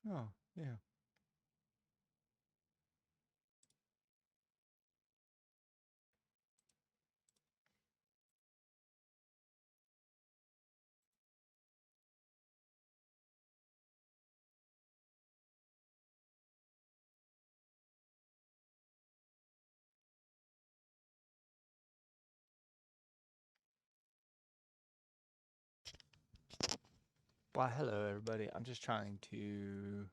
Oh, yeah. Well, hello everybody. I'm just trying to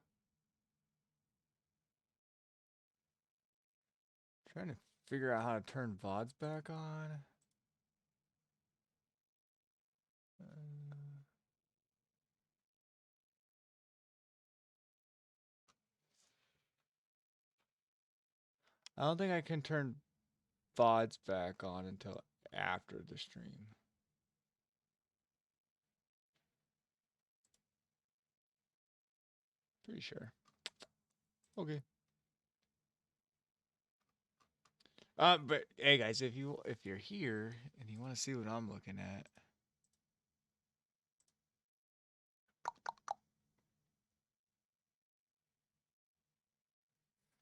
figure out how to turn VODs back on. Uh, I don't think I can turn VODs back on until after the stream. Pretty sure. Okay. But hey guys, if you're here and you want to see what I'm looking at,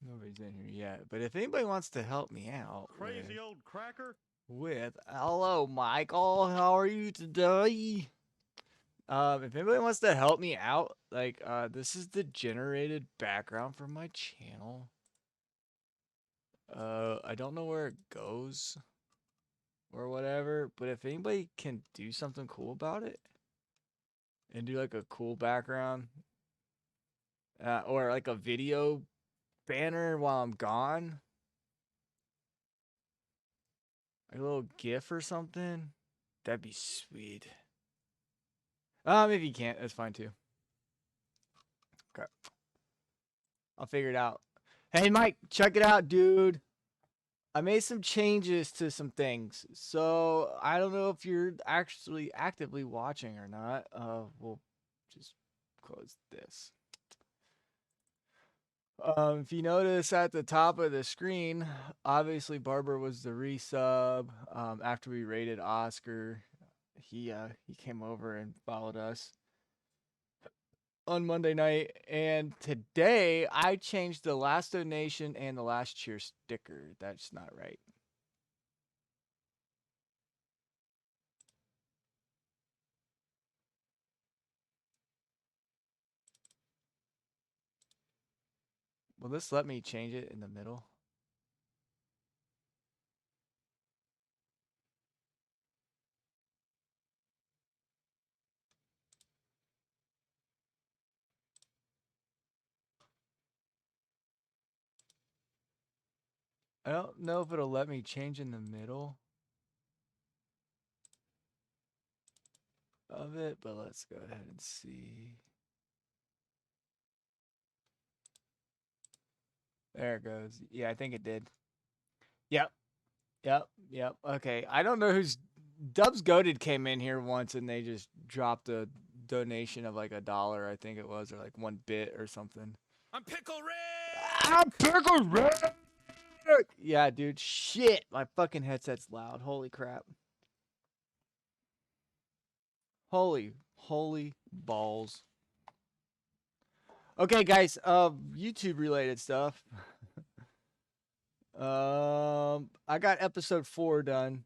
nobody's in here yet. But if anybody wants to help me out Crazy old cracker. with hello Michael, how are you today? If anybody wants to help me out, like this is the generated background for my channel. I don't know where it goes or whatever, but if anybody can do something cool about it and do like a cool background, or like a video banner while I'm gone, like a little GIF or something, that'd be sweet. If you can't, that's fine too. Okay, I'll figure it out. Hey, Mike, check it out, dude. I made some changes to some things, so I don't know if you're actually actively watching or not. We'll just close this. If you notice at the top of the screen, obviously Barber was the resub. After we rated Oscar, he came over and followed us on Monday night, and today I changed the last donation and the last cheer sticker. That's not right. Will this let me change it in the middle? I don't know if it'll let me change in the middle of it, but let's go ahead and see. There it goes. Yeah, I think it did. Yep. Yep. Okay. I don't know who's Dubs Goaded came in here once and they just dropped a donation of like $1, I think it was, or like 1 bit or something. I'm Pickle Rick. I'm Pickle Rick! Yeah, dude. Shit. My fucking headset's loud. Holy crap. Holy balls. Okay, guys. YouTube related stuff. I got episode 4 done.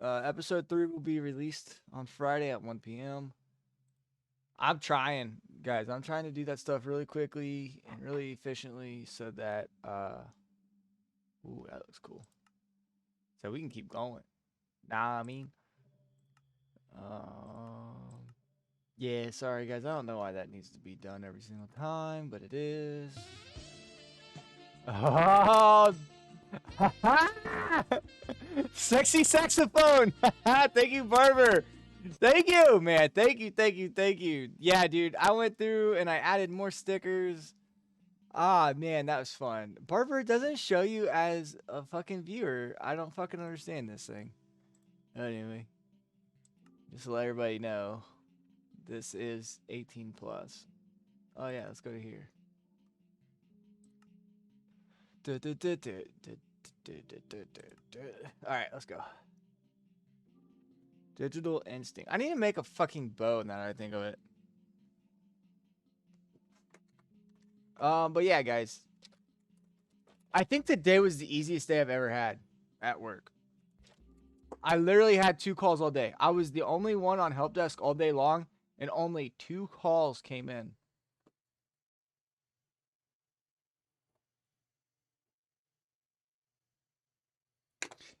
Episode 3 will be released on Friday at 1 p.m. I'm trying, guys. I'm trying to do that stuff really quickly and really efficiently so that ooh, that looks cool. So we can keep going. Nah, I mean, um, yeah. Sorry, guys. I don't know why that needs to be done every single time, but it is. Oh, sexy saxophone. Thank you, Barber. Thank you, man. Thank you. Yeah, dude. I went through and I added more stickers. Ah, man, that was fun. Barber doesn't show you as a fucking viewer. I don't fucking understand this thing. Anyway, just to let everybody know, this is 18 plus. Oh yeah, let's go to here. All right, let's go. Digital Instinct. I need to make a fucking bow now that I think of it. But yeah, guys. I think today was the easiest day I've ever had at work. I literally had 2 calls all day. I was the only one on help desk all day long, and only 2 calls came in.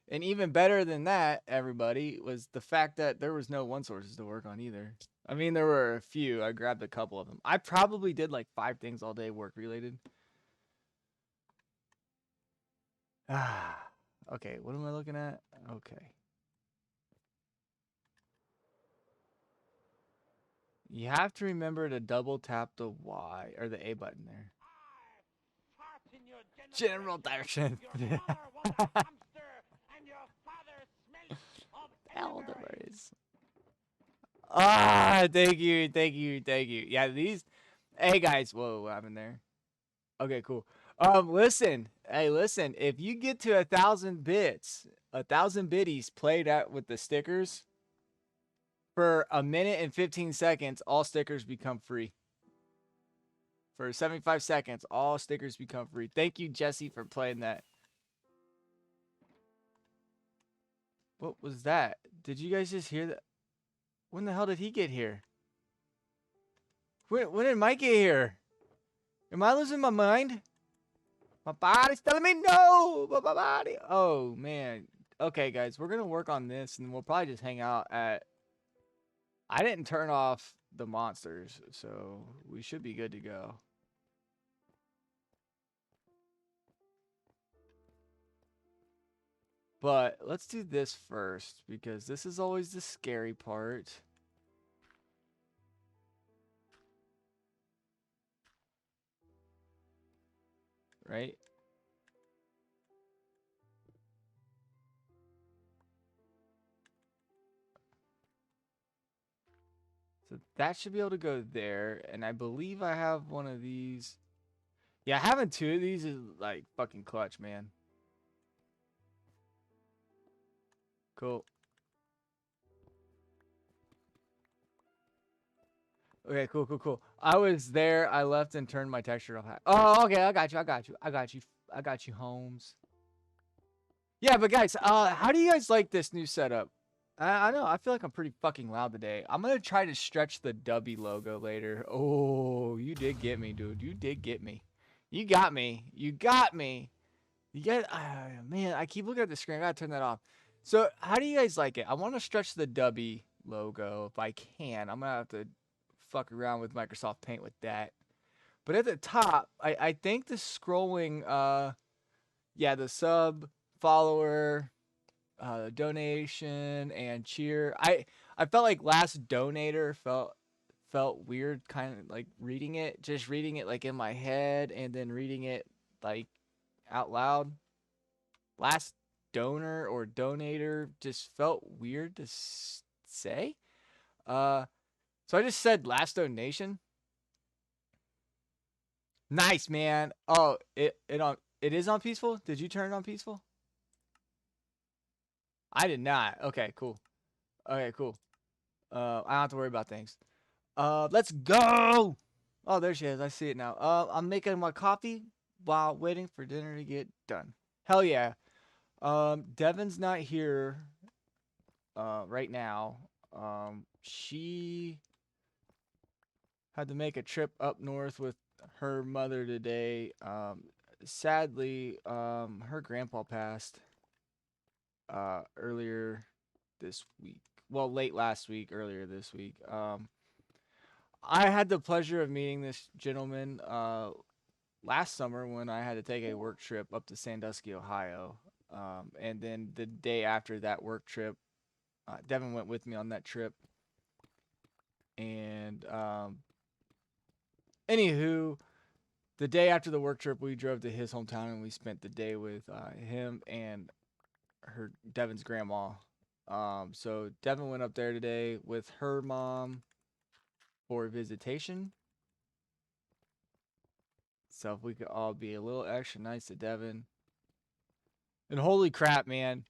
And even better than that, everybody, was the fact that there was no one sources to work on either. I mean, there were a few. I grabbed a couple of them. I probably did like 5 things all day work related. Ah, okay. What am I looking at? Okay. You have to remember to double tap the Y or the A button there. General direction. Elderberries. Ah, thank you, thank you, thank you. Yeah, these. Hey guys, whoa, what happened there? Okay, cool. Listen, hey, listen. If you get to 1,000 bits, 1,000 biddies played out with the stickers for a minute and 15 seconds, all stickers become free. For 75 seconds, all stickers become free. Thank you, Jesse, for playing that. What was that? Did you guys just hear that? When the hell did he get here? When did Mike get here? Am I losing my mind? My body's telling me no. My body. Oh man. Okay, guys, we're gonna work on this, and we'll probably just hang out at. I didn't turn off the monsters, so we should be good to go. But let's do this first, because this is always the scary part. Right? So that should be able to go there, and I believe I have one of these. Yeah, having 2 of these is like fucking clutch, man. Cool. Okay, cool, cool, cool. I was there. I left and turned my texture off. Oh, okay. I got you. I got you. I got you. I got you, Holmes. Yeah, but guys, how do you guys like this new setup? I know. I feel like I'm pretty fucking loud today. I'm gonna try to stretch the Dubby logo later. Oh, you did get me, dude. You did get me. You got me. You got me. You get. Man, I keep looking at the screen. I gotta turn that off. So, how do you guys like it? I want to stretch the Dubby logo if I can. I'm gonna have to fuck around with Microsoft Paint with that. But at the top, I think the scrolling, yeah, the sub, follower, donation, and cheer. I felt like last donator felt weird, kind of like reading it, just reading it like in my head, and then reading it like out loud. Last donor or donator just felt weird to say. So I just said last donation. Nice, man. Oh, it is on peaceful? Did you turn it on peaceful? I did not. Okay, cool. Okay, cool. I don't have to worry about things. Let's go. Oh, there she is. I see it now. I'm making my coffee while waiting for dinner to get done. Hell yeah. Devin's not here right now. She had to make a trip up north with her mother today. Sadly, her grandpa passed earlier this week. Well, late last week, earlier this week. I had the pleasure of meeting this gentleman last summer when I had to take a work trip up to Sandusky, Ohio. And then the day after that work trip, Devin went with me on that trip. And anywho, the day after the work trip, we drove to his hometown and we spent the day with him and Devin's grandma. So Devin went up there today with her mom for visitation. So if we could all be a little extra nice to Devin. And holy crap, man.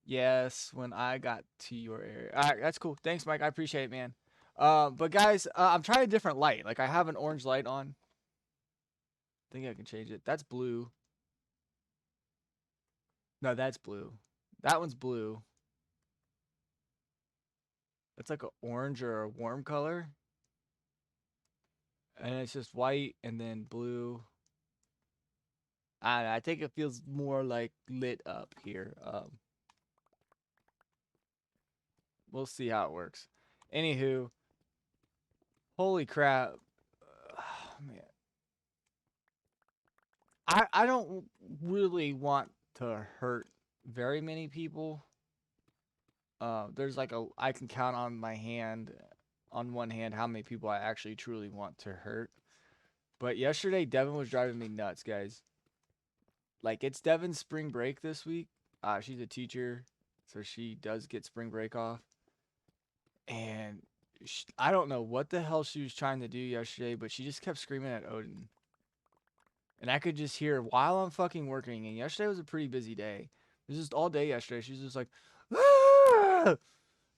Yes, when I got to your area. All right, that's cool. Thanks, Mike. I appreciate it, man. But guys, I'm trying a different light. Like I have an orange light on. think I can change it. That's blue. No, that's blue. That one's blue. It's like an orange or a warm color. And it's just white and then blue. I think it feels more like lit up here. We'll see how it works. Anywho, holy crap. Man. I don't really want to hurt very many people. There's like I can count on my hand, on one hand, how many people I actually truly want to hurt. But yesterday, Devin was driving me nuts, guys. Like, it's Devin's spring break this week. She's a teacher, so she does get spring break off. And I don't know what the hell she was trying to do yesterday, but she just kept screaming at Odin. And I could just hear while I'm fucking working. And yesterday was a pretty busy day. It was just all day yesterday. She's just like, ah!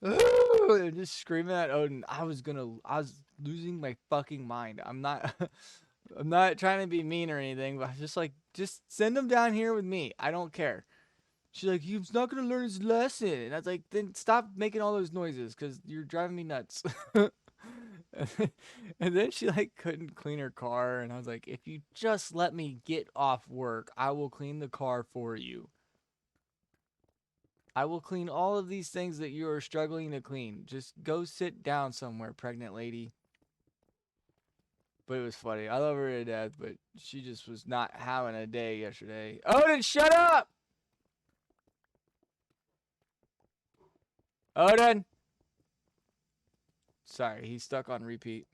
And just screaming at Odin. I was losing my fucking mind. I'm not I'm not trying to be mean or anything, but just like, just send him down here with me. I don't care. She's like, he's not gonna learn his lesson. And I was like, then stop making all those noises, because you're driving me nuts. And then she like couldn't clean her car, and I was like, if you just let me get off work, I will clean the car for you. I will clean all of these things that you are struggling to clean. Just go sit down somewhere, pregnant lady. But it was funny. I love her to death, but she just was not having a day yesterday. Odin, shut up! Odin! Sorry, he's stuck on repeat.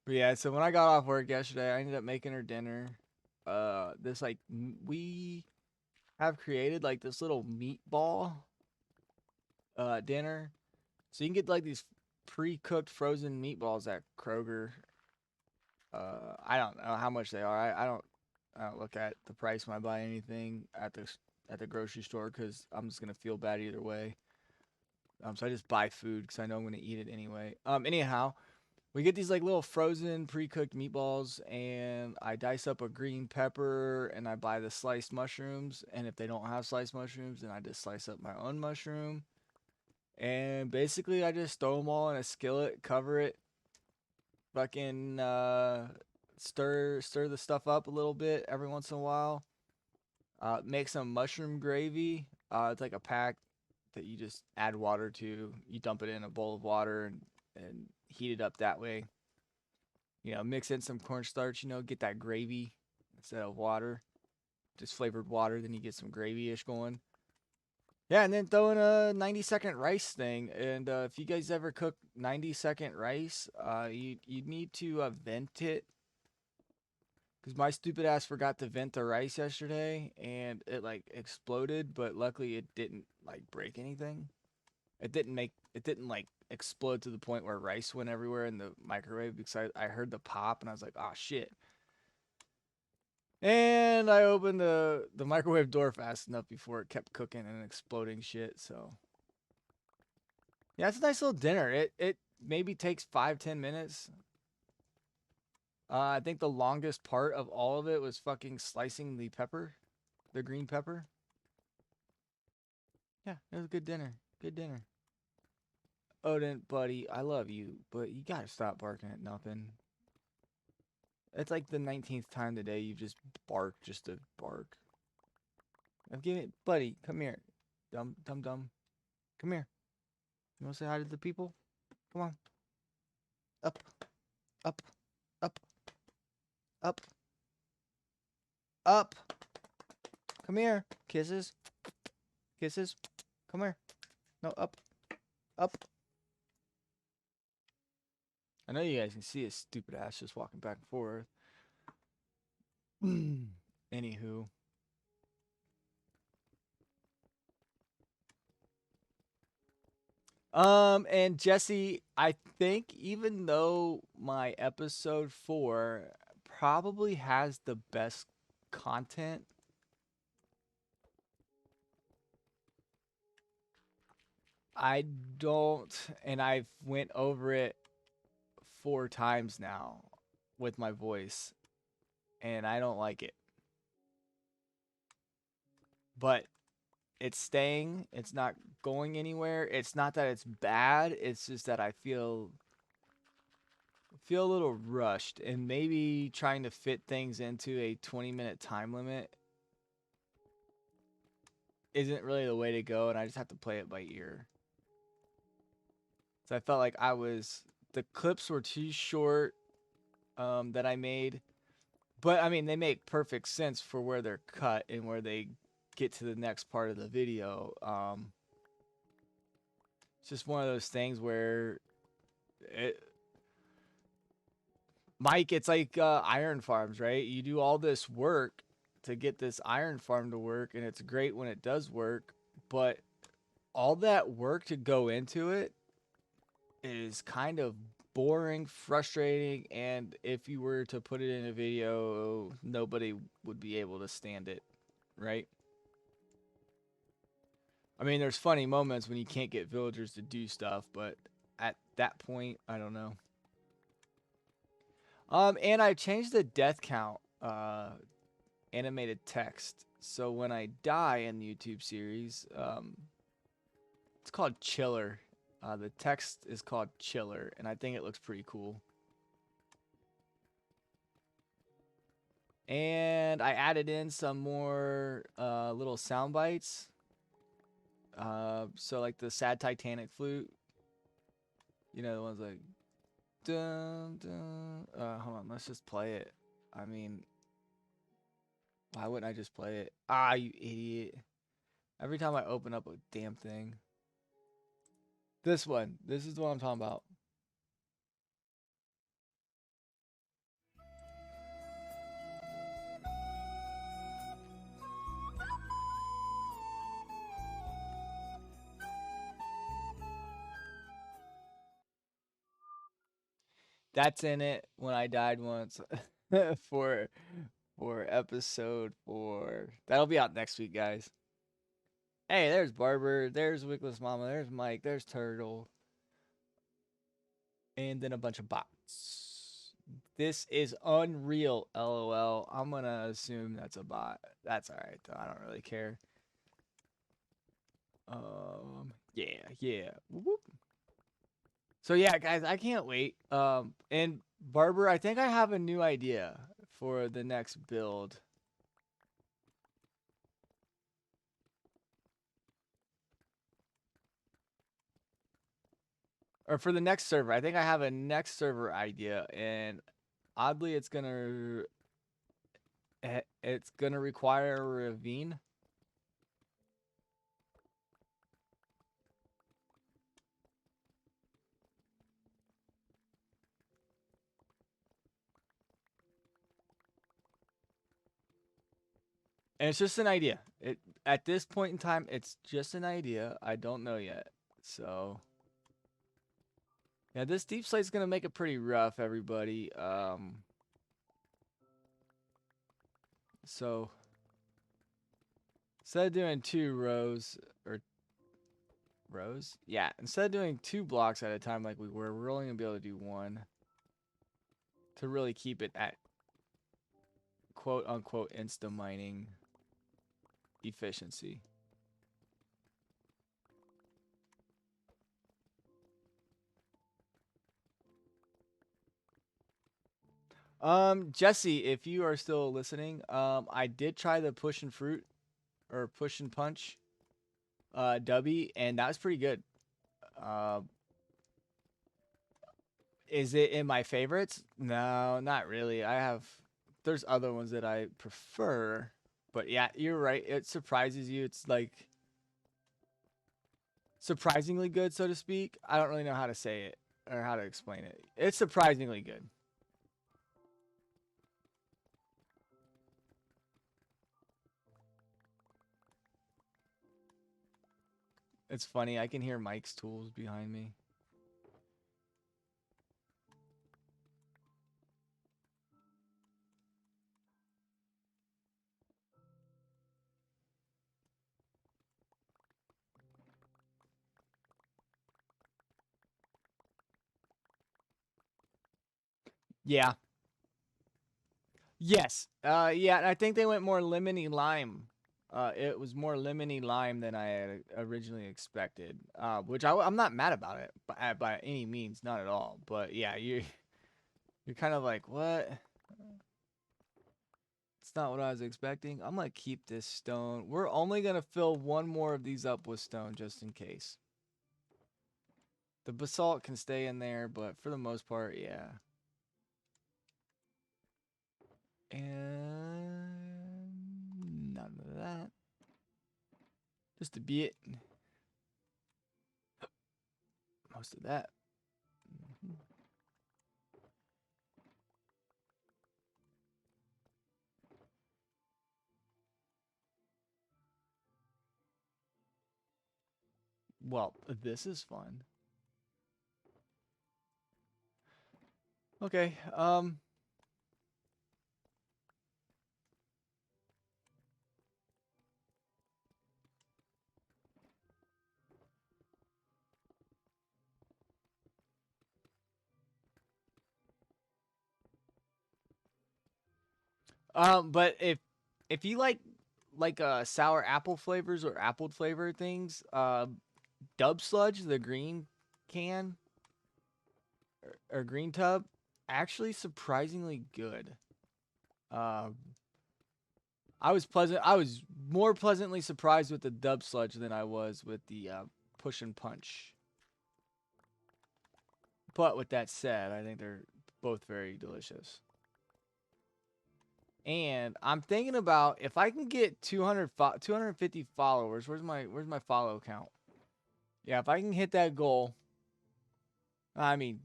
But yeah, so when I got off work yesterday, I ended up making her dinner. This like, we have created like this little meatball dinner. So you can get like these pre-cooked frozen meatballs at Kroger. I don't know how much they are. I don't look at the price when I buy anything at the grocery store, because I'm just gonna feel bad either way. So I just buy food because I know I'm gonna eat it anyway. Anyhow, we get these like little frozen pre-cooked meatballs, and I dice up a green pepper, and I buy the sliced mushrooms. And if they don't have sliced mushrooms, then I just slice up my own mushroom. And basically, I just throw them all in a skillet, cover it, fucking stir the stuff up a little bit every once in a while. Make some mushroom gravy. It's like a pack that you just add water to. You dump it in a bowl of water and heat it up that way. You know, mix in some cornstarch, get that gravy instead of water. Just flavored water, then you get some gravy-ish going. Yeah, and then throw in a 90-second rice thing. And if you guys ever cook 90-second rice, you need to vent it. Because my stupid ass forgot to vent the rice yesterday, and it like exploded, but luckily it didn't like break anything. It didn't like explode to the point where rice went everywhere in the microwave, because I heard the pop and I was like, oh shit. And I opened the microwave door fast enough before it kept cooking and exploding shit. So yeah, it's a nice little dinner. It maybe takes 5-10 minutes. I think the longest part of all of it was fucking slicing the pepper, the green pepper. Yeah, it was a good dinner. Good dinner. Odin, buddy, I love you, but you gotta stop barking at nothing. It's like the 19th time today you've just barked just to bark. I'm giving it, buddy, come here. Dumb. Come here. You wanna say hi to the people? Come on. Up. Up. Up. Up. Up. Come here. Kisses. Kisses. Come here. No, up. Up. I know you guys can see his stupid ass just walking back and forth. Anywho. And Jesse, I think even though my episode 4 probably has the best content, I don't, and I've went over it 4 times now. with my voice, and I don't like it. But it's staying. It's not going anywhere. It's not that it's bad. It's just that I feel a little rushed, and maybe trying to fit things into a 20-minute time limit isn't really the way to go, and I just have to play it by ear. So I felt like the clips were too short that I made. But I mean, they make perfect sense for where they're cut and where they get to the next part of the video. It's just one of those things where Mike, it's like iron farms, right? You do all this work to get this iron farm to work, and it's great when it does work, but all that work to go into it is kind of boring, frustrating, and if you were to put it in a video, nobody would be able to stand it, right? I mean, there's funny moments when you can't get villagers to do stuff, but at that point, I don't know. And I changed the death count, animated text. So when I die in the YouTube series, it's called Chiller. The text is called Chiller, and I think it looks pretty cool. And I added in some more little sound bites. So like the sad Titanic flute, you know, the ones like dun dun. Hold on, let's just play it. I mean, why wouldn't I just play it? Ah, you idiot! Every time I open up a damn thing. This one. This is the one I'm talking about. That's in it when I died once for episode 4. That'll be out next week, guys. Hey, there's Barber, there's Wickless Mama, there's Mike, there's Turtle, and then a bunch of bots. This is Unreal, LOL. I'm gonna assume that's a bot. That's alright though. I don't really care. Yeah. Whoop. So yeah, guys, I can't wait. And Barber, I think I have a new idea for the next build. Or for the next server. I think I have a next server idea, and oddly it's gonna require a ravine. And it's just an idea. At this point in time, it's just an idea. I don't know yet. So yeah, this deep slate's gonna make it pretty rough, everybody. So instead of doing 2 rows or rows, yeah, instead of doing 2 blocks at a time like we're only gonna be able to do 1 to really keep it at quote unquote insta mining efficiency. Jesse, if you are still listening, I did try the push and fruit or push and punch dubby, and that was pretty good. Is it in my favorites? No, not really. There's other ones that I prefer, but yeah, you're right. It surprises you. It's like surprisingly good, so to speak. I don't really know how to say it or how to explain it. It's surprisingly good. It's funny. I can hear Mike's tools behind me. Yeah. Yes. Yeah, and I think they went more lemony lime. It was more lemony lime than I had originally expected. Which I'm not mad about it by any means, not at all. But yeah, you're kind of like, what? It's not what I was expecting. I'm gonna keep this stone. We're only gonna fill one more of these up with stone just in case. The basalt can stay in there, but for the most part, yeah. And none of that. Just a bit. Most of that. Mhm. Well, this is fun. Okay. But if you like sour apple flavors or apple flavored things, Dub Sludge, the green can or green tub, actually surprisingly good. Um, I was more pleasantly surprised with the Dub Sludge than I was with the Push and Punch. But with that said, I think they're both very delicious. And I'm thinking about if I can get 250 followers. Where's my follow count? Yeah, if I can hit that goal, I mean,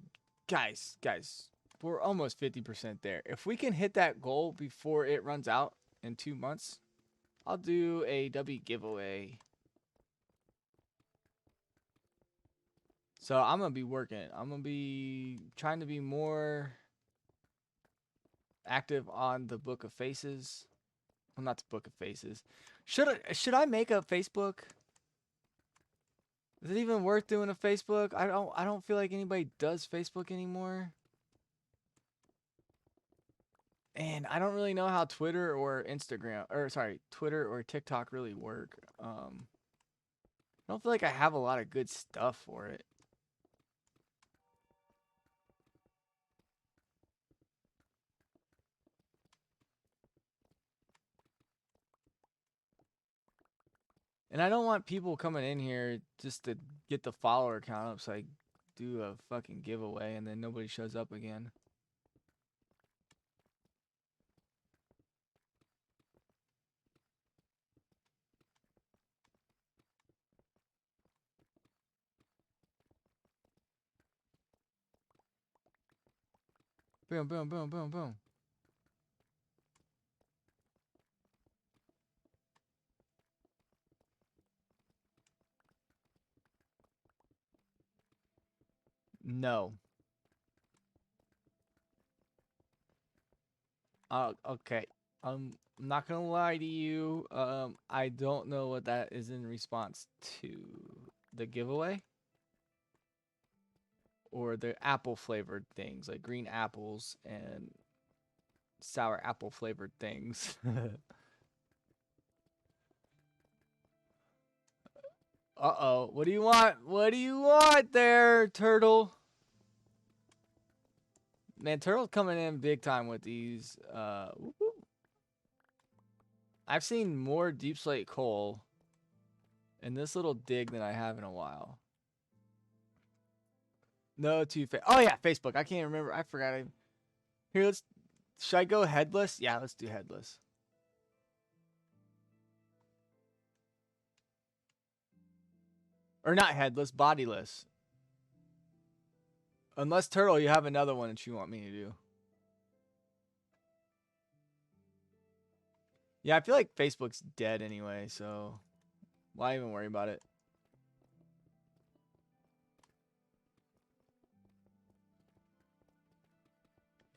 guys, we're almost 50% there. If we can hit that goal before it runs out in 2 months, I'll do a W giveaway. So I'm gonna be working. I'm gonna be trying to be more active on the Book of Faces. Well, not the Book of Faces. Should I make a Facebook? Is it even worth doing a Facebook? I don't feel like anybody does Facebook anymore. And I don't really know how Twitter or Instagram or sorry, Twitter or TikTok really work. I don't feel like I have a lot of good stuff for it. And I don't want people coming in here just to get the follower count up so I do a fucking giveaway and then nobody shows up again. Boom, boom, boom, boom, boom. No. Okay. I'm not gonna lie to you. I don't know what that is in response to the giveaway or the apple flavored things like green apples and sour apple flavored things. Uh-oh. What do you want? What do you want there, Turtle? Man, Turtle's coming in big time with these. Whoop, whoop. I've seen more deep slate coal in this little dig than I have in a while. No, oh yeah, Facebook. I can't remember. I forgot. Here, let's. Should I go headless? Yeah, let's do headless. Or not headless, bodiless. Unless Turtle, you have another one that you want me to do. Yeah, I feel like Facebook's dead anyway, so why even worry about it?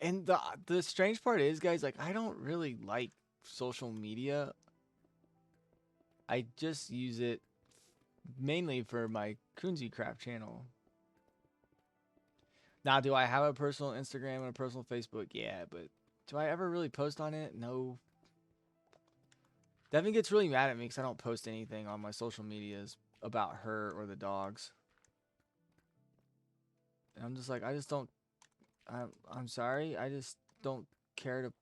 And the strange part is, guys, like I don't really like social media. I just use it mainly for my Kunzi Craft channel. Now, do I have a personal Instagram and a personal Facebook? Yeah, but Do I ever really post on it? No. Devin gets really mad at me because I don't post anything on my social medias about her or the dogs. And I'm just like, I just don't. I'm sorry. I just don't care to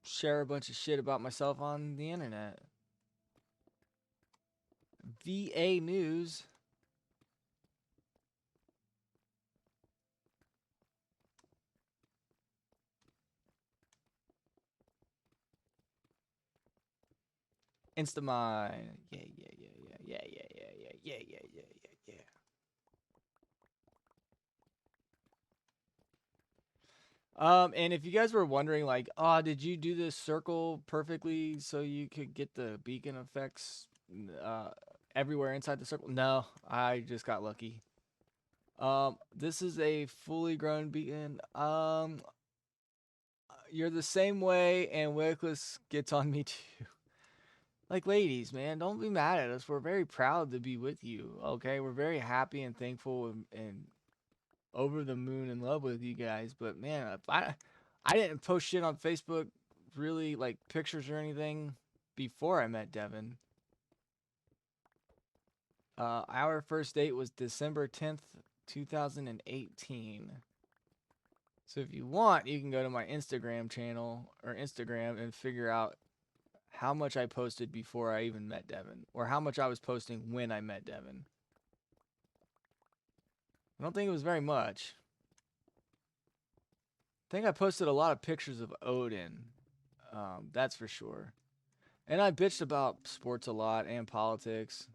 share a bunch of shit about myself on the internet. VA News. Instamine. Yeah, yeah, yeah, yeah, yeah, yeah, yeah, yeah, yeah, yeah, yeah, yeah, yeah. And if you guys were wondering, like, oh, did you do this circle perfectly so you could get the beacon effects uh, everywhere inside the circle? No, I just got lucky. This is a fully grown beacon. You're the same way, and Wickless gets on me too. Like, ladies, man, don't be mad at us. We're very proud to be with you. Okay, we're very happy and thankful and over the moon in love with you guys. But man, if I didn't post shit on Facebook, really, like pictures or anything, before I met Devin. Our first date was December 10th, 2018. So if you want, you can go to my Instagram channel or Instagram and figure out how much I posted before I even met Devin, or how much I was posting when I met Devin. I don't think it was very much. I think I posted a lot of pictures of Odin. That's for sure. And I bitched about sports a lot and politics.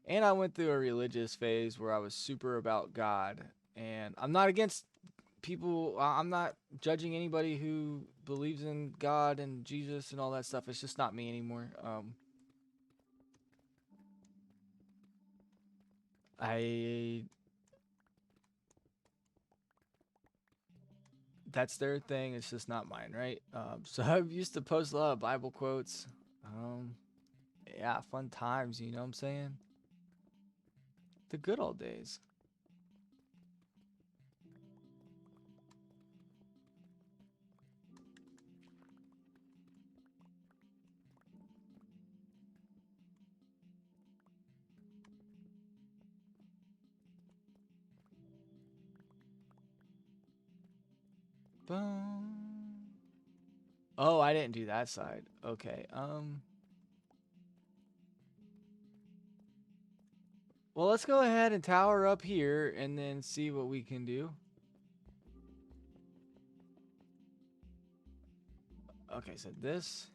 And I went through a religious phase where I was super about God. And I'm not against people, I'm not judging anybody who believes in God and Jesus and all that stuff. It's just not me anymore. I That's their thing. It's just not mine, right? So I used to post a lot of Bible quotes. Yeah, fun times. You know what I'm saying? The good old days. Boom. Oh, I didn't do that side. Okay. Well, let's go ahead and tower up here and then see what we can do. Okay, so this.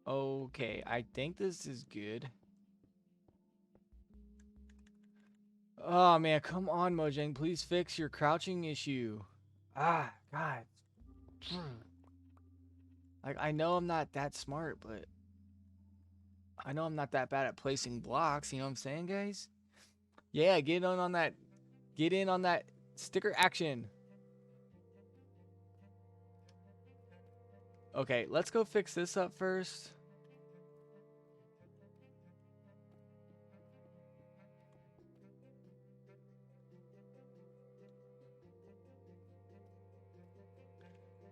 Okay, I think this is good. Oh man, come on, Mojang, please fix your crouching issue. Ah, God. Like, I know I'm not that smart, but I know I'm not that bad at placing blocks. You know what I'm saying, guys? Yeah, get on that. Get in on that sticker action. Okay, let's go fix this up first.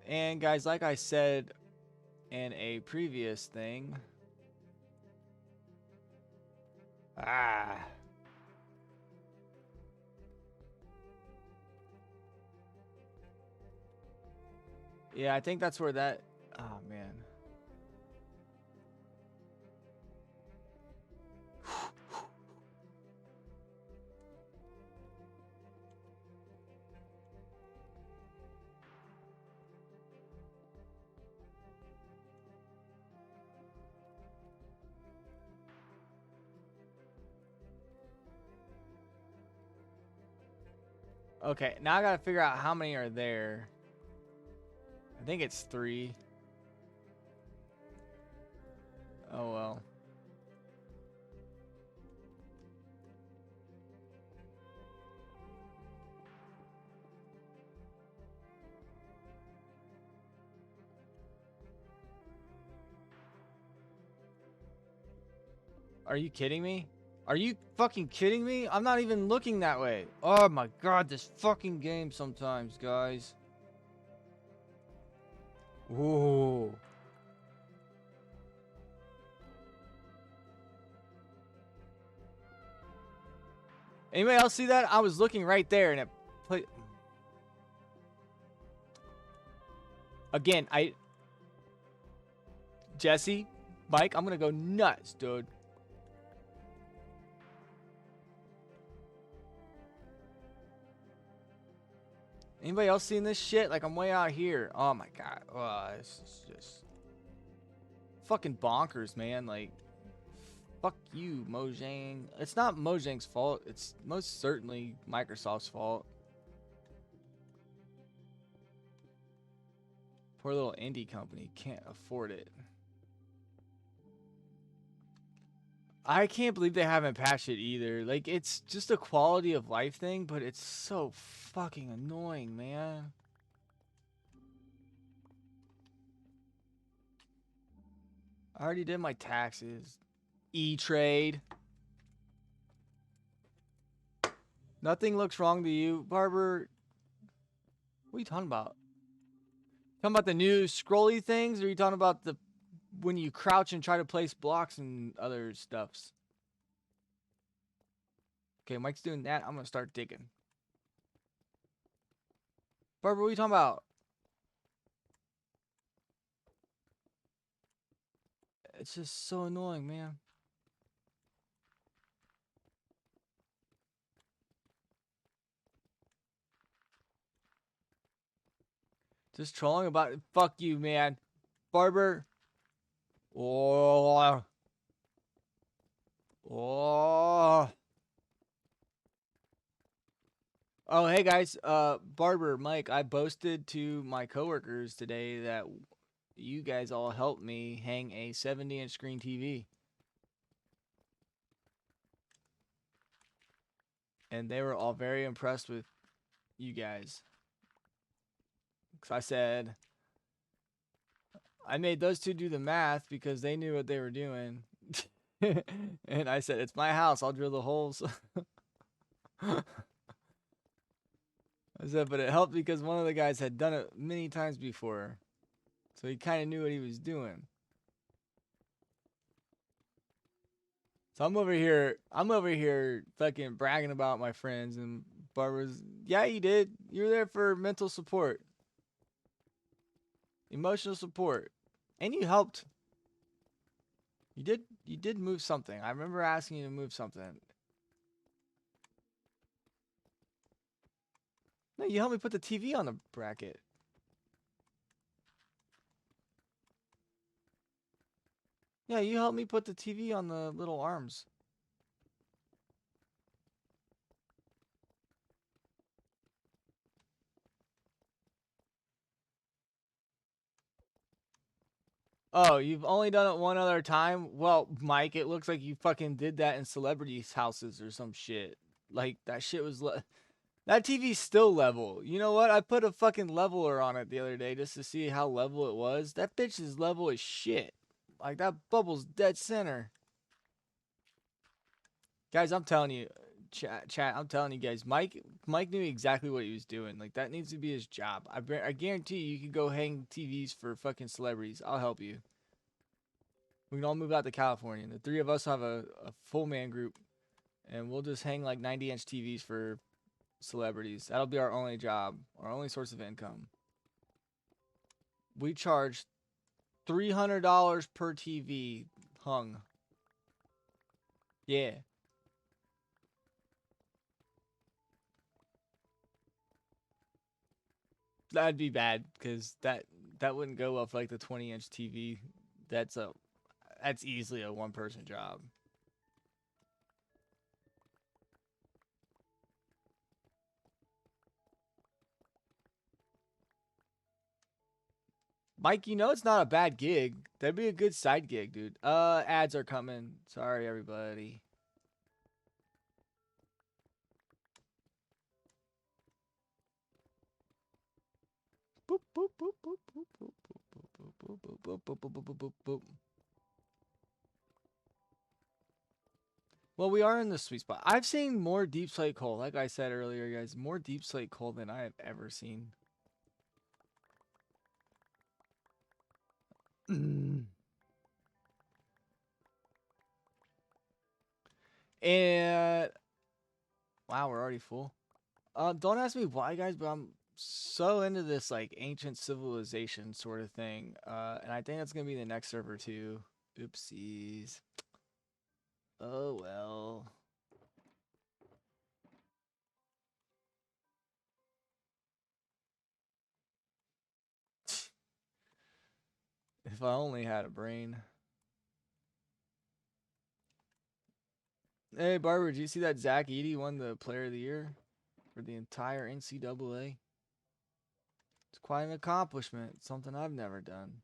And guys, like I said in a previous thing. Ah. Yeah, I think that's where that. Oh, man. Okay, now I gotta figure out how many are there. I think it's 3. Oh well. Are you kidding me? Are you fucking kidding me? I'm not even looking that way. Oh my god, this fucking game sometimes, guys. Whoa. Anybody else see that? I was looking right there and it played. Again, Jesse, Mike, I'm gonna go nuts, dude. Anybody else seeing this shit? Like, I'm way out here. Oh my god. Oh, this is just fucking bonkers, man. Like, fuck you, Mojang. It's not Mojang's fault. It's most certainly Microsoft's fault. Poor little indie company can't afford it. I can't believe they haven't patched it either. Like, it's just a quality of life thing, but it's so fucking annoying, man. I already did my taxes. E-Trade. Nothing looks wrong to you, Barber. What are you talking about? Talking about the new scrolly things, or are you talking about the when you crouch and try to place blocks and other stuffs? Okay, Mike's doing that. I'm gonna start digging. Barber, what are you talking about? It's just so annoying, man. Just trolling about it. Fuck you, man. Barber. Oh. Oh. Oh, hey guys. Barber, Mike, I boasted to my coworkers today that you guys all helped me hang a 70-inch screen TV. And they were all very impressed with you guys. Because I said, I made those two do the math because they knew what they were doing. And I said, it's my house. I'll drill the holes. I said, but it helped because one of the guys had done it many times before. So he kind of knew what he was doing. So I'm over here fucking bragging about my friends, and Barbara's, yeah, you did. You were there for mental support, emotional support, and you helped. You did move something. I remember asking you to move something. No, you helped me put the TV on the bracket. Yeah, you helped me put the TV on the little arms. Oh, you've only done it one other time? Well, Mike, it looks like you fucking did that in celebrities' houses or some shit. Like, that shit was... That TV's still level. You know what? I put a fucking leveler on it the other day just to see how level it was. That bitch is level as shit. Like, that bubble's dead center. Guys, I'm telling you, chat, I'm telling you guys, Mike knew exactly what he was doing. Like, that needs to be his job. I guarantee you can go hang TVs for fucking celebrities. I'll help you. We can all move out to California. The three of us have a full man group, and we'll just hang like 90-inch TVs for celebrities. That'll be our only job, our only source of income. We charge $300 per TV hung. Yeah. That'd be bad because that wouldn't go off like the 20-inch TV. That's easily a one-person job. Mike, you know it's not a bad gig. That'd be a good side gig, dude. Ads are coming. Sorry, everybody. Boop, boop, boop, boop, boop, boop, boop, boop, boop, boop, boop, boop, boop, boop, boop. Well, we are in the sweet spot. I've seen more deep slate coal, like I said earlier, guys. More deep slate coal than I have ever seen. And wow, we're already full. Don't ask me why, guys, but I'm so into this like ancient civilization sort of thing. And I think that's gonna be the next server too. Oopsies. Oh well. If I only had a brain. Hey Barber, did you see that Zach Eady won the Player of the Year for the entire NCAA? It's quite an accomplishment. Something I've never done.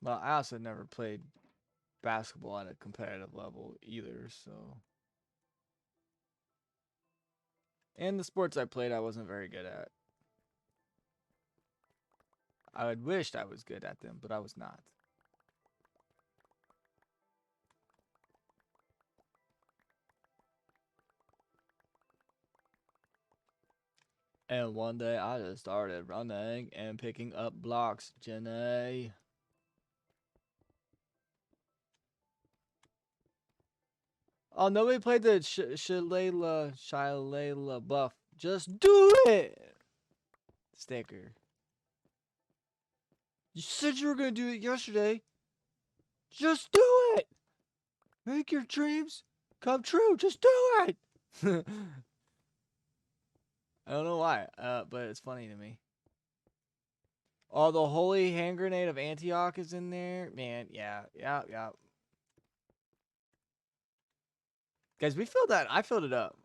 Well, I also never played basketball at a competitive level either, so. And the sports I played, I wasn't very good at. I had wished I was good at them, but I was not. And one day I just started running and picking up blocks, Jenny. Oh, nobody played the Shillelagh buff. Just do it! Sticker. You said you were going to do it yesterday. Just do it! Make your dreams come true. Just do it! I don't know why, but it's funny to me. Oh, the holy hand grenade of Antioch is in there. Man, yeah. Guys, we filled that. I filled it up.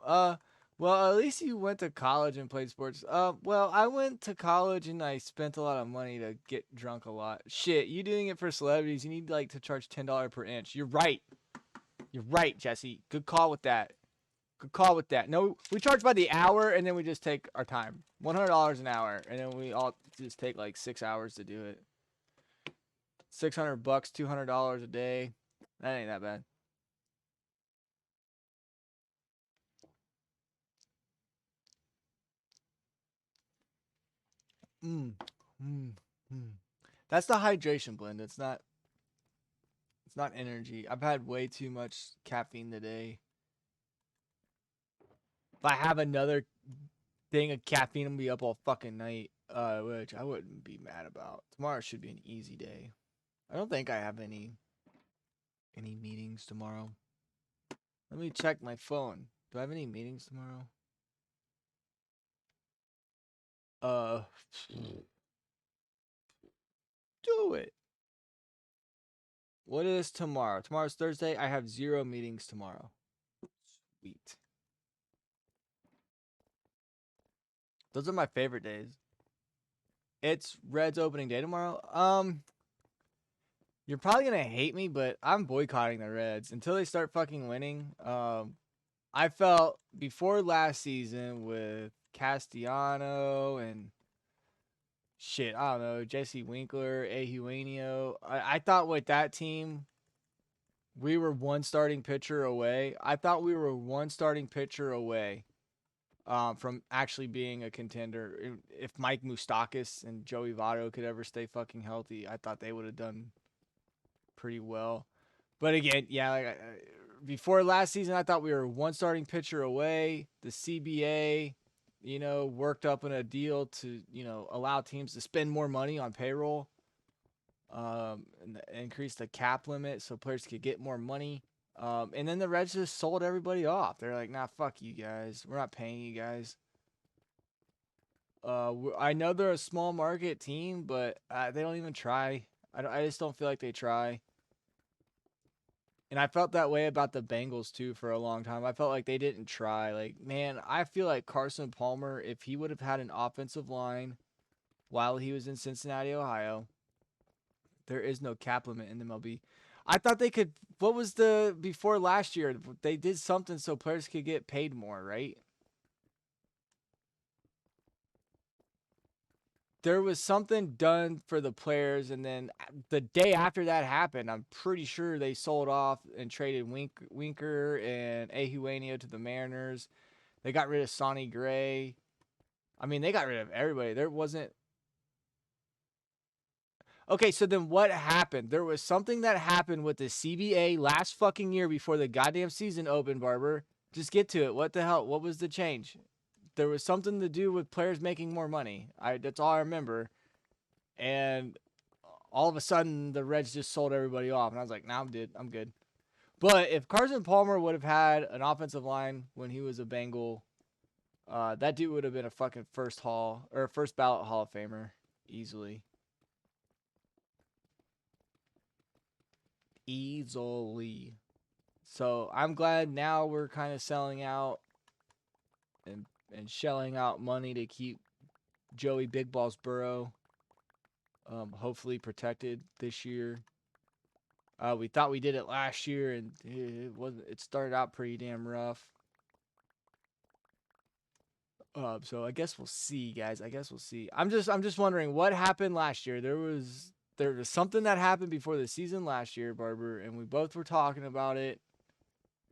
Well, at least you went to college and played sports. Well, I went to college and I spent a lot of money to get drunk a lot. Shit, you doing it for celebrities, you need like to charge $10 per inch. You're right. You're right, Jesse. Good call with that. Good call with that. No, we charge by the hour and then we just take our time. $100 an hour, and then we all just take like 6 hours to do it. $600, $200 a day. That ain't that bad. Mm. Mm. Mm. That's the hydration blend. It's not energy. I've had way too much caffeine today. If I have another thing of caffeine, I'm gonna be up all fucking night. Which I wouldn't be mad about. Tomorrow should be an easy day. I don't think I have any meetings tomorrow. Let me check my phone. Do I have any meetings tomorrow? Do it. What is tomorrow? Tomorrow's Thursday. I have 0 meetings tomorrow. Sweet. Those are my favorite days. It's Reds opening day tomorrow. You're probably gonna hate me, but I'm boycotting the Reds until they start fucking winning. I felt before last season with Castellano and shit, I don't know, Jesse Winkler, Eugenio. I thought with that team, we were one starting pitcher away. I thought we were one starting pitcher away from actually being a contender. If Mike Moustakas and Joey Votto could ever stay fucking healthy, I thought they would have done pretty well. But again, yeah, like before last season, I thought we were one starting pitcher away. The CBA, worked up in a deal to, allow teams to spend more money on payroll, and increase the cap limit so players could get more money. And then the Reds just sold everybody off. They're like, nah, fuck you guys. We're not paying you guys. I know they're a small market team, but they don't even try. I just don't feel like they try. And I felt that way about the Bengals too for a long time. I felt like they didn't try. Like, man, I feel like Carson Palmer, if he would have had an offensive line while he was in Cincinnati, Ohio, there is no cap limit in the MLB. I thought they could. What was the before last year? They did something so players could get paid more, right? There was something done for the players, and then the day after that happened, I'm pretty sure they sold off and traded Winker and Ahuenio to the Mariners. They got rid of Sonny Gray. I mean, they got rid of everybody. There wasn't. Okay, so then what happened? There was something that happened with the CBA last fucking year before the goddamn season opened, Barber. Just get to it. What the hell? What was the change? There was something to do with players making more money. That's all I remember. And all of a sudden, the Reds just sold everybody off, and I was like, "Nah, I'm good." But if Carson Palmer would have had an offensive line when he was a Bengal, that dude would have been a fucking first ballot Hall of Famer easily. Easily. So I'm glad now we're kind of selling out and shelling out money to keep Joey Big Balls Burrow hopefully protected this year. We thought we did it last year, and it wasn't. It started out pretty damn rough. So I guess we'll see, guys. I guess we'll see. I'm just wondering what happened last year. There was something that happened before the season last year, Barber, and we both were talking about it.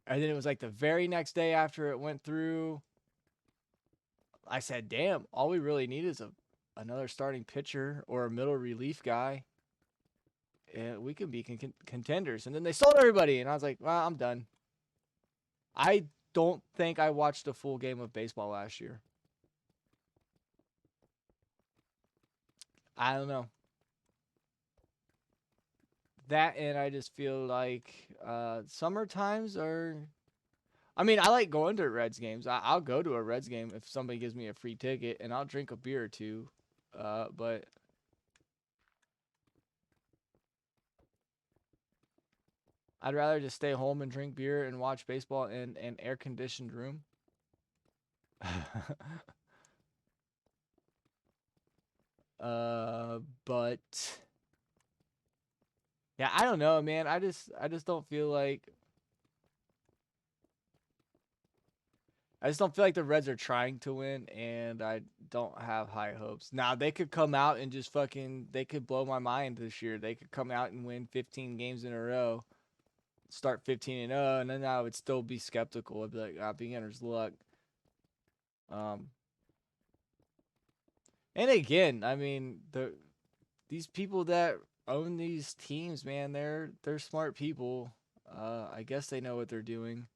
And then it was like the very next day after it went through, I said, "Damn, all we really need is another starting pitcher or a middle relief guy, and we can be contenders." And then they sold everybody, and I was like, "Well, I'm done." I don't think I watched a full game of baseball last year. I don't know. That, and I just feel like summer times are. I mean, I like going to Reds games. I'll go to a Reds game if somebody gives me a free ticket, and I'll drink a beer or two. But I'd rather just stay home and drink beer and watch baseball in an air conditioned room. But yeah, I don't know, man. I just don't feel like the Reds are trying to win, and I don't have high hopes. Now, they could come out and just they could blow my mind this year. They could come out and win 15 games in a row, start 15-0, and then I would still be skeptical. I'd be like, beginner's luck. And again, I mean, these people that own these teams, man, they're smart people. I guess they know what they're doing.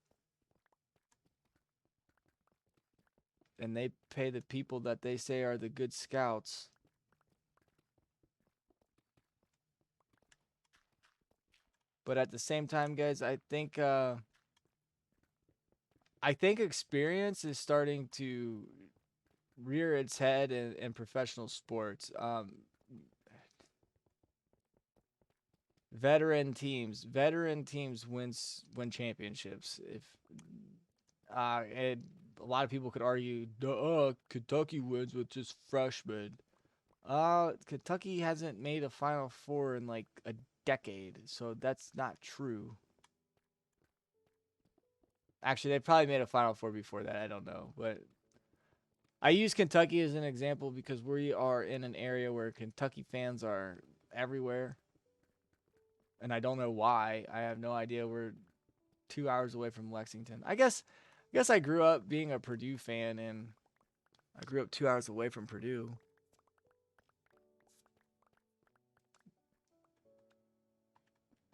And they pay the people that they say are the good scouts. But at the same time, guys, I think experience is starting to rear its head in professional sports. Veteran teams win championships. If and a lot of people could argue, Kentucky wins with just freshmen. Kentucky hasn't made a Final Four in like a decade, so that's not true. Actually, they probably made a Final Four before that. I don't know, but I use Kentucky as an example because we are in an area where Kentucky fans are everywhere, and I don't know why. I have no idea. We're 2 hours away from Lexington. I guess I grew up being a Purdue fan, and I grew up 2 hours away from Purdue.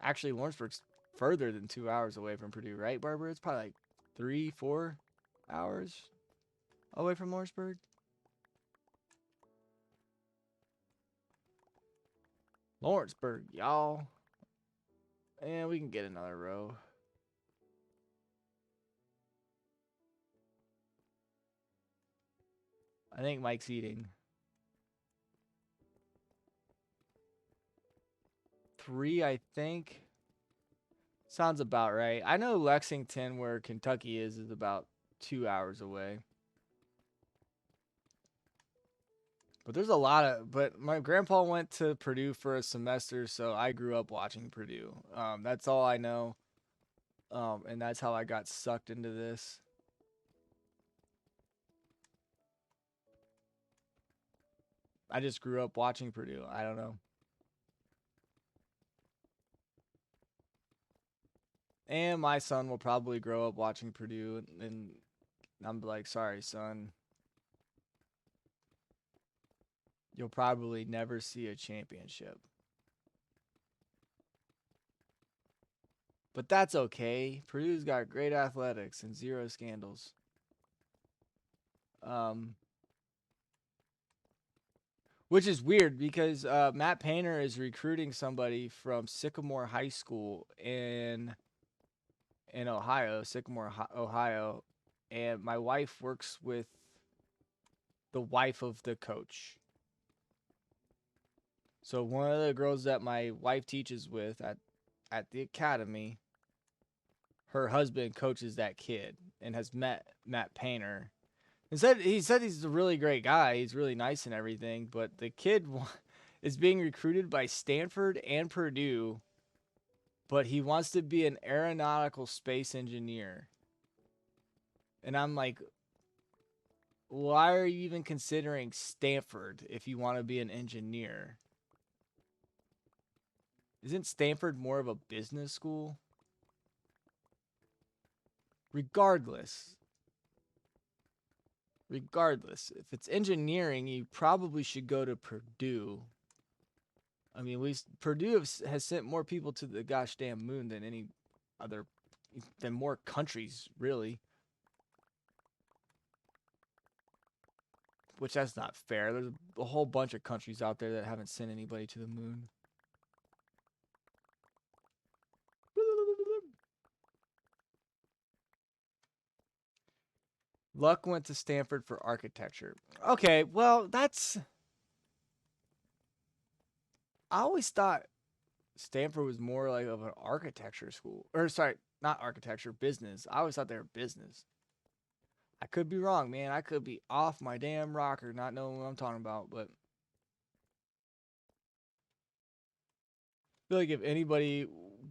Actually, Lawrenceburg's further than 2 hours away from Purdue, right, Barber? It's probably like 3-4 hours away from Lawrenceburg. Lawrenceburg, y'all. And we can get another row. I think Mike's eating. 3, I think. Sounds about right. I know Lexington, where Kentucky is about 2 hours away. But there's a lot of. But my grandpa went to Purdue for a semester, so I grew up watching Purdue. That's all I know. And that's how I got sucked into this. I just grew up watching Purdue. I don't know. And my son will probably grow up watching Purdue, and I'm like, sorry, son. You'll probably never see a championship. But that's okay. Purdue's got great athletics and zero scandals. Um, which is weird because Matt Painter is recruiting somebody from Sycamore High School in Ohio, Sycamore, Ohio, and my wife works with the wife of the coach. So one of the girls that my wife teaches with at the academy, her husband coaches that kid and has met Matt Painter. He said he's a really great guy. He's really nice and everything, but the kid is being recruited by Stanford and Purdue, but he wants to be an aeronautical space engineer. And I'm like, why are you even considering Stanford if you want to be an engineer? Isn't Stanford more of a business school? Regardless, if it's engineering, you probably should go to Purdue. I mean, Purdue has sent more people to the gosh damn moon than any other, than more countries, really. Which that's not fair. There's a whole bunch of countries out there that haven't sent anybody to the moon. Luck went to Stanford for architecture. Okay, well, that's. I always thought Stanford was more like of an architecture school. Or, sorry, not architecture, business. I always thought they were business. I could be wrong, man. I could be off my damn rocker, not knowing what I'm talking about, but I feel like if anybody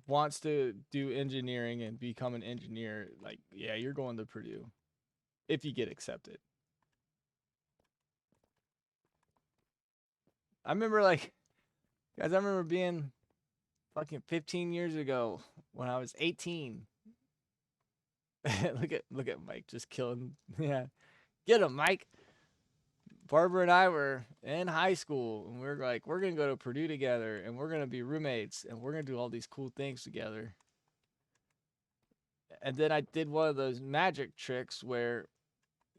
wants to do engineering and become an engineer, like, yeah, you're going to Purdue if you get accepted. I remember, like, guys, I remember being fucking 15 years ago when I was 18. look at Mike just killing. Yeah, get him, Mike. Barbara and I were in high school, and we are like, we're gonna go to Purdue together, and we're gonna be roommates, and we're gonna do all these cool things together. And then I did one of those magic tricks where,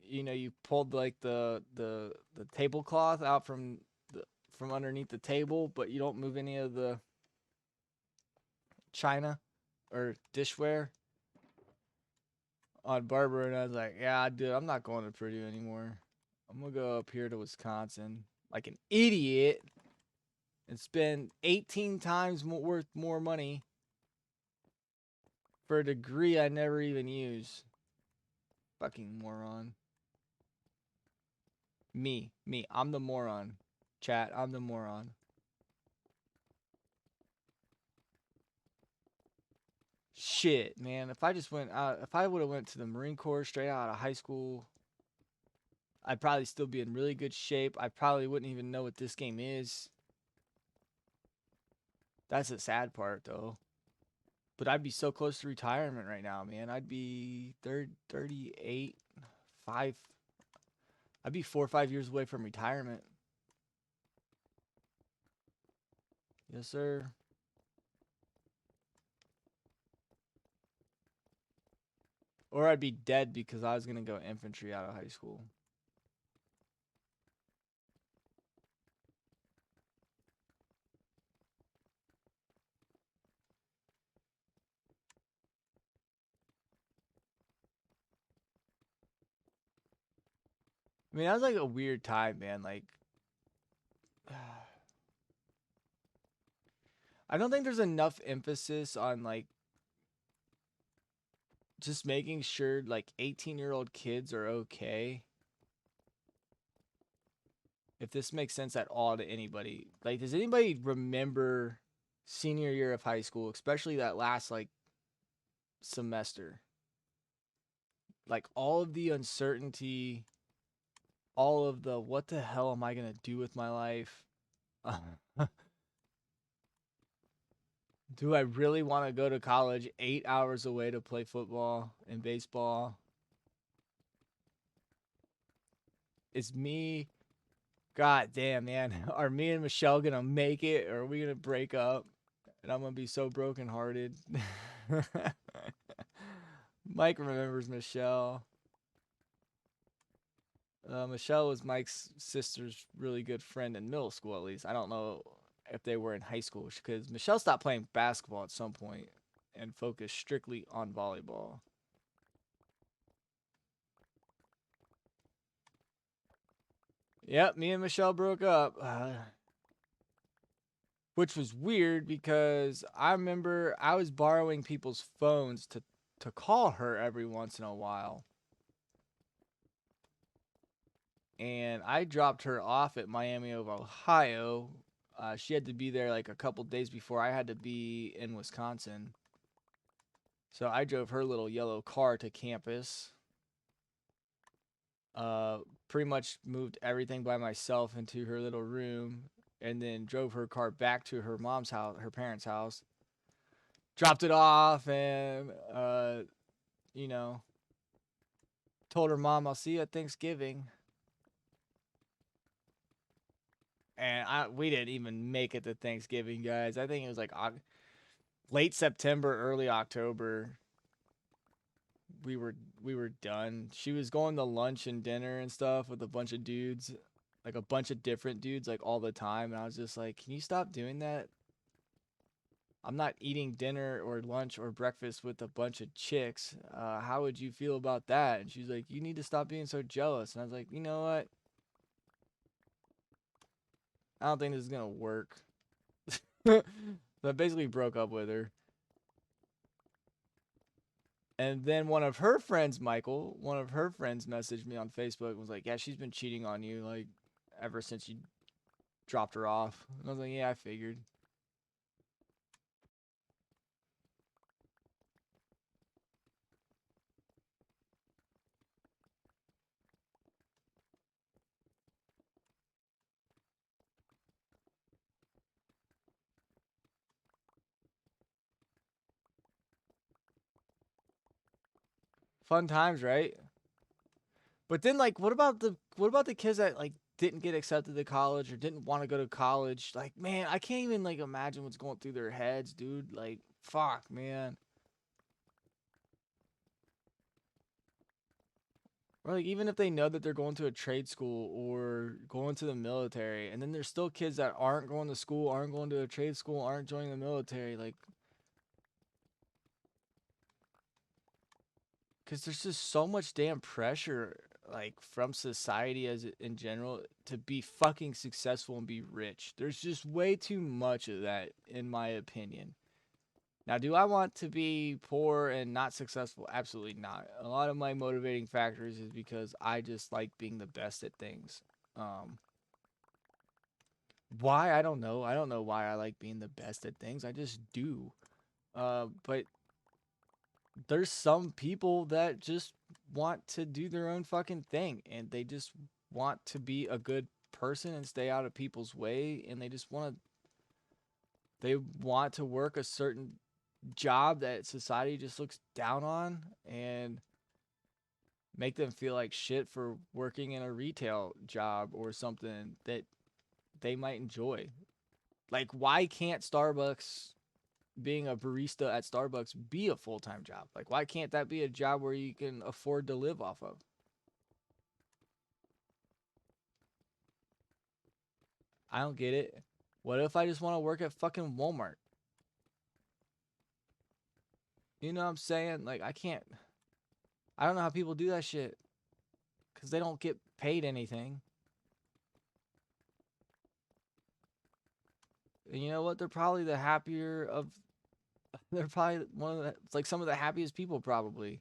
you pulled like the tablecloth out from underneath the table, but you don't move any of the china or dishware on Barbara, and I was like, yeah, dude, I'm not going to Purdue anymore. I'm gonna go up here to Wisconsin like an idiot and spend 18 times worth more money for a degree I never even use. Fucking moron. Me. I'm the moron. Chat, I'm the moron. Shit, man. If I just went out, if I would have went to the Marine Corps straight out of high school, I'd probably still be in really good shape. I probably wouldn't even know what this game is. That's the sad part, though. But I'd be so close to retirement right now, man. I'd be 38, 5. I'd be 4 or 5 years away from retirement. Yes, sir. Or I'd be dead because I was going to go infantry out of high school. I mean, that was like a weird time, man. Like, I don't think there's enough emphasis on like just making sure like 18-year-old kids are okay. If this makes sense at all to anybody. Like, does anybody remember senior year of high school, especially that last like semester? Like all of the uncertainty, all of the what the hell am I gonna do with my life? Do I really want to go to college 8 hours away to play football and baseball? Is me, god damn, man, are me and Michelle gonna make it or are we gonna break up? And I'm gonna be so brokenhearted. Mike remembers Michelle. Michelle was Mike's sister's really good friend in middle school, at least. I don't know if they were in high school because Michelle stopped playing basketball at some point and focused strictly on volleyball. Yep, me and Michelle broke up. Which was weird because I remember I was borrowing people's phones to call her every once in a while. And I dropped her off at Miami of Ohio. She had to be there like a couple days before I had to be in Wisconsin. So I drove her little yellow car to campus. Pretty much moved everything by myself into her little room, and then drove her car back to her mom's house, her parents' house. Dropped it off, and you know, told her mom I'll see you at Thanksgiving. And we didn't even make it to Thanksgiving, guys. I think it was like late September, early October. We were done. She was going to lunch and dinner and stuff with a bunch of dudes, like a bunch of different dudes, like all the time. And I was just like, can you stop doing that? I'm not eating dinner or lunch or breakfast with a bunch of chicks. How would you feel about that? And she's like, you need to stop being so jealous. And I was like, you know what? I don't think this is gonna work. So I basically broke up with her. And then one of her friends, Michael, one of her friends messaged me on Facebook and was like, yeah, she's been cheating on you, like, ever since you dropped her off. And I was like, yeah, I figured. Fun times, right? But then, like, what about the kids that like didn't get accepted to college or didn't want to go to college? Like, man, I can't even like imagine what's going through their heads, dude. Like, fuck, man. Or like even if they know that they're going to a trade school or going to the military, and then there's still kids that aren't going to school, aren't going to a trade school, aren't joining the military, like, because there's just so much damn pressure, like from society in general, to be fucking successful and be rich. There's just way too much of that, in my opinion. Now, do I want to be poor and not successful? Absolutely not. A lot of my motivating factors is because I just like being the best at things. Um, why? I don't know. I don't know why I like being the best at things. I just do. But there's some people that just want to do their own fucking thing and they just want to be a good person and stay out of people's way, and they want to work a certain job that society just looks down on and make them feel like shit for working in a retail job or something that they might enjoy. Like, why can't Starbucks, being a barista at Starbucks, be a full time job? Like, why can't that be a job where you can afford to live off of? I don't get it. What if I just want to work at fucking Walmart? You know what I'm saying? Like, I can't. I don't know how people do that shit because they don't get paid anything. And you know what? They're probably the happier of. They're probably one of the, it's like some of the happiest people probably.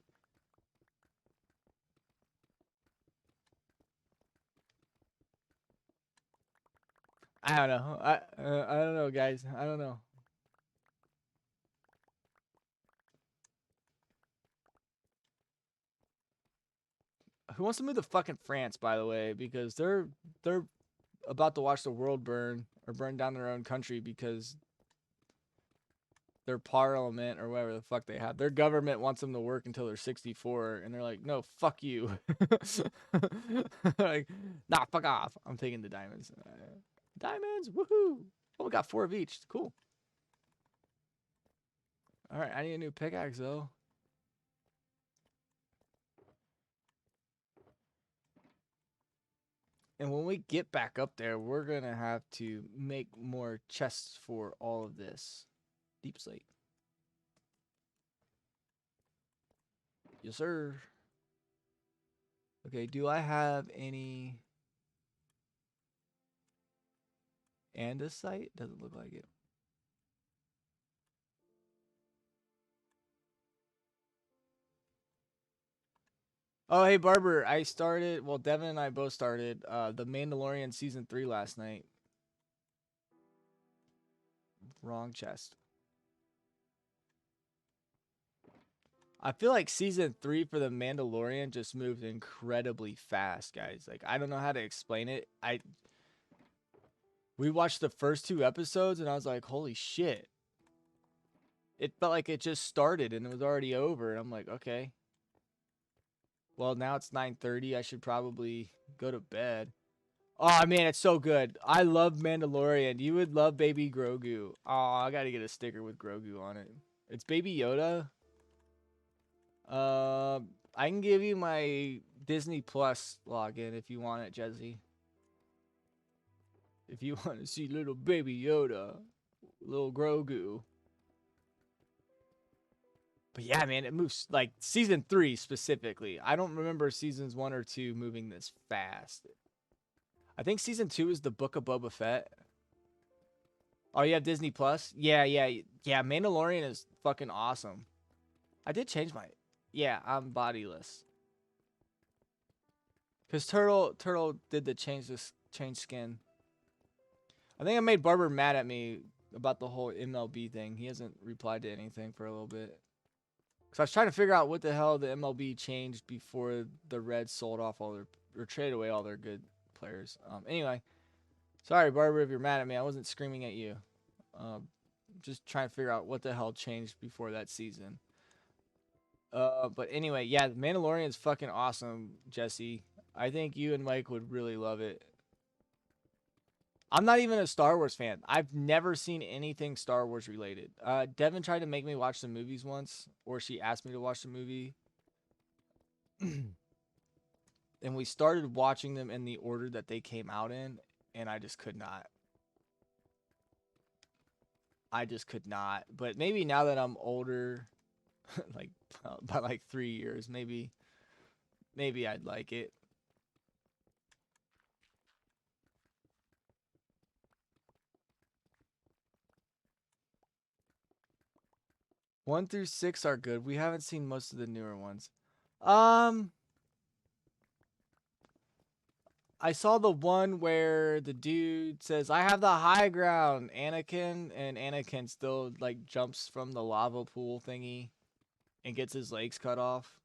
I don't know. I don't know, guys. I don't know. Who wants to move to fucking France, by the way? Because they're about to watch the world burn or burn down their own country because their parliament or whatever the fuck they have. Their government wants them to work until they're 64, and they're like, no, fuck you. Like, nah, fuck off. I'm taking the diamonds. Diamonds, woohoo! Oh, we got 4 of each. Cool. All right, I need a new pickaxe though. And when we get back up there, we're gonna have to make more chests for all of this. Deep slate. Yes, sir. Okay, do I have any andesite? Doesn't look like it. Oh, hey, Barber, I started, well, Devin and I both started The Mandalorian Season 3 last night. Wrong chest. I feel like Season 3 for The Mandalorian just moved incredibly fast, guys. Like, I don't know how to explain it. We watched the first 2 episodes, and I was like, holy shit. It felt like it just started, and it was already over, and I'm like, okay. Well, now it's 9:30. I should probably go to bed. Oh, man, it's so good. I love Mandalorian. You would love Baby Grogu. Oh, I got to get a sticker with Grogu on it. It's Baby Yoda. I can give you my Disney Plus login if you want it, Jesse. If you want to see little Baby Yoda, little Grogu. But yeah, man, it moves like Season 3 specifically. I don't remember Seasons 1 or 2 moving this fast. I think Season 2 is the Book of Boba Fett. Oh, you have Disney Plus? Yeah. Mandalorian is fucking awesome. I did change my... Yeah, I'm bodiless. Because Turtle did the change skin. I think I made Barber mad at me about the whole MLB thing. He hasn't replied to anything for a little bit. Because I was trying to figure out what the hell the MLB changed before the Reds sold off all their... or traded away all their good players. Anyway. Sorry, Barber, if you're mad at me. I wasn't screaming at you. Just trying to figure out what the hell changed before that season. But anyway, yeah, The Mandalorian's fucking awesome, Jesse. I think you and Mike would really love it. I'm not even a Star Wars fan. I've never seen anything Star Wars related. Devin tried to make me watch the movies once, or she asked me to watch the movie. And we started watching them in the order that they came out in, and I just could not. But maybe now that I'm older, like by like 3 years, maybe I'd like it. One through 6 are good. We haven't seen most of the newer ones. I saw the one where the dude says, "I have the high ground, Anakin," and Anakin still like jumps from the lava pool thingy and gets his legs cut off.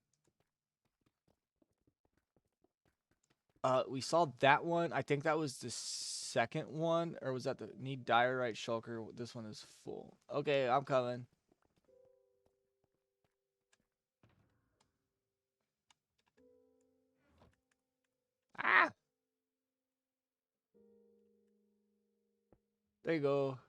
We saw that one. I think that was the second one, or was that the need diorite shulker? This one is full. Okay, I'm coming. Ah! There you go.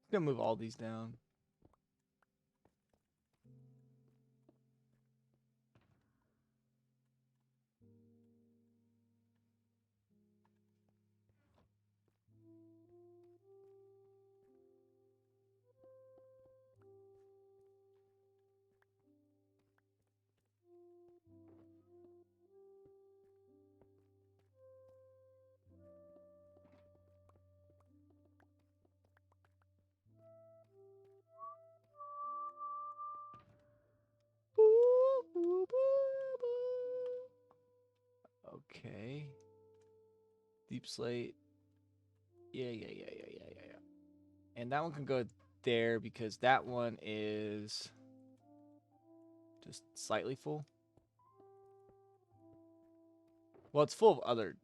I'm gonna move all these down. Okay. Deep Slate. Yeah. And that one can go there because that one is just slightly full. Well, it's full of other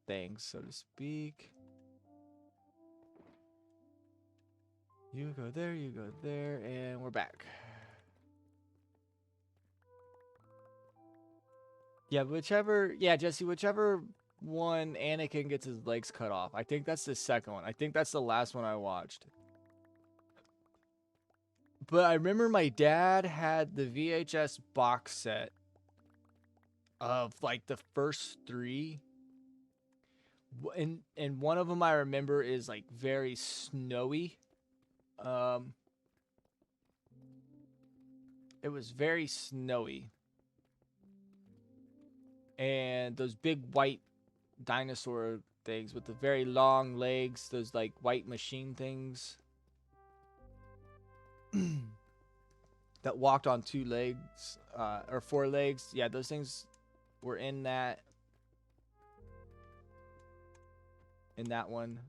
things, so to speak. You go there, and we're back. Yeah, Jesse, whichever one Anakin gets his legs cut off. I think that's the second one. I think that's the last one I watched. But I remember my dad had the VHS box set of like the first 3. And one of them I remember is like very snowy. It was very snowy. And those big white dinosaur things with the very long legs, those like white machine things that walked on 2 legs or 4 legs. Yeah, those things were in that one.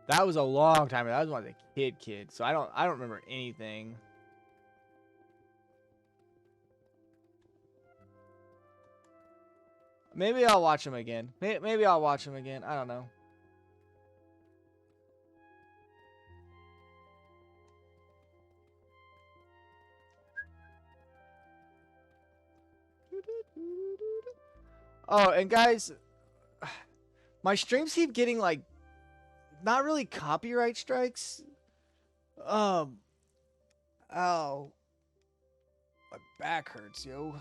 That was a long time ago. That was when I was a kid. So I don't remember anything. Maybe I'll watch them again. Maybe I'll watch them again. I don't know. Oh, and guys, my streams keep getting like not really copyright strikes. Ow. My back hurts, yo.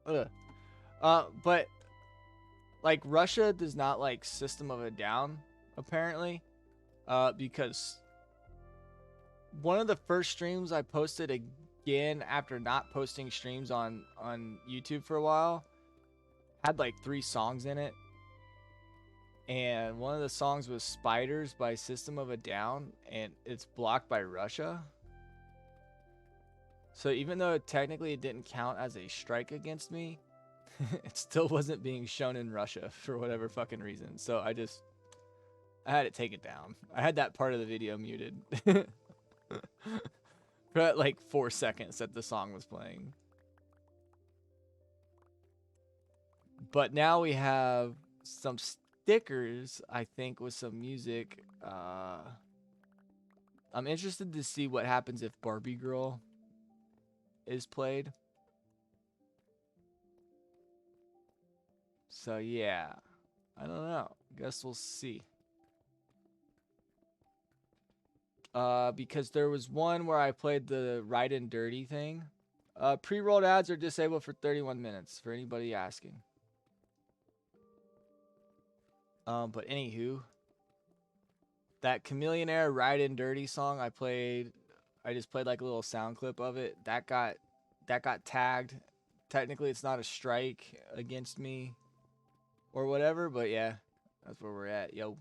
But like Russia does not like System of a Down, apparently. Because one of the first streams I posted again after not posting streams on YouTube for a while had like 3 songs in it. And one of the songs was Spiders by System of a Down, and it's blocked by Russia. So even though technically it didn't count as a strike against me, it still wasn't being shown in Russia for whatever fucking reason. So I had to take it down. I had that part of the video muted. For like 4 seconds that the song was playing. But now we have some stickers, I think, with some music. I'm interested to see what happens if Barbie Girl is played. So yeah, I don't know. Guess we'll see. Because there was one where I played the Ridin' Dirty thing. Pre-rolled ads are disabled for 31 minutes, for anybody asking. But anywho, that Chameleonaire Ridin' Dirty song I just played like a little sound clip of it. That got tagged. Technically, it's not a strike against me or whatever, but yeah, that's where we're at, yo.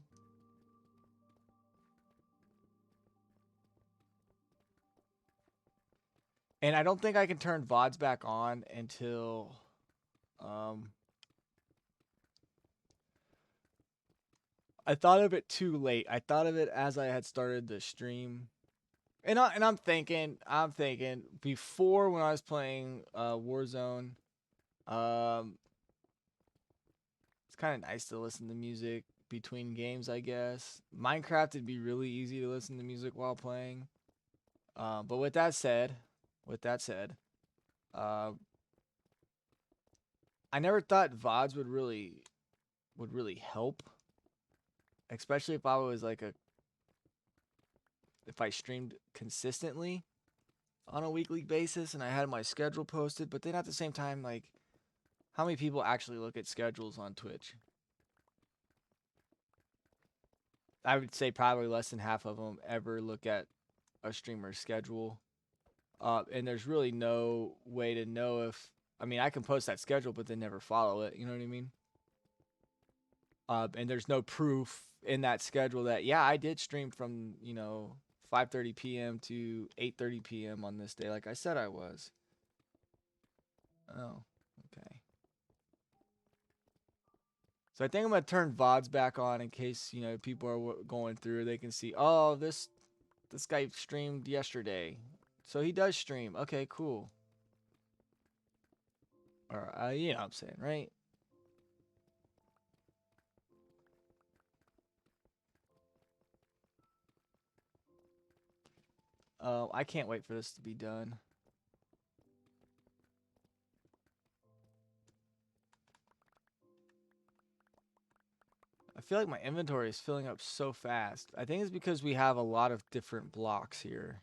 And I don't think I can turn VODs back on until I thought of it too late. I thought of it as I had started the stream. And I'm thinking before, when I was playing Warzone, it's kind of nice to listen to music between games, I guess. Minecraft, it'd be really easy to listen to music while playing. But with that said, I never thought VODs would really help, especially if I was like if I streamed consistently on a weekly basis and I had my schedule posted. But then at the same time, like, how many people actually look at schedules on Twitch? I would say probably less than half of them ever look at a streamer's schedule. And there's really no way to know if, I mean, I can post that schedule, but then never follow it. You know what I mean? And there's no proof in that schedule that, yeah, I did stream from, 5:30 p.m. to 8:30 p.m. on this day, like I said I was. Oh, okay. So I think I'm gonna turn VODs back on in case, you know, people are going through. They can see, oh, this guy streamed yesterday, so he does stream. Okay, cool. Or you know what I'm saying, right? I can't wait for this to be done. I feel like my inventory is filling up so fast. I think it's because we have a lot of different blocks here.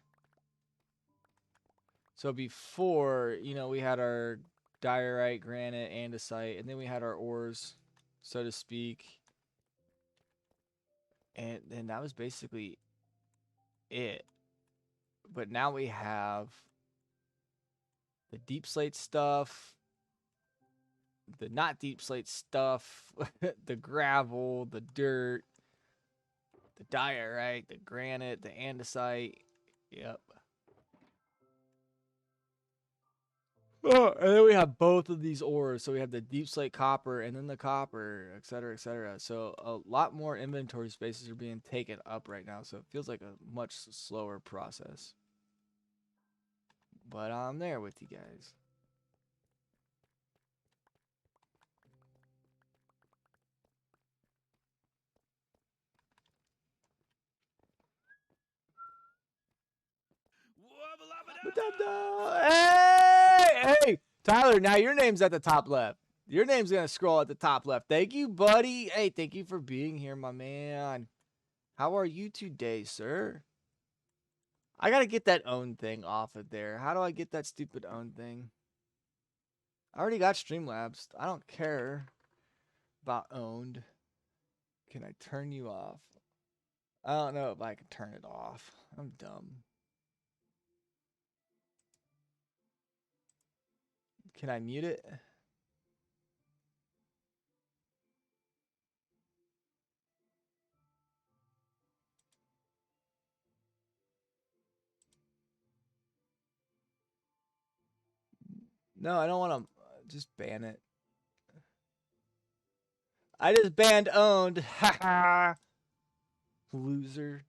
So before, you know, we had our diorite, granite, andesite, and then we had our ores, so to speak. And then that was basically it. But now we have the deep slate stuff, the not deep slate stuff, the gravel, the dirt, the diorite, the granite, the andesite. Yep. Oh, and then we have both of these ores. So we have the deep slate copper and then the copper, et cetera, et cetera. So a lot more inventory spaces are being taken up right now. So it feels like a much slower process. But I'm there with you guys. Hey, hey, Tyler, now your name's at the top left. Your name's going to scroll at the top left. Thank you, buddy. Hey, thank you for being here, my man. How are you today, sir? I got to get that own thing off of there. How do I get that stupid own thing? I already got Streamlabs. I don't care about owned. Can I turn you off? I don't know if I can turn it off. I'm dumb. Can I mute it? No, I don't want to just ban it. I just banned owned. Haha. Loser.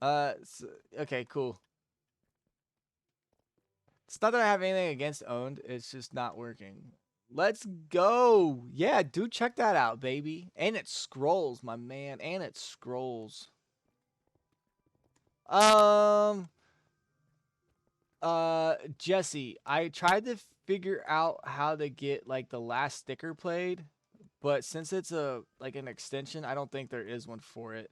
Okay, cool. It's not that I have anything against owned. It's just not working. Let's go. Yeah, dude, check that out, baby. And it scrolls, my man. And it scrolls. Jesse, I tried to figure out how to get like the last sticker played, but since it's a like an extension, I don't think there is one for it.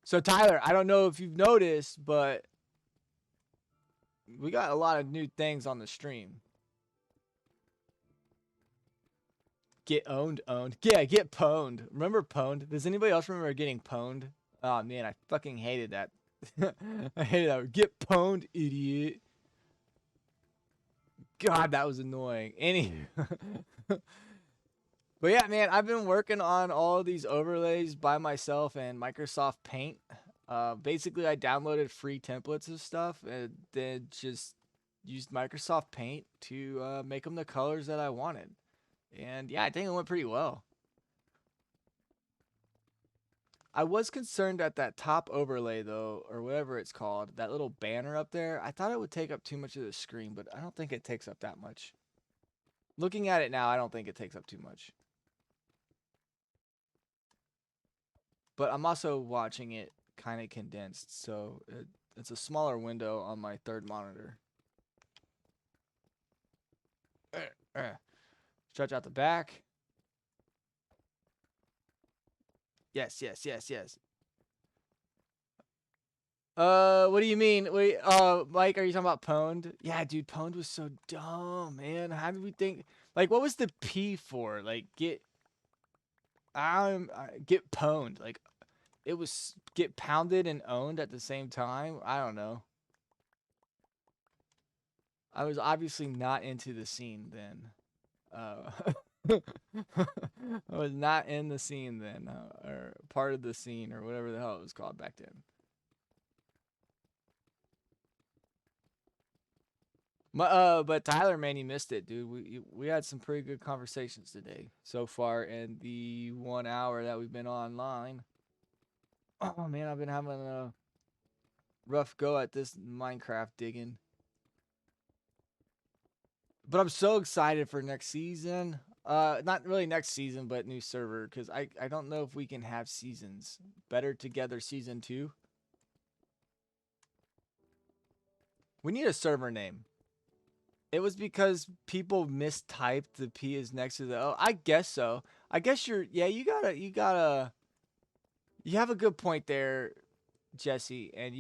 So Tyler, I don't know if you've noticed, but we got a lot of new things on the stream. Get owned. Yeah, get pwned. Remember pwned? Does anybody else remember getting pwned? Oh man, I fucking hated that. I hated that. Get pwned, idiot. God, that was annoying. But yeah, man, I've been working on all these overlays by myself and Microsoft Paint. Basically, I downloaded free templates and stuff, and then just used Microsoft Paint to make them the colors that I wanted. And yeah, I think it went pretty well. I was concerned at that top overlay though, or whatever it's called, that little banner up there. I thought it would take up too much of the screen, but I don't think it takes up that much. Looking at it now, I don't think it takes up too much. But I'm also watching it kind of condensed, so it's a smaller window on my third monitor. Stretch out the back. Yes. What do you mean? Wait, Mike, are you talking about pwned? Yeah, dude, pwned was so dumb, man. How did we think? Like, what was the P for? Like, get pwned. Like, it was get pounded and owned at the same time. I don't know. I was obviously not into the scene then. I was not in the scene then, or part of the scene, or whatever the hell it was called back then. But Tyler, man, you missed it, dude. We had some pretty good conversations today so far in the 1 hour that we've been online. Oh man, I've been having a rough go at this Minecraft digging. But I'm so excited for next season. Not really next season, but new server, because I don't know if we can have seasons. Better Together Season 2. We need a server name. It was because people mistyped the P is next to the O. I guess so. I guess yeah, you have a good point there, Jesse, and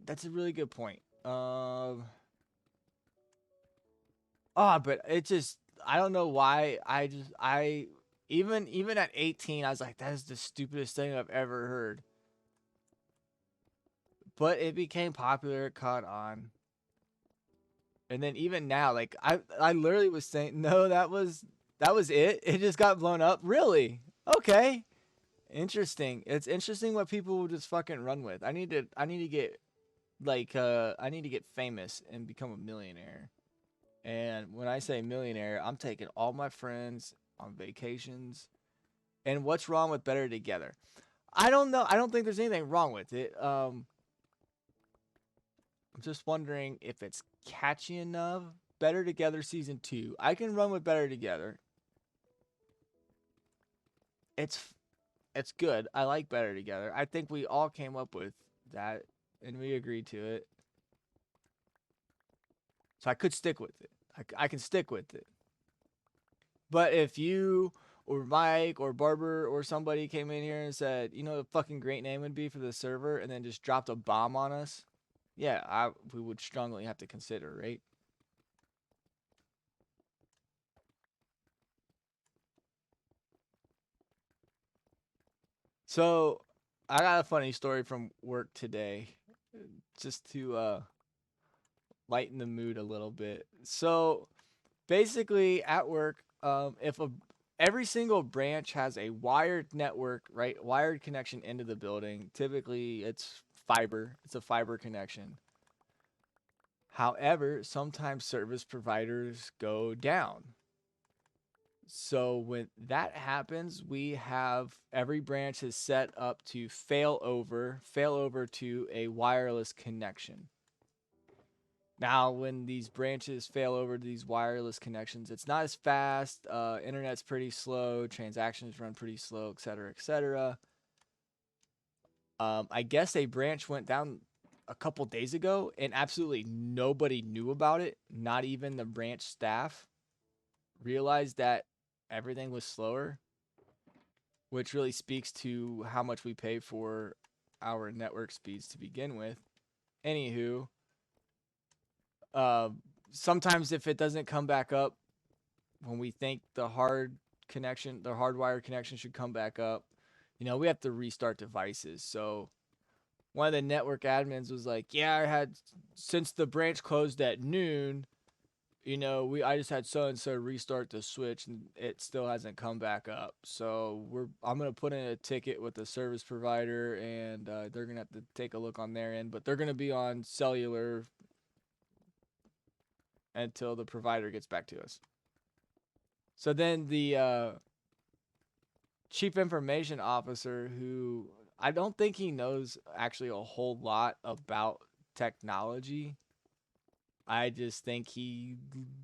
that's a really good point. But it just, I don't know why. Even at 18, I was like, that is the stupidest thing I've ever heard. But it became popular, it caught on. And then even now, like I literally was saying, no, that was it. It just got blown up. Really? Okay. Interesting. It's interesting what people will just fucking run with. I need to get I need to get famous and become a millionaire. And when I say millionaire, I'm taking all my friends on vacations. And what's wrong with Better Together? I don't know. I don't think there's anything wrong with it. I'm just wondering if it's catchy enough. Better Together Season 2. I can run with Better Together. It's it's good. I like Better Together. I think we all came up with that and we agreed to it. So I could stick with it. I can stick with it. But if you or Mike or Barber or somebody came in here and said, you know, what a fucking great name would be for the server, and then just dropped a bomb on us, yeah, we would strongly have to consider, right? So I got a funny story from work today, just to lighten the mood a little bit. So basically, at work, if a every single branch has a wired network, right? Wired connection into the building. Typically, it's fiber. It's a fiber connection. However, sometimes service providers go down. So when that happens, we have every branch is set up to fail over to a wireless connection. Now, when these branches fail over to these wireless connections, it's not as fast. Internet's pretty slow. Transactions run pretty slow, et cetera, et cetera. I guess a branch went down a couple days ago, and absolutely nobody knew about it. Not even the branch staff realized that everything was slower, which really speaks to how much we pay for our network speeds to begin with. Anywho, uh, sometimes if it doesn't come back up when we think the hardwired connection should come back up, you know, we have to restart devices. So one of the network admins was like, "Yeah, I had since the branch closed at noon, you know, I just had so and so restart the switch and it still hasn't come back up. So I'm gonna put in a ticket with the service provider and they're gonna have to take a look on their end, but they're gonna be on cellular until the provider gets back to us." So then the chief information officer, who I don't think he knows actually a whole lot about technology. I just think he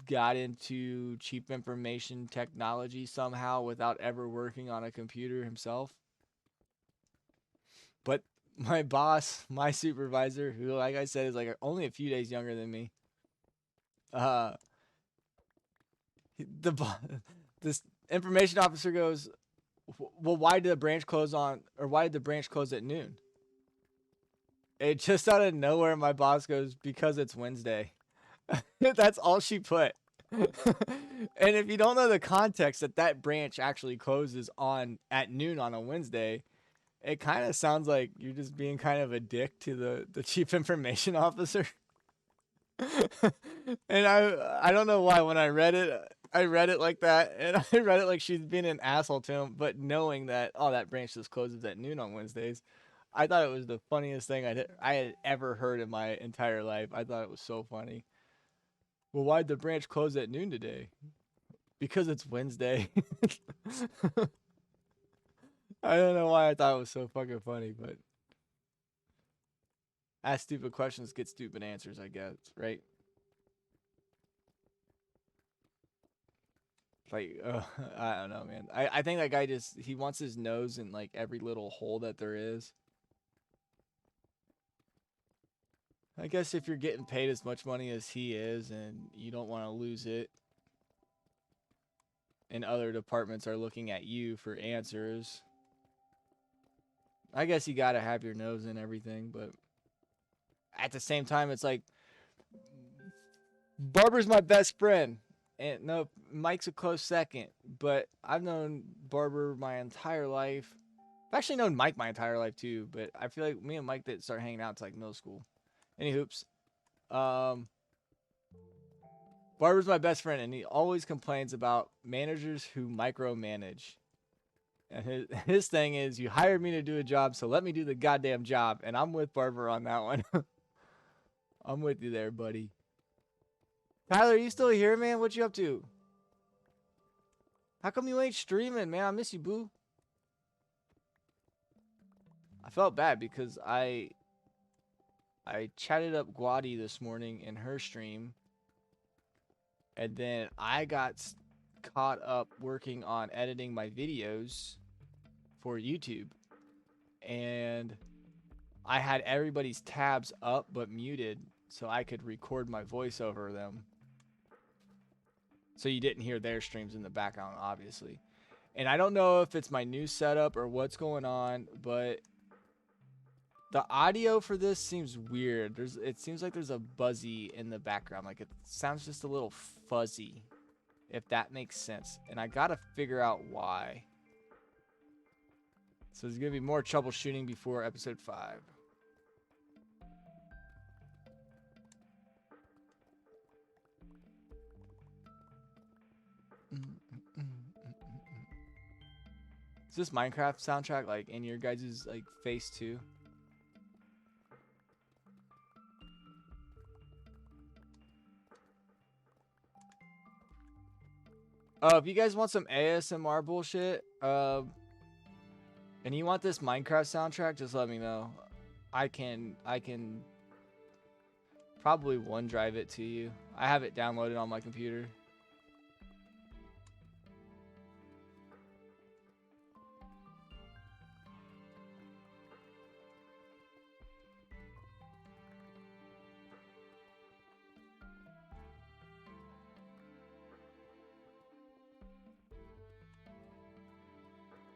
got into chief information technology somehow without ever working on a computer himself. But my boss, my supervisor, who, like I said, is like only a few days younger than me, uh, the this information officer goes, "Well, why did the branch close or why did the branch close at noon?" It just out of nowhere, my boss goes, "Because it's Wednesday." That's all she put. And if you don't know the context that branch actually closes on at noon on a Wednesday, it kind of sounds like you're just being kind of a dick to the chief information officer. And I don't know why when I read it like that, and I read it like she's being an asshole to him, but knowing that that branch just closes at noon on Wednesdays, I thought it was the funniest thing I had ever heard in my entire life. I thought it was so funny. Well, why'd the branch close at noon today? Because it's Wednesday. I don't know why I thought it was so fucking funny, but ask stupid questions, get stupid answers, I guess, right? Like, I don't know, man. I think that guy just, he wants his nose in like every little hole that there is. I guess if you're getting paid as much money as he is and you don't want to lose it, and other departments are looking at you for answers, I guess you gotta have your nose in everything, but at the same time, it's like, Barber's my best friend. And no, Mike's a close second, but I've known Barber my entire life. I've actually known Mike my entire life too, but I feel like me and Mike didn't start hanging out to like middle school. Any hoops. Um, Barber's my best friend, and he always complains about managers who micromanage. And his thing is, you hired me to do a job, so let me do the goddamn job. And I'm with Barber on that one. I'm with you there, buddy. Tyler, you still here, man? What you up to? How come you ain't streaming, man? I miss you, boo. I felt bad because I chatted up Guadi this morning in her stream, and then I got caught up working on editing my videos for YouTube, and I had everybody's tabs up but muted so I could record my voice over them. So you didn't hear their streams in the background, obviously. And I don't know if it's my new setup or what's going on, but the audio for this seems weird. It seems like there's a buzzy in the background. Like it sounds just a little fuzzy, if that makes sense. And I gotta figure out why. So there's gonna be more troubleshooting before episode 5. Is this Minecraft soundtrack like in your guys' like face too? If you guys want some ASMR bullshit, and you want this Minecraft soundtrack, just let me know. I can probably OneDrive it to you. I have it downloaded on my computer.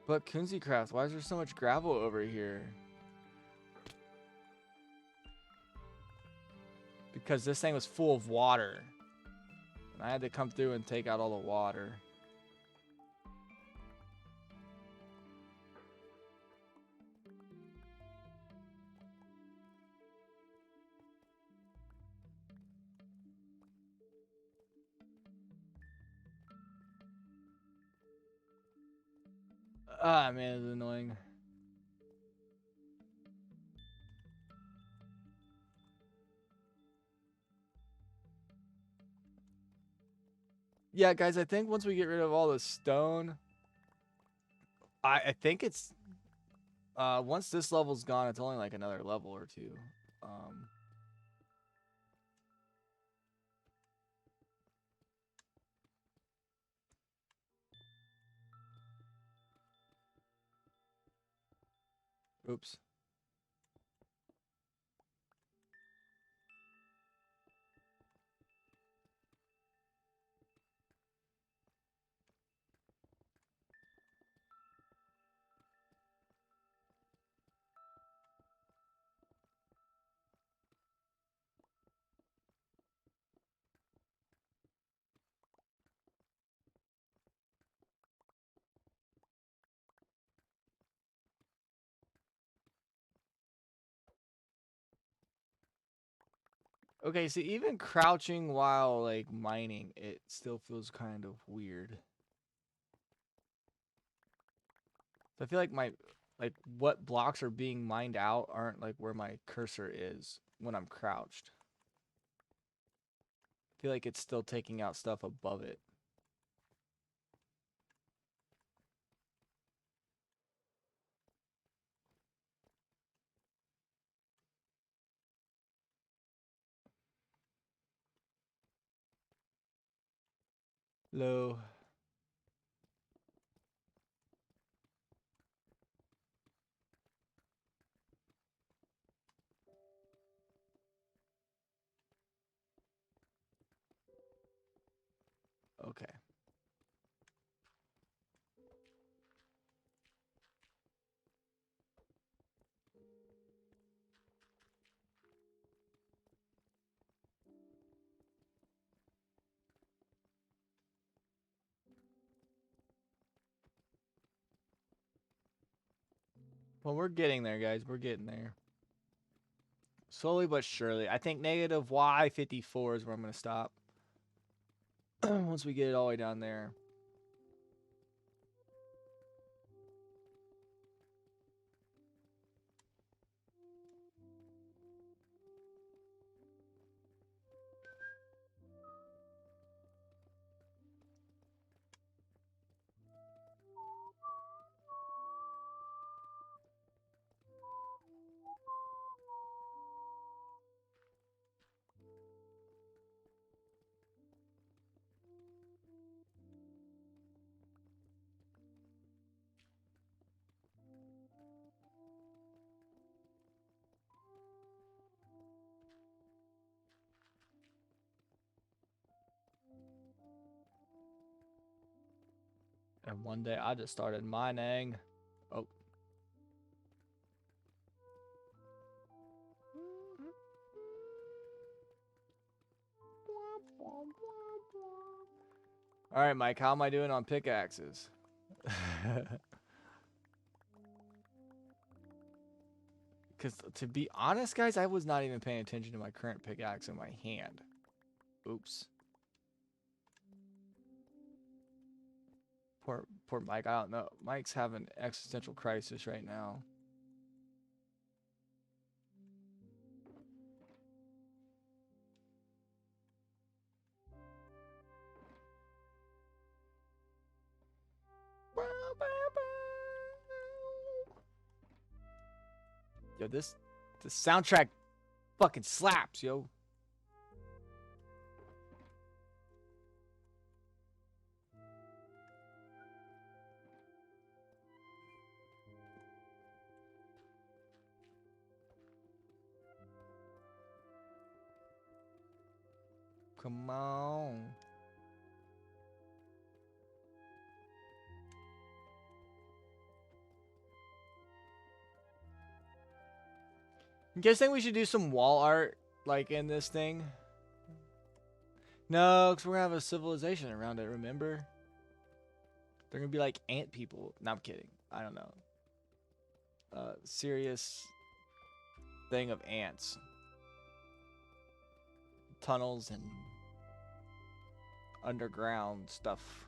But Kunzicraft, why is there so much gravel over here? Because this thing was full of water. And I had to come through and take out all the water. Ah, man, it's annoying. Yeah, guys, I think once we get rid of all the stone, I think it's once this level's gone, it's only like another level or two. Oops. Okay, so even crouching while like mining, it still feels kind of weird. So I feel like what blocks are being mined out aren't like where my cursor is when I'm crouched. feel like it's still taking out stuff above it. Low. Okay. Well, we're getting there, guys. We're getting there. Slowly but surely. I think negative Y54 is where I'm going to stop. Once we get it all the way down there. And one day I just started mining. Oh. All right, Mike, how am I doing on pickaxes? Because to be honest, guys, I was not even paying attention to my current pickaxe in my hand. Oops. Poor Mike. I don't know. Mike's having existential crisis right now. Yo, this soundtrack fucking slaps, yo. Come on. You guys think we should do some wall art, like, in this thing? No, because we're going to have a civilization around it, remember? They're going to be like ant people. No, I'm kidding. I don't know. Serious thing of ants. Tunnels and underground stuff.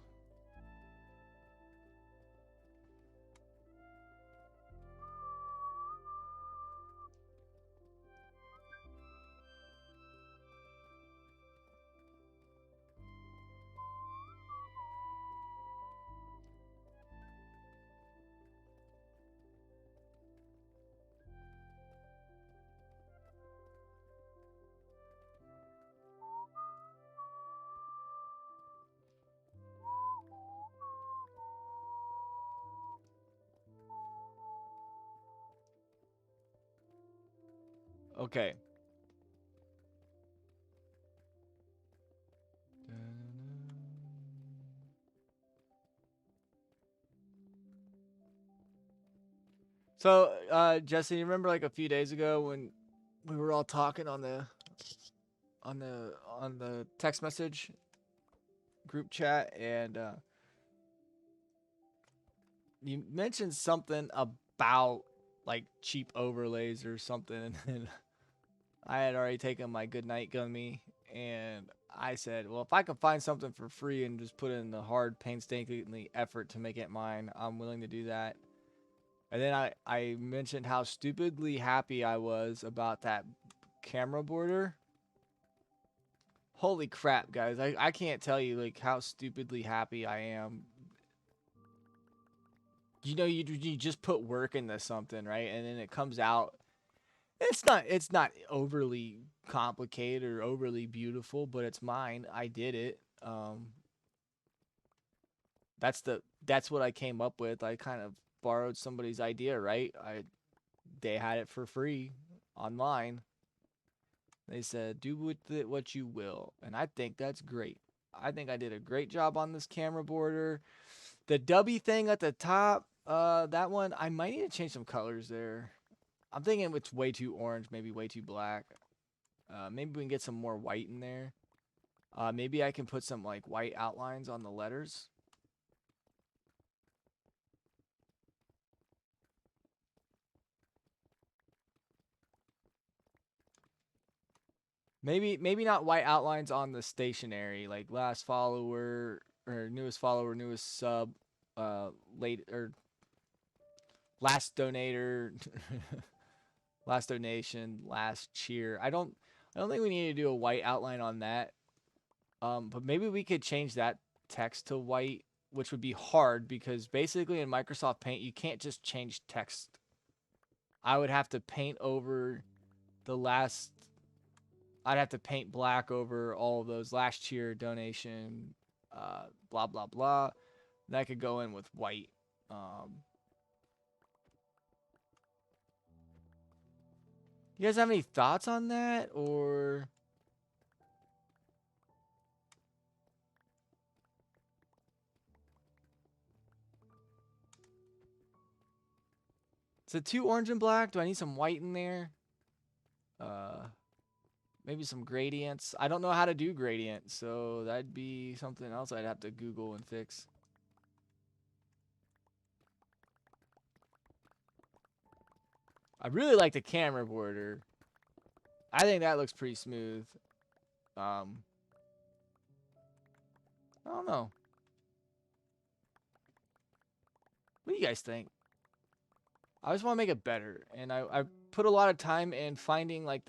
Okay. So, Jesse, you remember like a few days ago when we were all talking on the text message group chat, and you mentioned something about like cheap overlays or something, and I had already taken my good night gummy, and I said, well, if I can find something for free and just put in the hard, painstakingly effort to make it mine, I'm willing to do that. And then I mentioned how stupidly happy I was about that camera border. Holy crap, guys. I can't tell you like how stupidly happy I am. You know, you just put work into something, right? And then it comes out. It's not overly complicated or overly beautiful, but it's mine. I did it. That's what I came up with. I kind of borrowed somebody's idea, right? They had it for free online. They said, "Do with it what you will," and I think that's great. I think I did a great job on this camera border. The W thing at the top, that one I might need to change some colors there. I'm thinking it's way too orange, maybe way too black. Maybe we can get some more white in there. Maybe I can put some like white outlines on the letters. Maybe not white outlines on the stationery, like last follower or newest sub, late or last donator, last donation, last cheer. I don't think we need to do a white outline on that. But maybe we could change that text to white, which would be hard because basically in Microsoft Paint you can't just change text. I would have to paint over the last I'd have to paint black over all of those last cheer donation, blah blah blah. That could go in with white. You guys have any thoughts on that, or is it too orange and black? Do I need some white in there? Uh, Maybe some gradients. I don't know how to do gradients, so that'd be something else I'd have to Google and fix. I really like the camera border. I think that looks pretty smooth. I don't know. What do you guys think? I just want to make it better, and I put a lot of time in finding like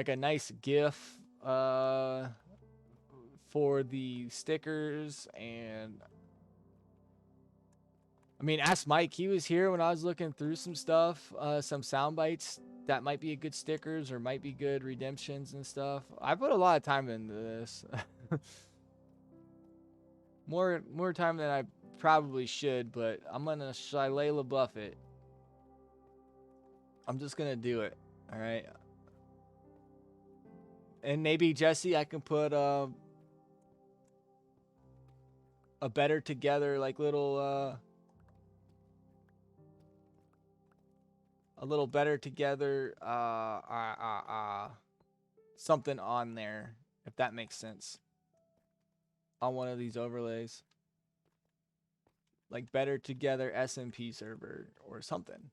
a nice GIF for the stickers, and I mean, ask Mike. He was here when I was looking through some stuff, some sound bites that might be good stickers or might be good redemptions and stuff. I put a lot of time into this. more time than I probably should, but I'm gonna Shylay LaBeouf it. I'm just gonna do it. All right. And maybe Jesse, I can put a better together like little a little better together something on there, if that makes sense, on one of these overlays, like better together SMP server or something.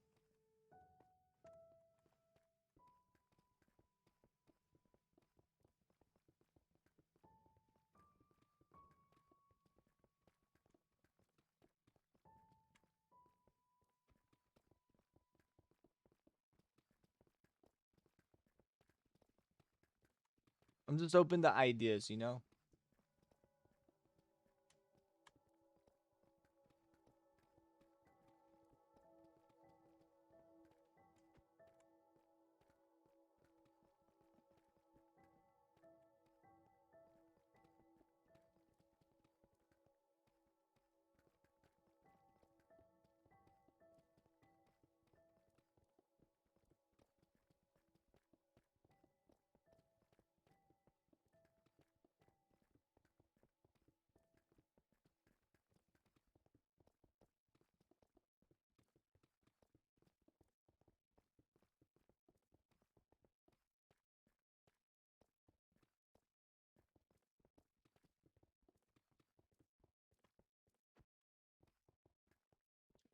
I'm just open to ideas, you know.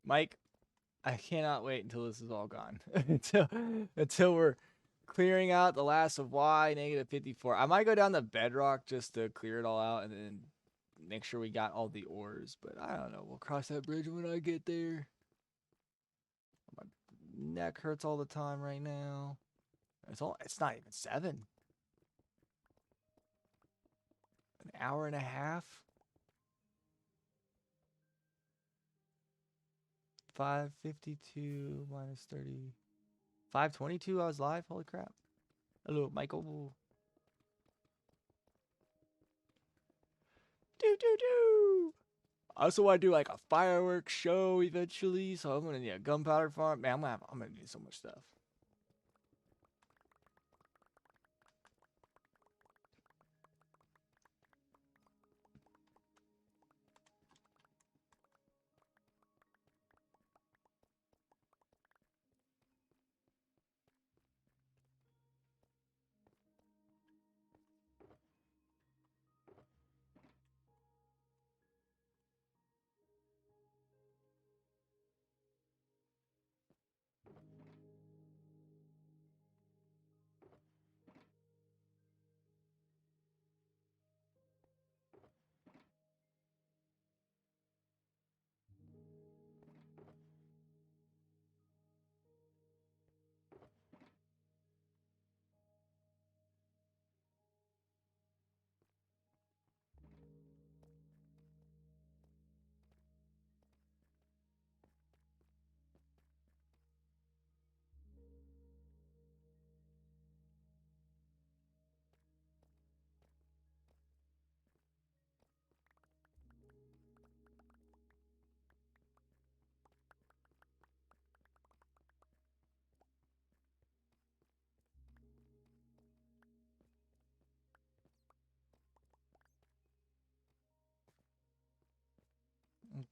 Mike, I cannot wait until this is all gone. until we're clearing out the last of Y -54. I might go down to Bedrock just to clear it all out and then make sure we got all the ores, but I don't know. We'll cross that bridge when I get there. My neck hurts all the time right now. It's not even 7. hour and a half. 5:52 minus 30. 5:22. I was live. Holy crap! Hello, Michael. Do. I also want to do like a fireworks show eventually, so I'm gonna need a gunpowder farm. Man, I'm gonna need so much stuff.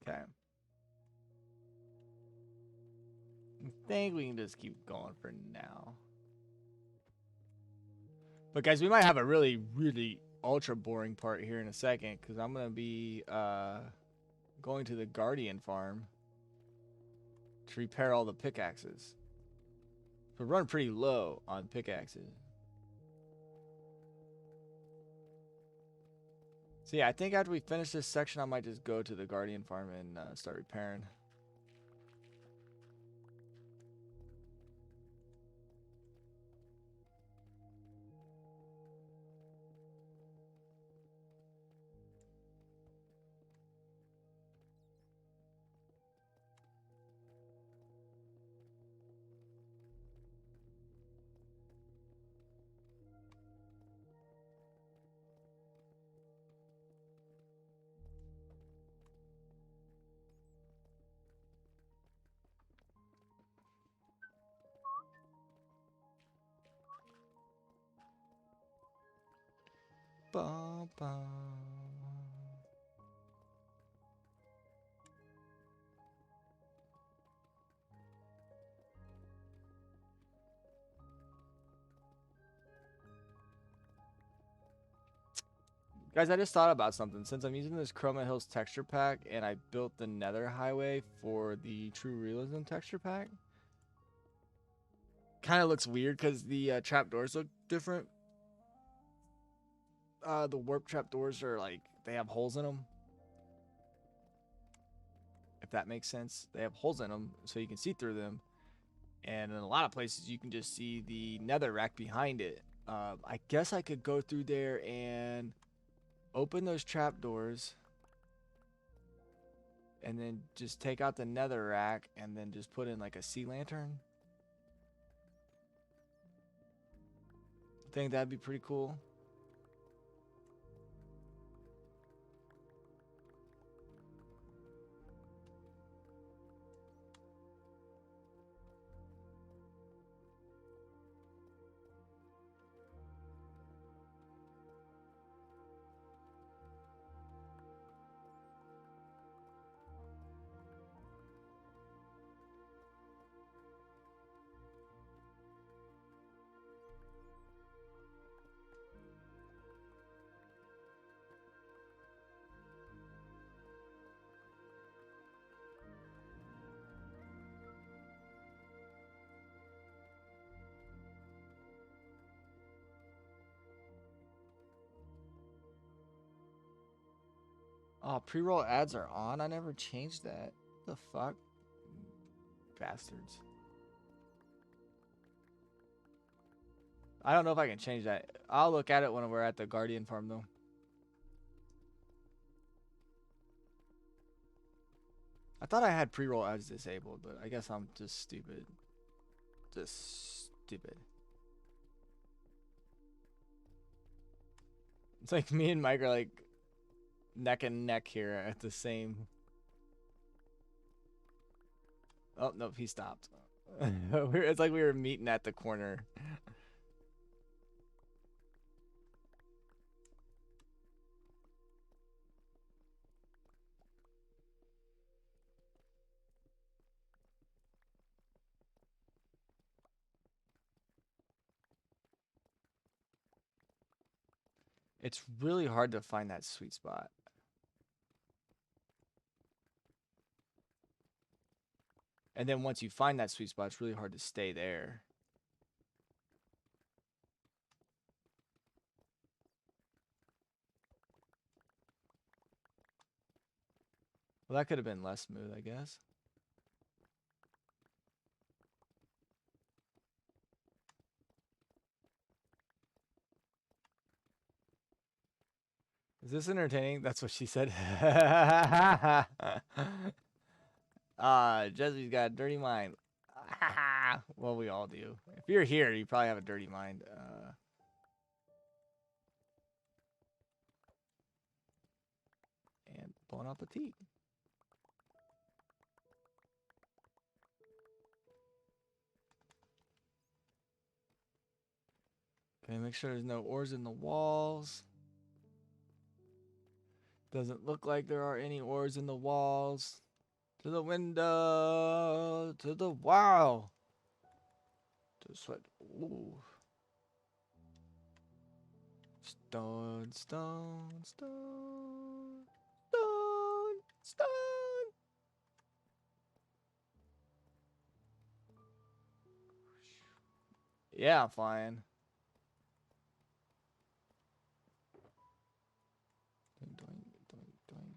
Okay. I think we can just keep going for now. But guys, we might have a really, really ultra boring part here in a second, because I'm gonna be going to the Guardian farm to repair all the pickaxes. We're running pretty low on pickaxes. So yeah, I think after we finish this section, I might just go to the Guardian farm and start repairing. Bum, bum. Guys, I just thought about something. Since I'm using this Chroma Hills texture pack and I built the Nether Highway for the True Realism texture pack, kind of looks weird because the trapdoors look different. The warp trapdoors are like, they have holes in them. If that makes sense. They have holes in them so you can see through them. And in a lot of places, you can just see the nether rack behind it. I guess I could go through there and open those trapdoors. And then just take out the nether rack and then just put in like a sea lantern. I think that'd be pretty cool. Oh, pre-roll ads are on? I never changed that. The fuck? Bastards. I don't know if I can change that. I'll look at it when we're at the Guardian farm, though. I thought I had pre-roll as disabled, but I guess I'm just stupid. Just stupid. It's like me and Mike are like neck and neck here at the same. Oh, nope, he stopped. It's like we were meeting at the corner. It's really hard to find that sweet spot. And then once you find that sweet spot, it's really hard to stay there. Well, that could have been less smooth, I guess. Is this entertaining? That's what she said. Jesse's got a dirty mind. Well, we all do. If you're here, you probably have a dirty mind. And bon appetit. Okay, make sure there's no ores in the walls. Doesn't look like there are any ores in the walls. To the window, to the wall. To the sweat. Ooh. Stone, stone, stone, stone, stone. Yeah, I'm fine. Doink, doink, doink, doink,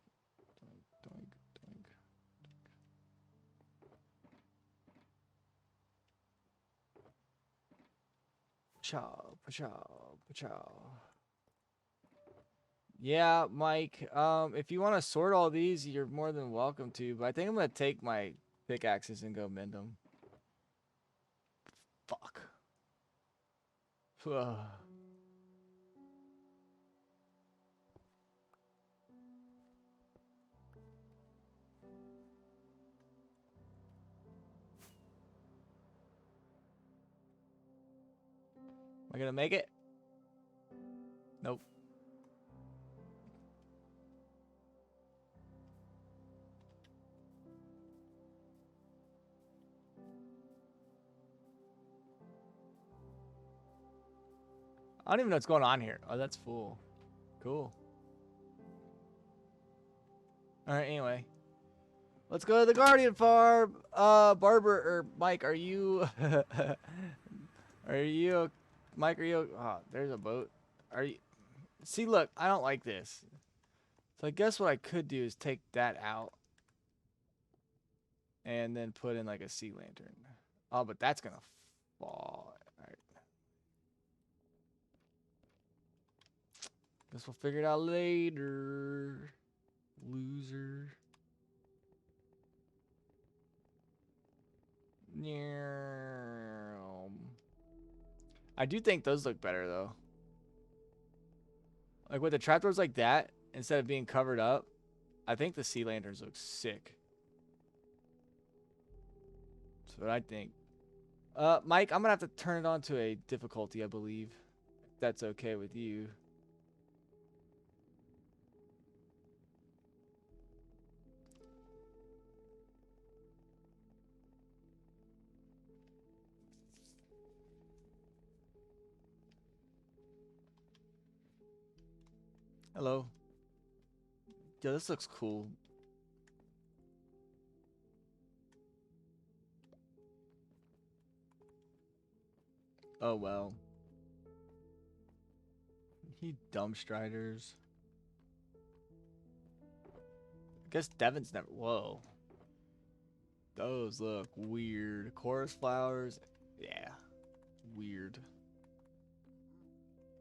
doink, doink. Pachow, pachow, pachow. Yeah, Mike. If you want to sort all these, you're more than welcome to. But I think I'm gonna take my pickaxes and go mend them. Fuck. Ugh. Am I gonna make it? Nope. I don't even know what's going on here. Oh, that's full. Cool. Alright, anyway. Let's go to the Guardian Farm. Barber or Mike, are you are you Mike, are you oh, there's a boat. Are you See, look, I don't like this. So I guess what I could do is take that out and then put in like a sea lantern. Oh, but that's gonna fall. Alright. Guess we'll figure it out later. Loser. I do think those look better though. Like with the trapdoors like that, instead of being covered up, I think the sea lanterns look sick. That's what I think. Mike, I'm gonna have to turn it on to a difficulty, I believe. If that's okay with you. Hello. Yo, this looks cool. Oh well. He dumbstriders. I guess Devin's never. Whoa. Those look weird. Chorus flowers. Yeah. Weird.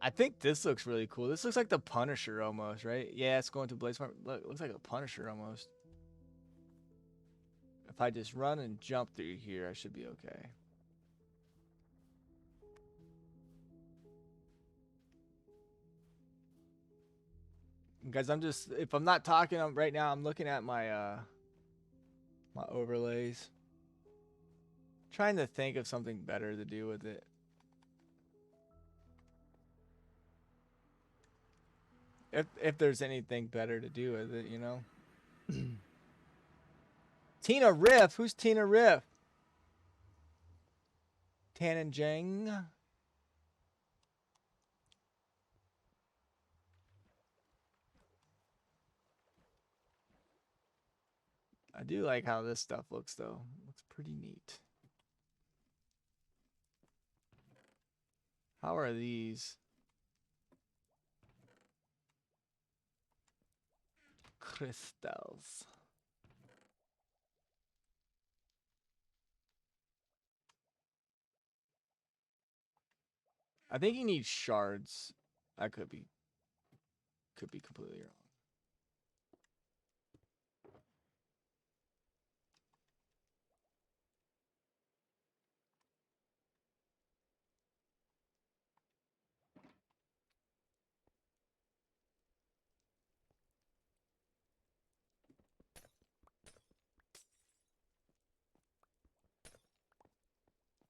I think this looks really cool. This looks like the Punisher almost, right? Yeah, it's going to Blaze Farm. Look, it looks like a Punisher almost. If I just run and jump through here, I should be okay. Guys, if I'm not talking right now, I'm looking at my my overlays. Trying to think of something better to do with it. If there's anything better to do with it, you know. Tina Riff, who's Tina Riff? Tan and Jang. I do like how this stuff looks though. Looks pretty neat. How are these? Crystals. I think you need shards. I could be completely wrong.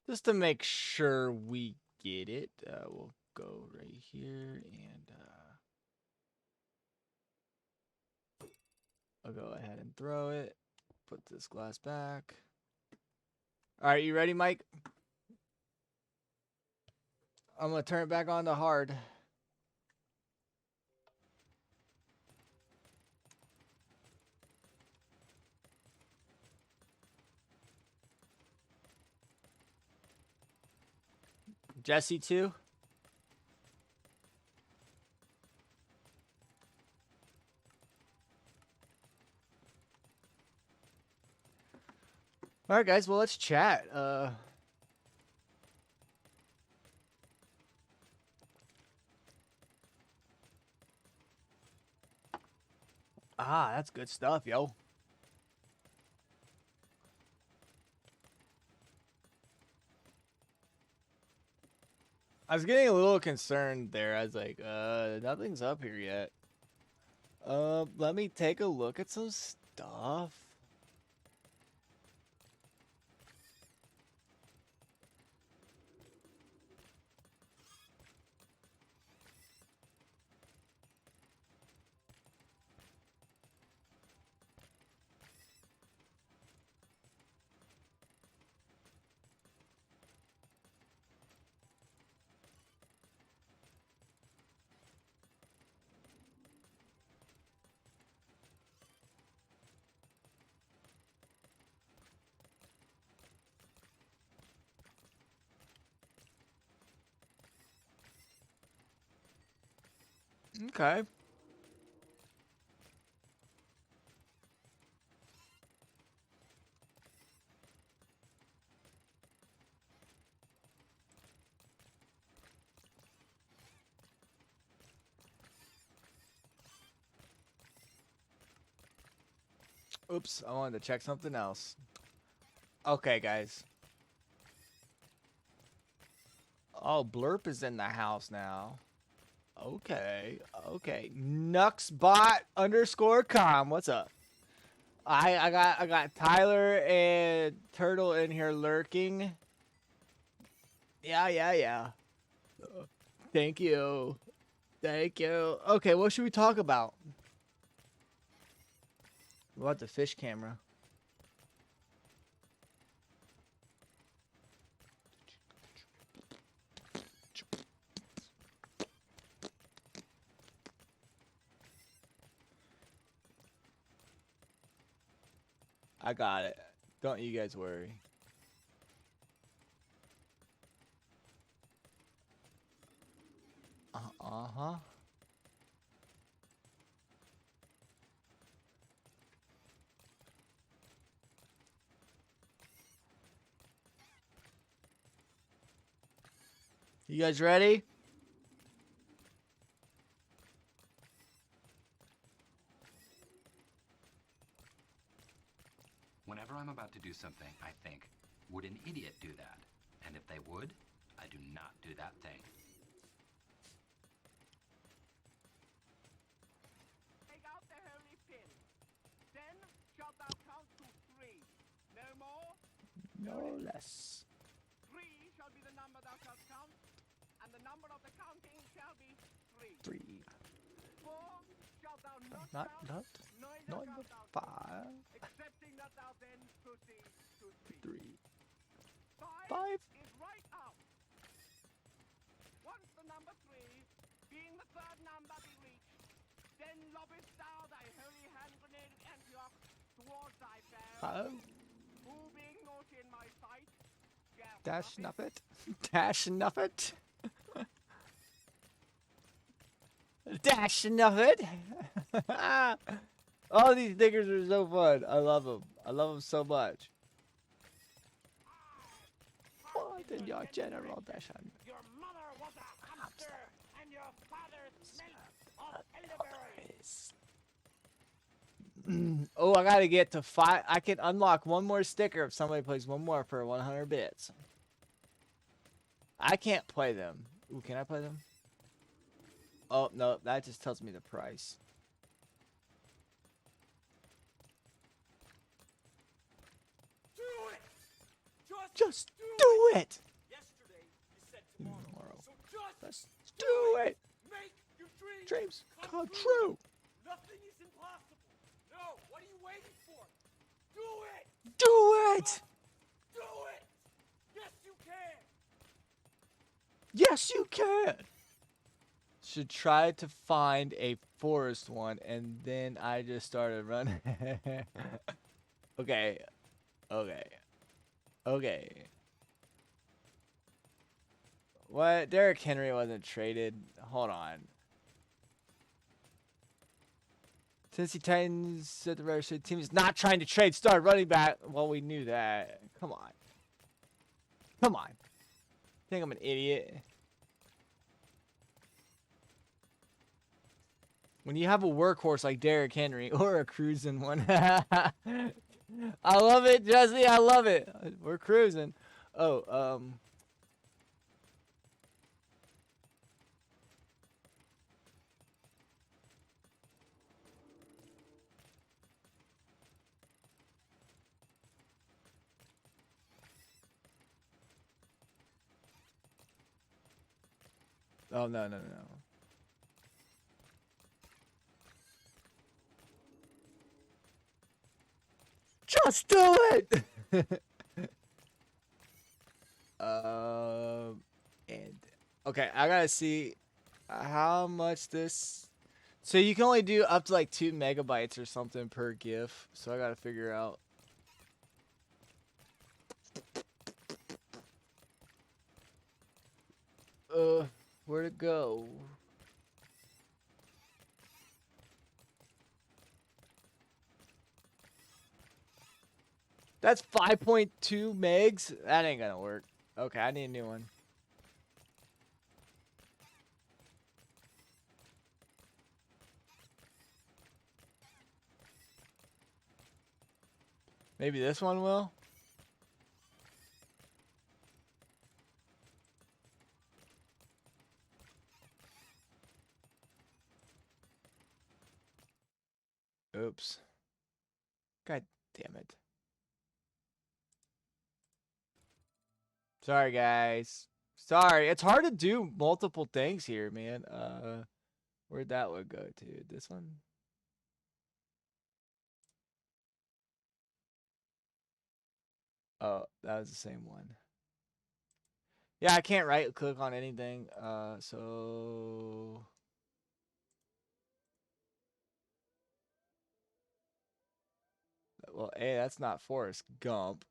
Just to make sure we get it, we'll go right here and I'll go ahead and throw it. Put this glass back. All right, you ready, Mike? I'm gonna turn it back on to hard. Jesse too. All right, guys. Well, let's chat. That's good stuff, yo. I was getting a little concerned there. I was like, nothing's up here yet. Let me take a look at some stuff. Okay. Oops, I wanted to check something else. Okay, guys. Oh, Blurp is in the house now. Okay, okay. Nuxbot_com. What's up? I got Tyler and Turtle in here lurking. Yeah. Thank you. Thank you. Okay, what should we talk about? What about the fish camera? I got it. Don't you guys worry. Uh-huh. You guys ready? Whenever I'm about to do something, I think, would an idiot do that? And if they would, I do not do that thing. Take out the holy pin. Then shalt thou count to 3. No more. No less. 3 shall be the number thou shalt count, and the number of the counting shall be 3. 3. 4 shalt thou not Not, count, not, neither not shalt thou 5. excepting that thou then proceed to 3. 3. 5 5. is right out. Once the number 3, being the third number, be reached, then lobbest thou thy holy hand grenade of Antioch towards thy foe, who being not in my sight, shall Dash snuff it. Nuffet. Dash Nuffet. Dash Nuffet. All these stickers are so fun. I love them. I love them so much. What in your general Dashan? Your mother was a hamster, and your father smelt of elderberries. Oh, I gotta get to 5. I can unlock one more sticker if somebody plays one more for 100 bits. I can't play them. Ooh, can I play them? Oh, no, that just tells me the price. Do it! Just do it! Yesterday you said tomorrow. Tomorrow. So just Let's do it! make your dreams, Dreams come true! Nothing is impossible. No, what are you waiting for? Do it! Do it! Do it! Yes, you can! Yes, you can! Should try to find a forest one, and then I just started running. Okay. Okay. Okay. What? Derrick Henry wasn't traded. Hold on. Tennessee Titans said the Red State team is not trying to trade star running back. Well, we knew that. Come on. Come on. Think I'm an idiot? When you have a workhorse like Derrick Henry or a cruising one. I love it, Jesse. I love it. We're cruising. Oh, Oh, no, no, no, no. Just do it! And okay, I gotta see how much this. So you can only do up to like 2 megabytes or something per GIF. So I gotta figure out. Where to go? That's 5.2 megs? That ain't gonna work. Okay, I need a new one. Maybe this one will? Oops. God damn it. Sorry, guys. Sorry. It's hard to do multiple things here, man. Where'd that one go to? This one? Oh, that was the same one. Yeah, I can't right click on anything. So well, A, that's not Forrest Gump.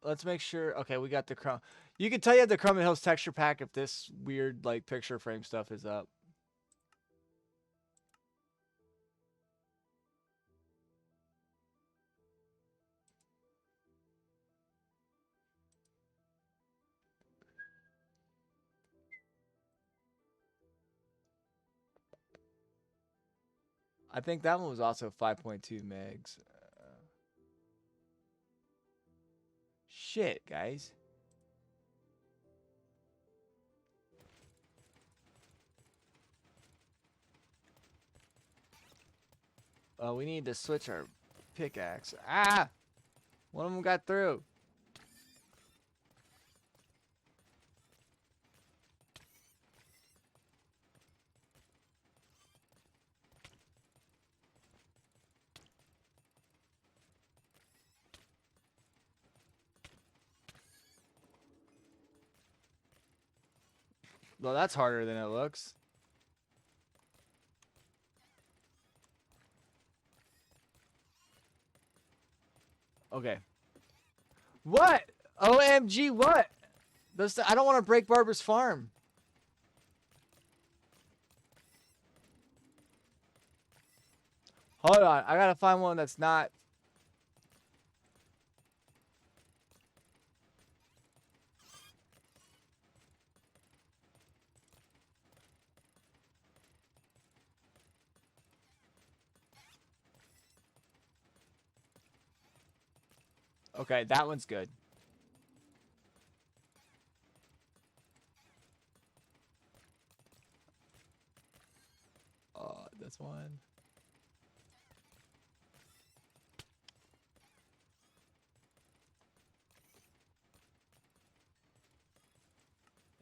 Let's make sure. Okay, we got the Chrome. You can tell you have the Chrome and Hills texture pack if this weird like picture frame stuff is up. I think that one was also 5.2 megs. Shit, guys. Oh, we need to switch our pickaxe. Ah! One of them got through. Well, that's harder than it looks. Okay. What? OMG, what? I don't want to break Barber's farm. Hold on. I gotta find one that's not... Okay, that one's good. Oh, that's one.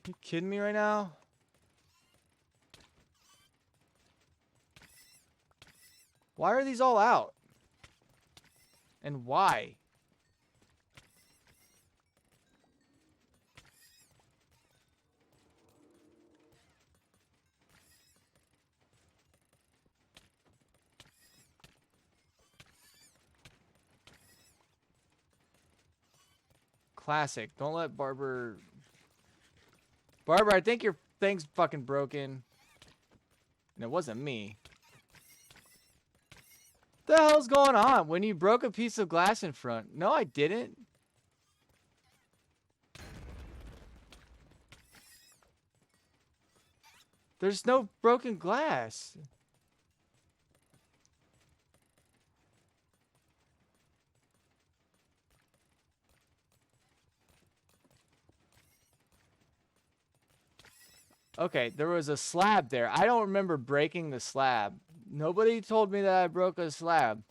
You kidding me right now? Why are these all out? And why? Classic. Don't let Barber... Barber, I think your thing's fucking broken. And it wasn't me. The hell's going on? When you broke a piece of glass in front. No, I didn't. There's no broken glass. Okay, there was a slab there. I don't remember breaking the slab. Nobody told me that I broke a slab.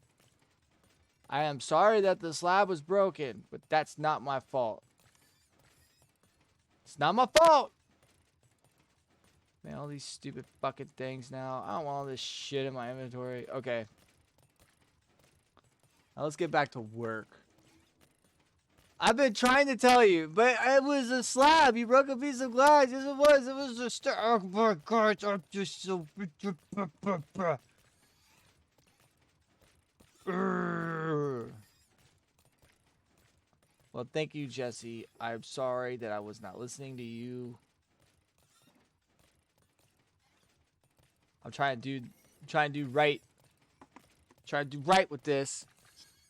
I am sorry that the slab was broken, but that's not my fault. It's not my fault! Man, all these stupid fucking things now. I don't want all this shit in my inventory. Okay. Now let's get back to work. I've been trying to tell you, but it was a slab. You broke a piece of glass. Yes, it was. It was just... Oh my God, I'm just so... Well, thank you, Jesse. I'm sorry that I was not listening to you. I'm trying to do right. Trying to do right with this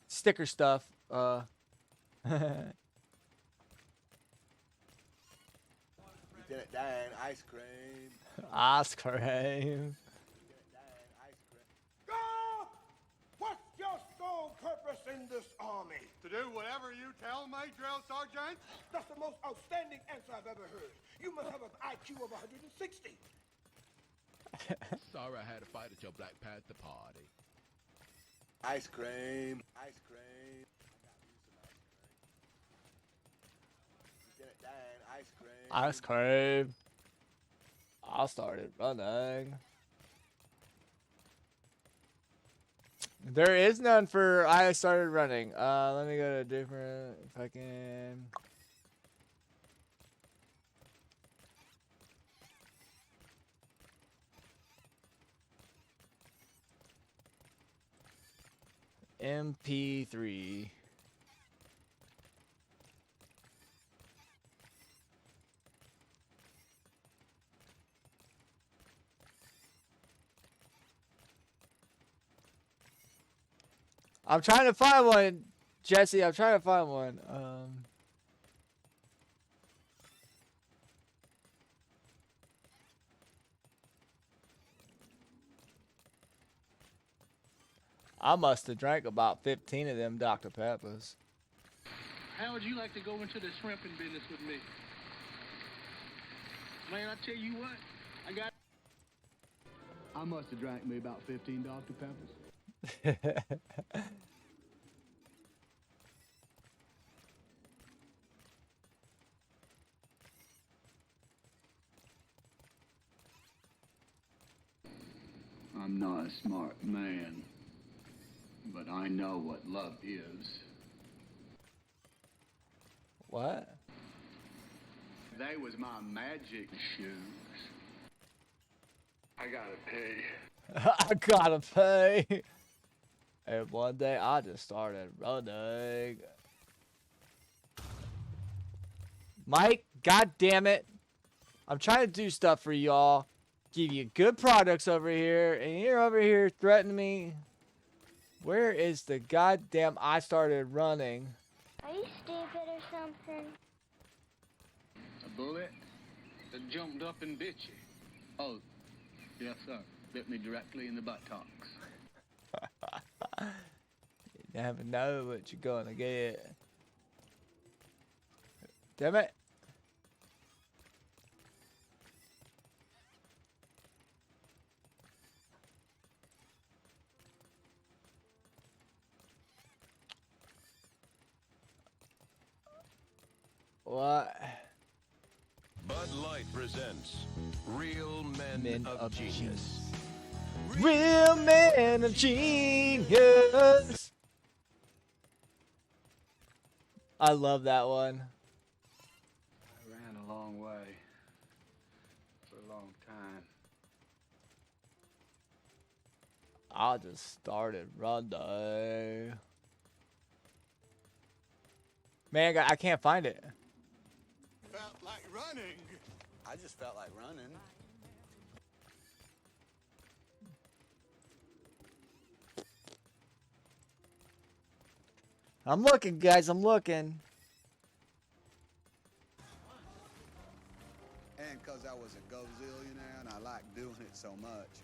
sticker stuff. You did it, Dan. Ice cream. Ice cream. Go! What's your sole purpose in this army? To do whatever you tell me, Drill Sergeant? That's the most outstanding answer I've ever heard. You must have an IQ of 160. Sorry I had to fight at your Black Panther party. Ice cream. Ice cream. I got you some ice cream. You did it, Dan. Ice cream. Ice cream. I started running. There is none for I started running. Let me go to a different fucking... MP3. I'm trying to find one, Jesse. I'm trying to find one. I must have drank about 15 of them Dr. Peppers. How would you like to go into the shrimping business with me? Man, I tell you what, I must have drank me about 15 Dr. Peppers. I'm not a smart man, but I know what love is. What? They was my magic shoes. I gotta pay. I gotta pay. And one day I just started running. Mike, god damn it. I'm trying to do stuff for y'all. Give you good products over here. And you're over here threatening me. Where is the goddamn I started running? Are you stupid or something? A bullet that jumped up and bit you. Oh, yes, sir. Bit me directly in the buttocks. You never know what you're gonna get. Damn it. What? Bud Light presents Real Men, Men of, of Genius. Real men of genius. I love that one. I ran a long way for a long time. I just started running. Man, I can't find it. Felt like running. I just felt like running. I'm looking, guys. I'm looking. And because I was a gazillionaire and I liked doing it so much,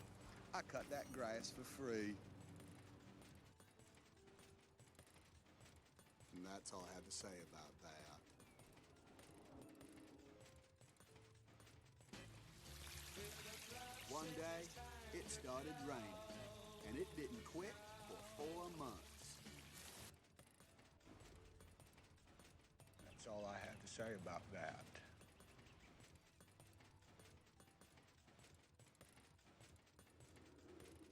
I cut that grass for free. And that's all I have to say about that. One day, it started raining, and it didn't quit for 4 months. That's all I have to say about that.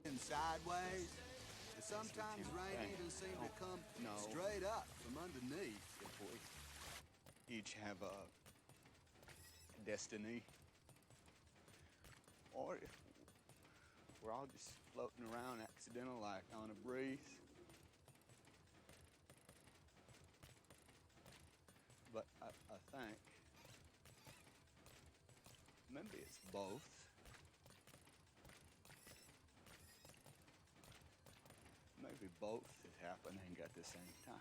And sideways, and sometimes rain even seemed to come straight up from underneath. If we each have a destiny, or if we're all just floating around accidental like on a breeze. But I think maybe it's both. Maybe both is happening at the same time.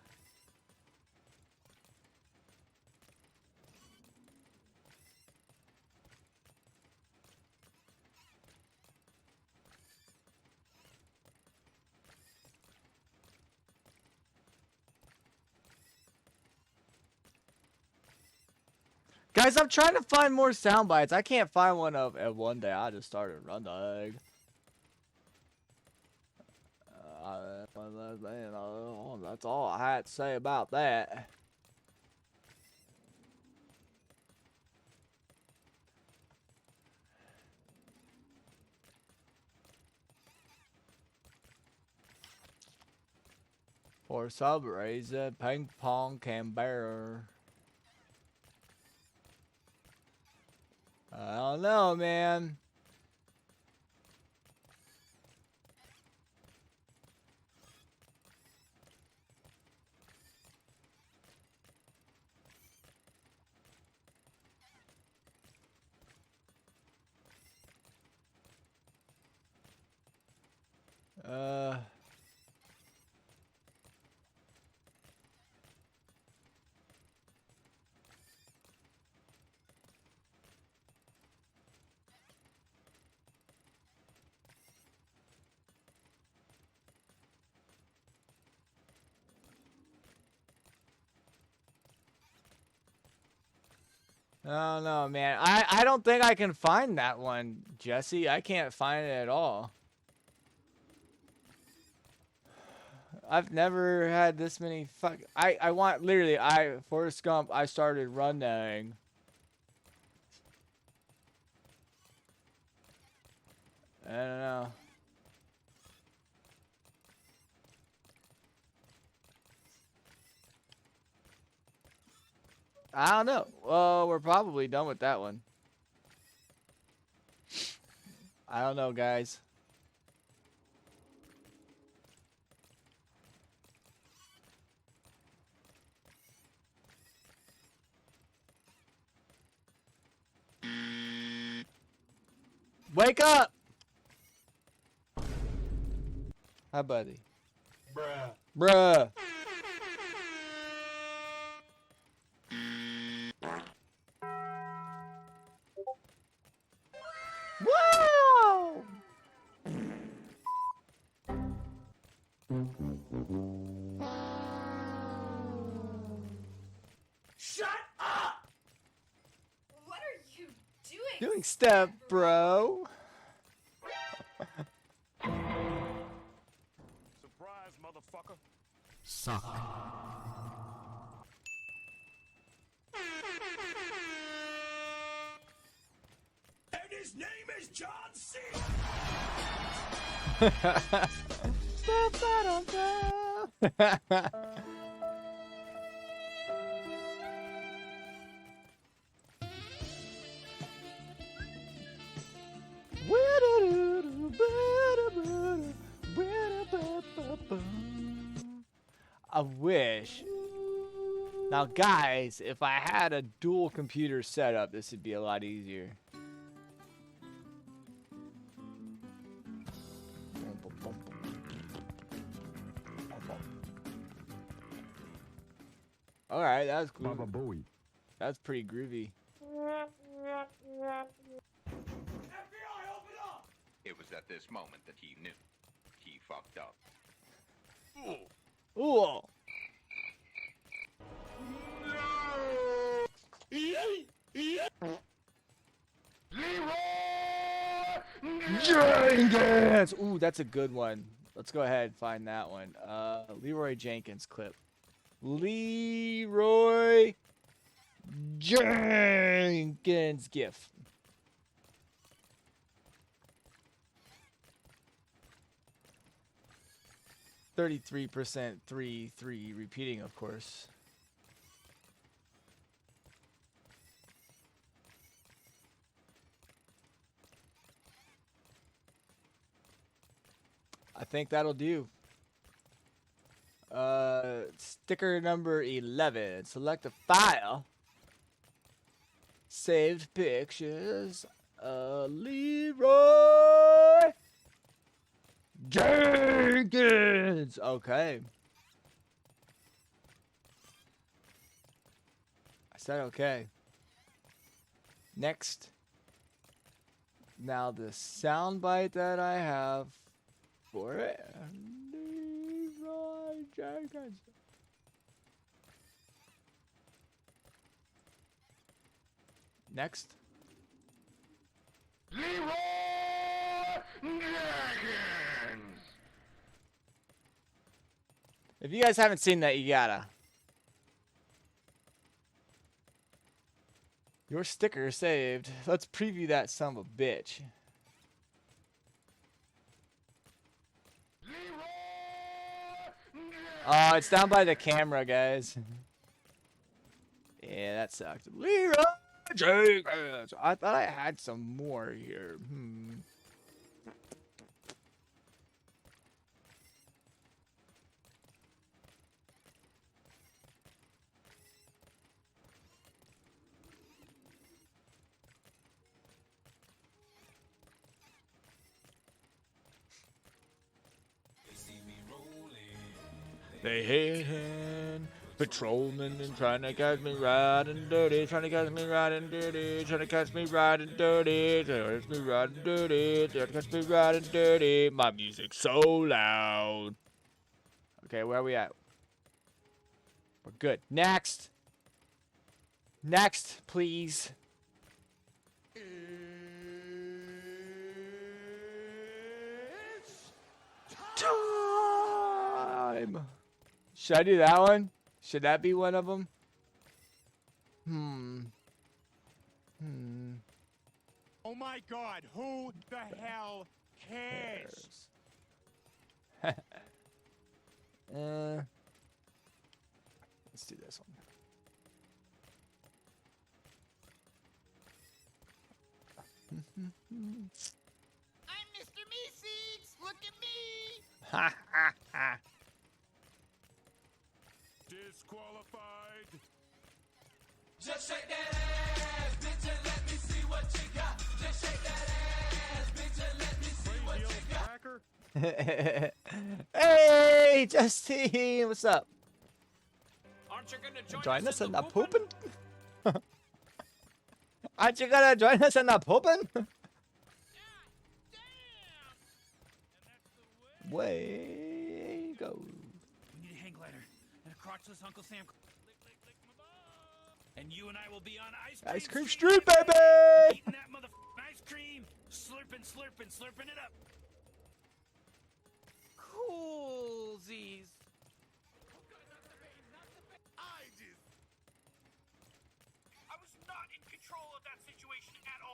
Guys, I'm trying to find more sound bites. I can't find one of and one day I just started running. That's all I had to say about that. For some reason, ping pong can bear. I don't know, man. don't know, man. I don't think I can find that one, Jesse. I can't find it at all. I've never had this many I want literally Forrest Gump, I started running. I don't know. I don't know. Well, we're probably done with that one. I don't know, guys. Wake up! Hi, buddy. Bruh. Bruh. Wow! Shut up! What are you doing? Doing step, bro. Surprise, motherfucker. Suck. And his name is John C. I wish. Now, guys, if I had a dual computer setup, this would be a lot easier. All right, that was cool. Baba Booey. That's pretty groovy. FBI, open up! It was at this moment that he knew. He fucked up. Ooh. Jenkins! Ooh, that's a good one. Let's go ahead and find that one. Leroy Jenkins clip. Leroy Jenkins GIF. %, 3 repeating, of course. I think that'll do. Sticker number 11. Select a file. Saved pictures. Leroy Jenkins. Okay. I said okay. Next. Now the soundbite that I have for it. Leroy Jenkins. Next. Leroy Jenkins! If you guys haven't seen that, you gotta. Your sticker is saved. Let's preview that son of a bitch. Oh, it's down by the camera, guys. Yeah, that sucked. Leroy Jenkins. I thought I had some more here. They hating patrolmen and trying to catch me riding dirty, trying to catch me riding dirty, trying to catch me riding dirty, trying to catch me riding dirty, trying to catch me riding dirty. My music's so loud. Okay, where are we at? We're good. Next. Next, please. Time. Should I do that one? Should that be one of them? Oh my god, who the hell cares? Let's do this one. I'm Mr. Meeseeks. Look at me. Ha ha ha. Disqualified. Just shake that ass, bitch, and let me see what you got. Just shake that ass, bitch, and let me see what you got. Hey, Justine, what's up? Aren't you gonna Join us in the pooping? Aren't you gonna join us in the pooping? Way go. We need a hang glider and a crotchless Uncle Sam. Lick my bum. And you and I will be on Ice cream street, baby! Eating that motherfucking ice cream. Slurping it up. Coolsies. I was not in control of that situation at all.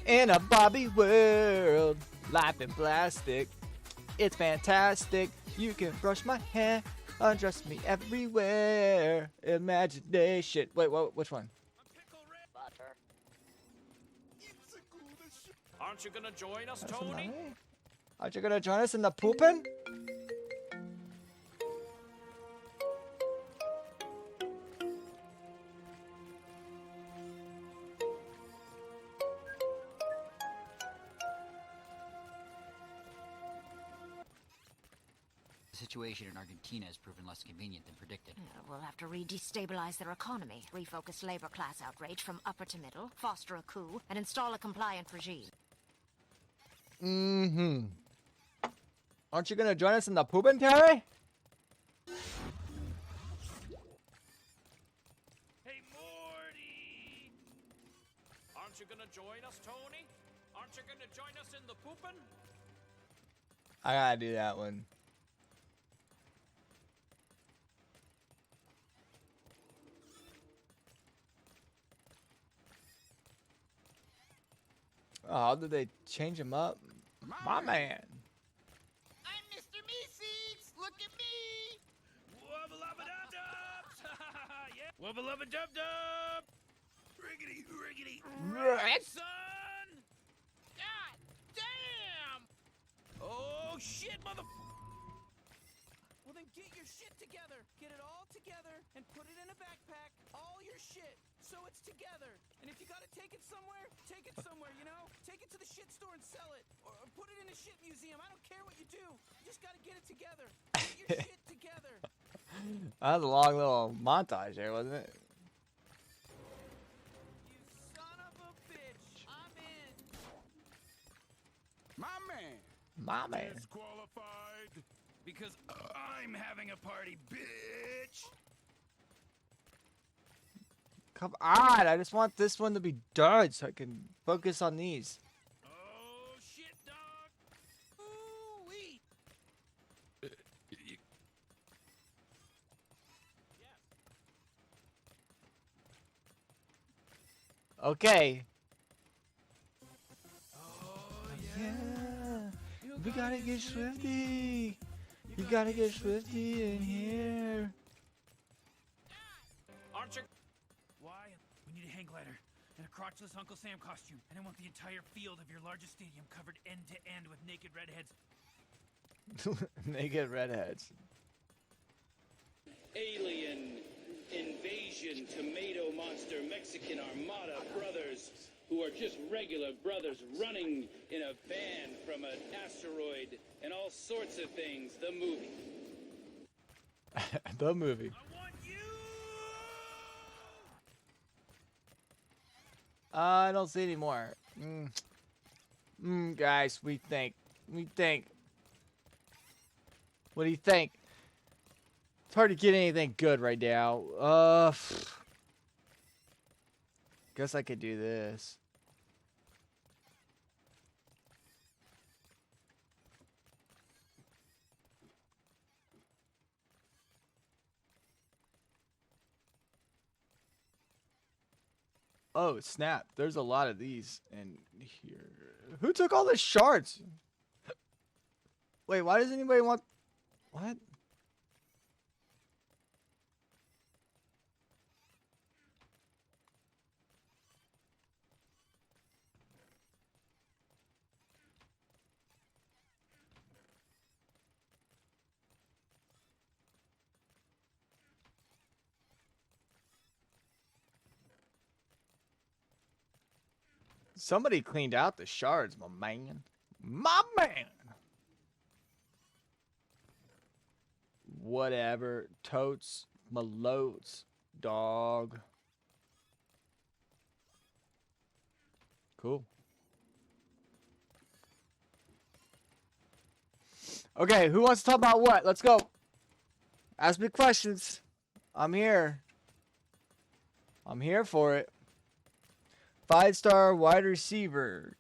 In a Bobby world, life in plastic. It's fantastic. You can brush my hair, undress me everywhere. Imagination. Wait, what? Which one? Aren't you gonna join us, That's Tony? another- Aren't you gonna join us in the pooping? The situation in Argentina has proven less convenient than predicted. We'll have to re-destabilize their economy, refocus labor class outrage from upper to middle, foster a coup, and install a compliant regime. Mm-hmm. Aren't you gonna join us in the pooping, Terry? Hey, Morty! Aren't you gonna join us, Tony? Aren't you gonna join us in the poopin'? I gotta do that one. Oh, did they change him up? My man. I'm Mr. Meeseeks! Look at me! Wubba-lubba-dub-dubs! Yeah! Wubba-lubba-dub-dub! Riggedy! Right. Son! God damn! Oh, shit, mother... Well, then get your shit together. Get it all together and put it in a backpack. All your shit. So it's together. And if you gotta take it somewhere, you know? Take it to the shit store and sell it. Or put it in a shit museum. I don't care what you do. You just gotta get it together. Get your shit together. That was a long little montage there, wasn't it? You son of a bitch. I'm in. My man. My man. Disqualified. Because I'm having a party, bitch. Come on, I just want this one to be done so I can focus on these. Oh, shit, dog. Ooh-wee. Okay. Yeah. We gotta get Swifty. You gotta get Swifty in here. Aren't you? Why? We need a hang glider and a crotchless Uncle Sam costume. And I want the entire field of your largest stadium covered end to end with naked redheads. Naked redheads. Alien invasion tomato monster Mexican armada brothers who are just regular brothers running in a van from an asteroid and all sorts of things. The movie. The movie. I don't see any more. Guys, we think. What do you think? It's hard to get anything good right now. Guess I could do this. Oh, snap. There's a lot of these in here. Who took all the shards? Wait, why does anybody want... What? Somebody cleaned out the shards, my man. My man! Whatever. Totes. Malotes. Dog. Cool. Okay, who wants to talk about what? Let's go. Ask me questions. I'm here. I'm here for it. 5-star wide receiver.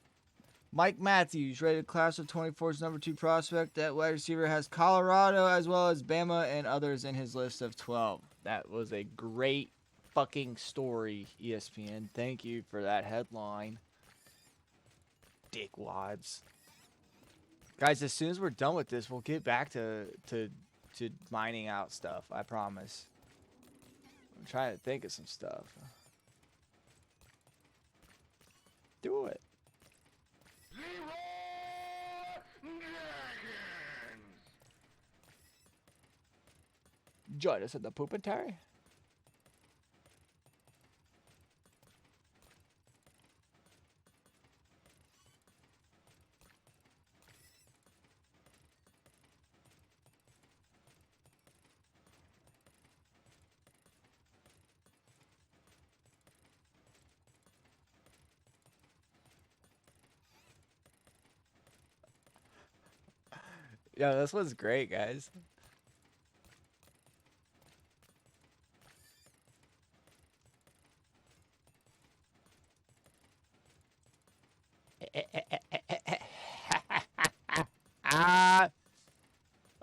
Mike Matthews, rated class of 24's number 2 prospect. That wide receiver has Colorado as well as Bama and others in his list of 12. That was a great fucking story, ESPN. Thank you for that headline. Dickwads. Guys, as soon as we're done with this, we'll get back to mining out stuff. I promise. I'm trying to think of some stuff. Do it. Join us at the Poopin' Terry. Yeah, this one's great, guys.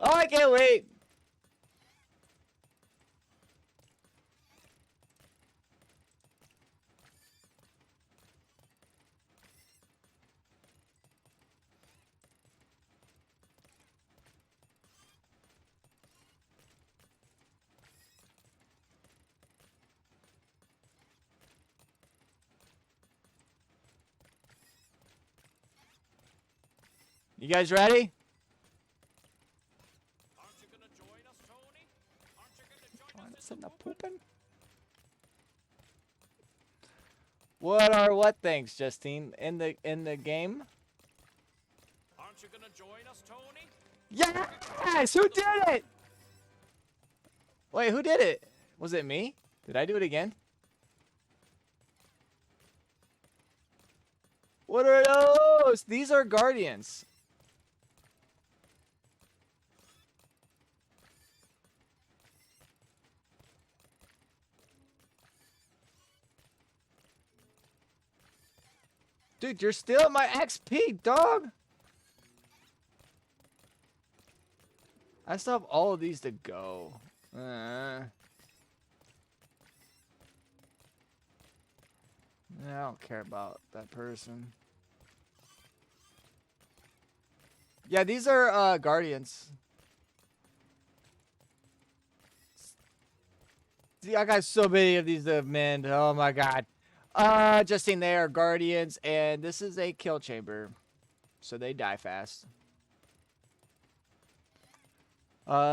Oh, I can't wait. You guys ready? Join us in the poopin'? What are what things, Justine? In the game? Aren't you gonna join us, Tony? Yes! Who did it? Wait, who did it? Was it me? Did I do it again? What are those? These are Guardians. Dude, you're still at my XP, dog. I still have all of these to go. I don't care about that person. Yeah, these are Guardians. See, I got so many of these men. Oh my god. Justine, they are Guardians, and this is a kill chamber, so they die fast.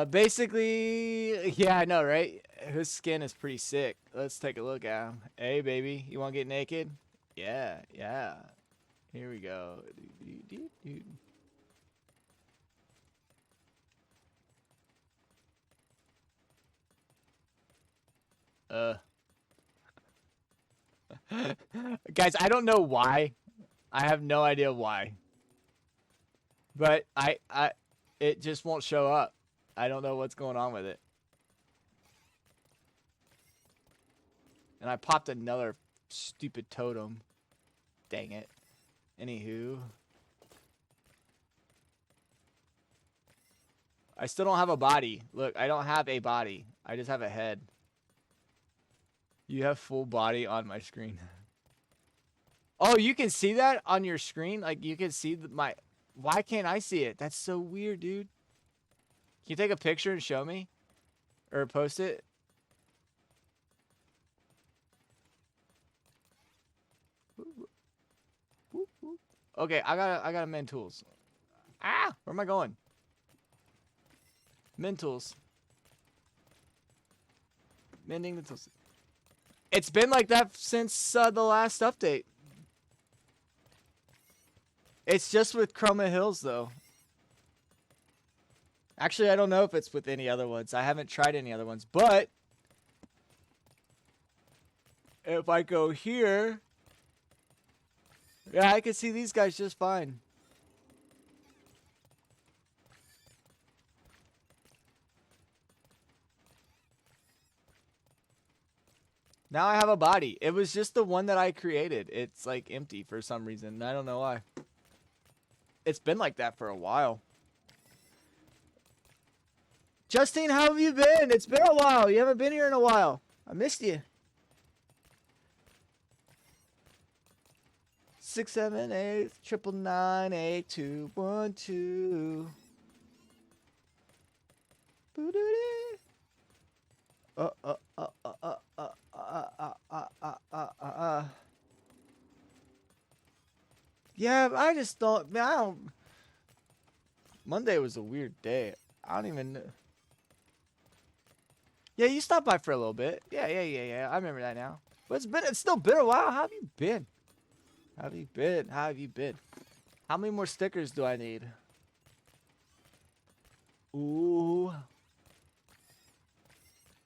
Basically, yeah, I know, right? His skin is pretty sick. Let's take a look at him. Hey, baby, you want to get naked? Yeah, yeah. Here we go. Guys, I don't know why. I have no idea why. But it just won't show up. I don't know what's going on with it. And I popped another stupid totem. Dang it. Anywho. I still don't have a body. Look, I don't have a body. I just have a head. You have full body on my screen. Oh, you can see that on your screen? Like, you can see my... Why can't I see it? That's so weird, dude. Can you take a picture and show me? Or post it? Okay, I gotta mend tools. Ah! Where am I going? Mend tools. Mending the tools. It's been like that since the last update. It's just with Chroma Hills, though. Actually, I don't know if it's with any other ones. I haven't tried any other ones. But if I go here, yeah, I can see these guys just fine. Now I have a body. It was just the one that I created. It's like empty for some reason. I don't know why. It's been like that for a while. Justine, how have you been? It's been a while. You haven't been here in a while. I missed you. 678 999 8212. Yeah, I just thought, man, I don't. Monday was a weird day. I don't even know. Yeah, you stopped by for a little bit. Yeah. I remember that now. But it's still been a while. How have you been? How have you been? How many more stickers do I need? Ooh.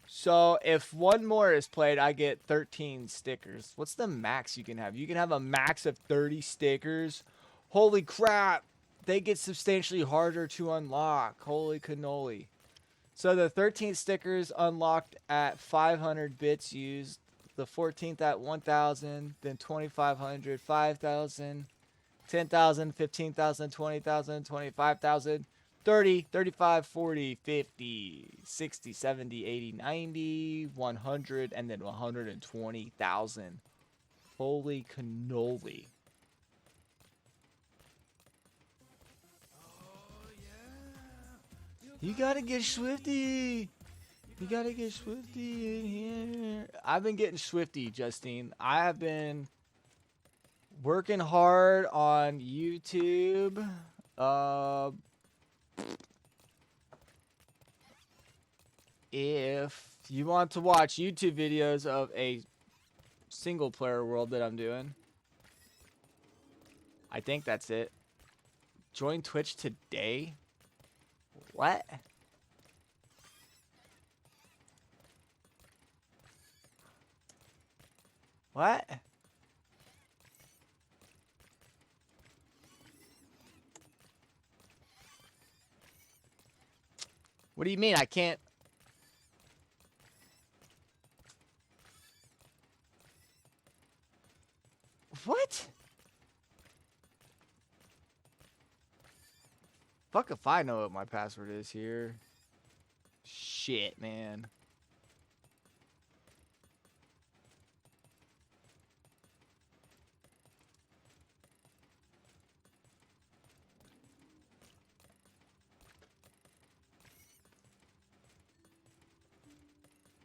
So if one more is played, I get 13 stickers. What's the max you can have? You can have a max of 30 stickers. Holy crap. They get substantially harder to unlock. Holy cannoli. So the 13 stickers unlocked at 500 bits used. The 14th at 1,000. Then 2,500, 5,000, 10,000, 15,000, 20,000, 25,000. 30, 35, 40, 50, 60, 70, 80, 90, 100, and then 120,000. Holy cannoli. You gotta get Swifty. You gotta get Swifty in here. I've been getting Swifty, Justine. I have been working hard on YouTube. If you want to watch YouTube videos of a single player world that I'm doing, I think that's it. Join Twitch today? What? What? What do you mean? I can't. What? Fuck if I know what my password is here. Shit, man.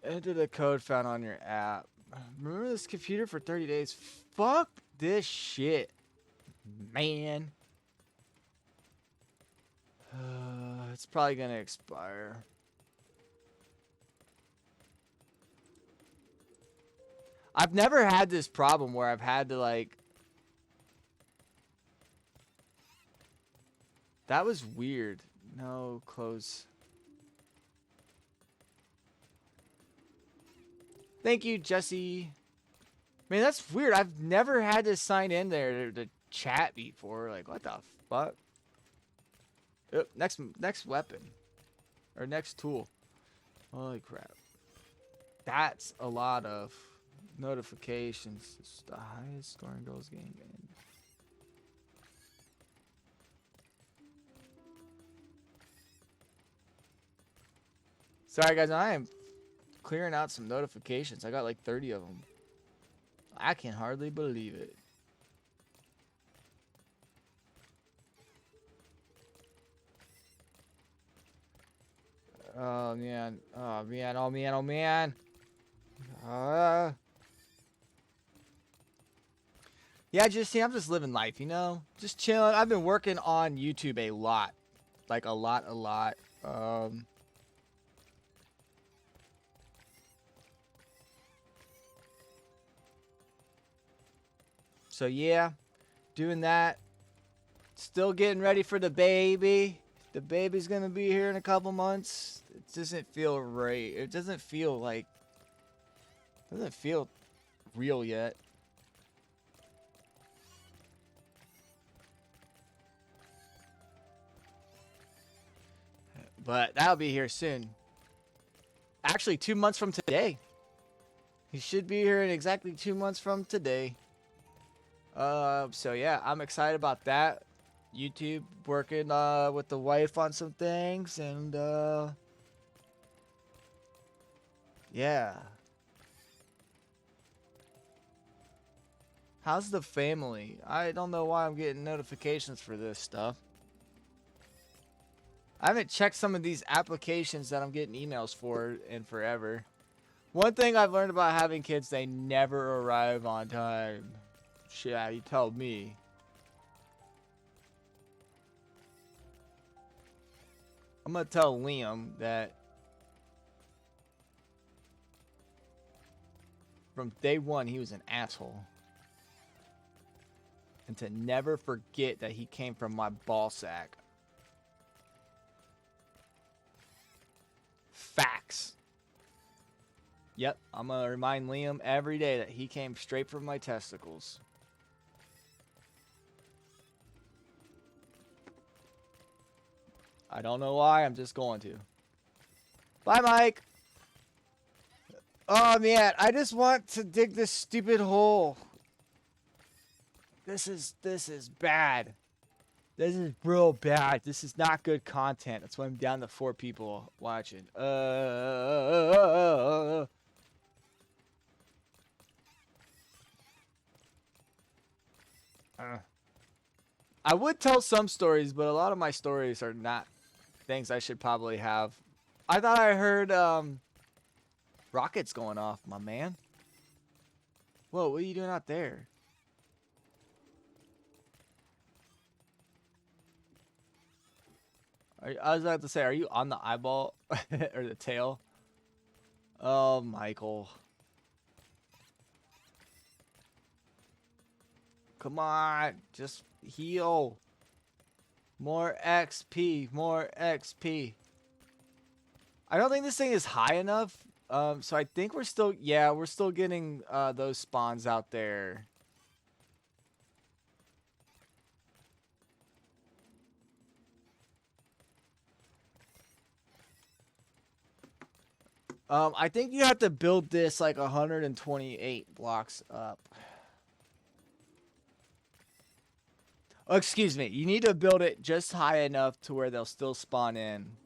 Enter the code found on your app. Remember this computer for 30 days? Fuck this shit, man. It's probably gonna expire. I've never had this problem where I've had to like... That was weird. No, close. Thank you, Jesse. Man, that's weird. I've never had to sign in there to chat before. Like, what the fuck? Oop, next weapon. Or next tool. Holy crap. That's a lot of notifications. It's the highest scoring girls game. Sorry guys, I am clearing out some notifications. I got like 30 of them. I can hardly believe it. Oh man, oh man, oh man, oh man. Yeah, just I'm just living life, you know? Just chilling. I've been working on YouTube a lot. Like a lot. So yeah, doing that. Still getting ready for the baby. The baby's gonna be here in a couple months. It doesn't feel right. It doesn't feel like. Doesn't feel real yet. But that'll be here soon. Actually, 2 months from today. He should be here in exactly 2 months from today. So yeah, I'm excited about that. YouTube, working with the wife on some things, and yeah. How's the family? I don't know why I'm getting notifications for this stuff. I haven't checked some of these applications that I'm getting emails for in forever. One thing I've learned about having kids, they never arrive on time. Shit, you told me. I'm gonna tell Liam that from day one he was an asshole. And to never forget that he came from my ball sack. Facts. Yep, I'm gonna remind Liam every day that he came straight from my testicles. I don't know why, I'm just going to. Bye, Mike! Oh, man, I just want to dig this stupid hole. This is bad. This is real bad. This is not good content. That's why I'm down to 4 people watching. I would tell some stories, but a lot of my stories are not things I should probably have. I thought I heard rockets going off, my man. Whoa, what are you doing out there? I was about to say, are you on the eyeball or the tail? Oh, Michael. Come on, just heal. More XP, more XP. I don't think this thing is high enough. So I think we're still, yeah, we're still getting those spawns out there. I think you have to build this like 128 blocks up. Oh, excuse me. You need to build it just high enough to where they'll still spawn in.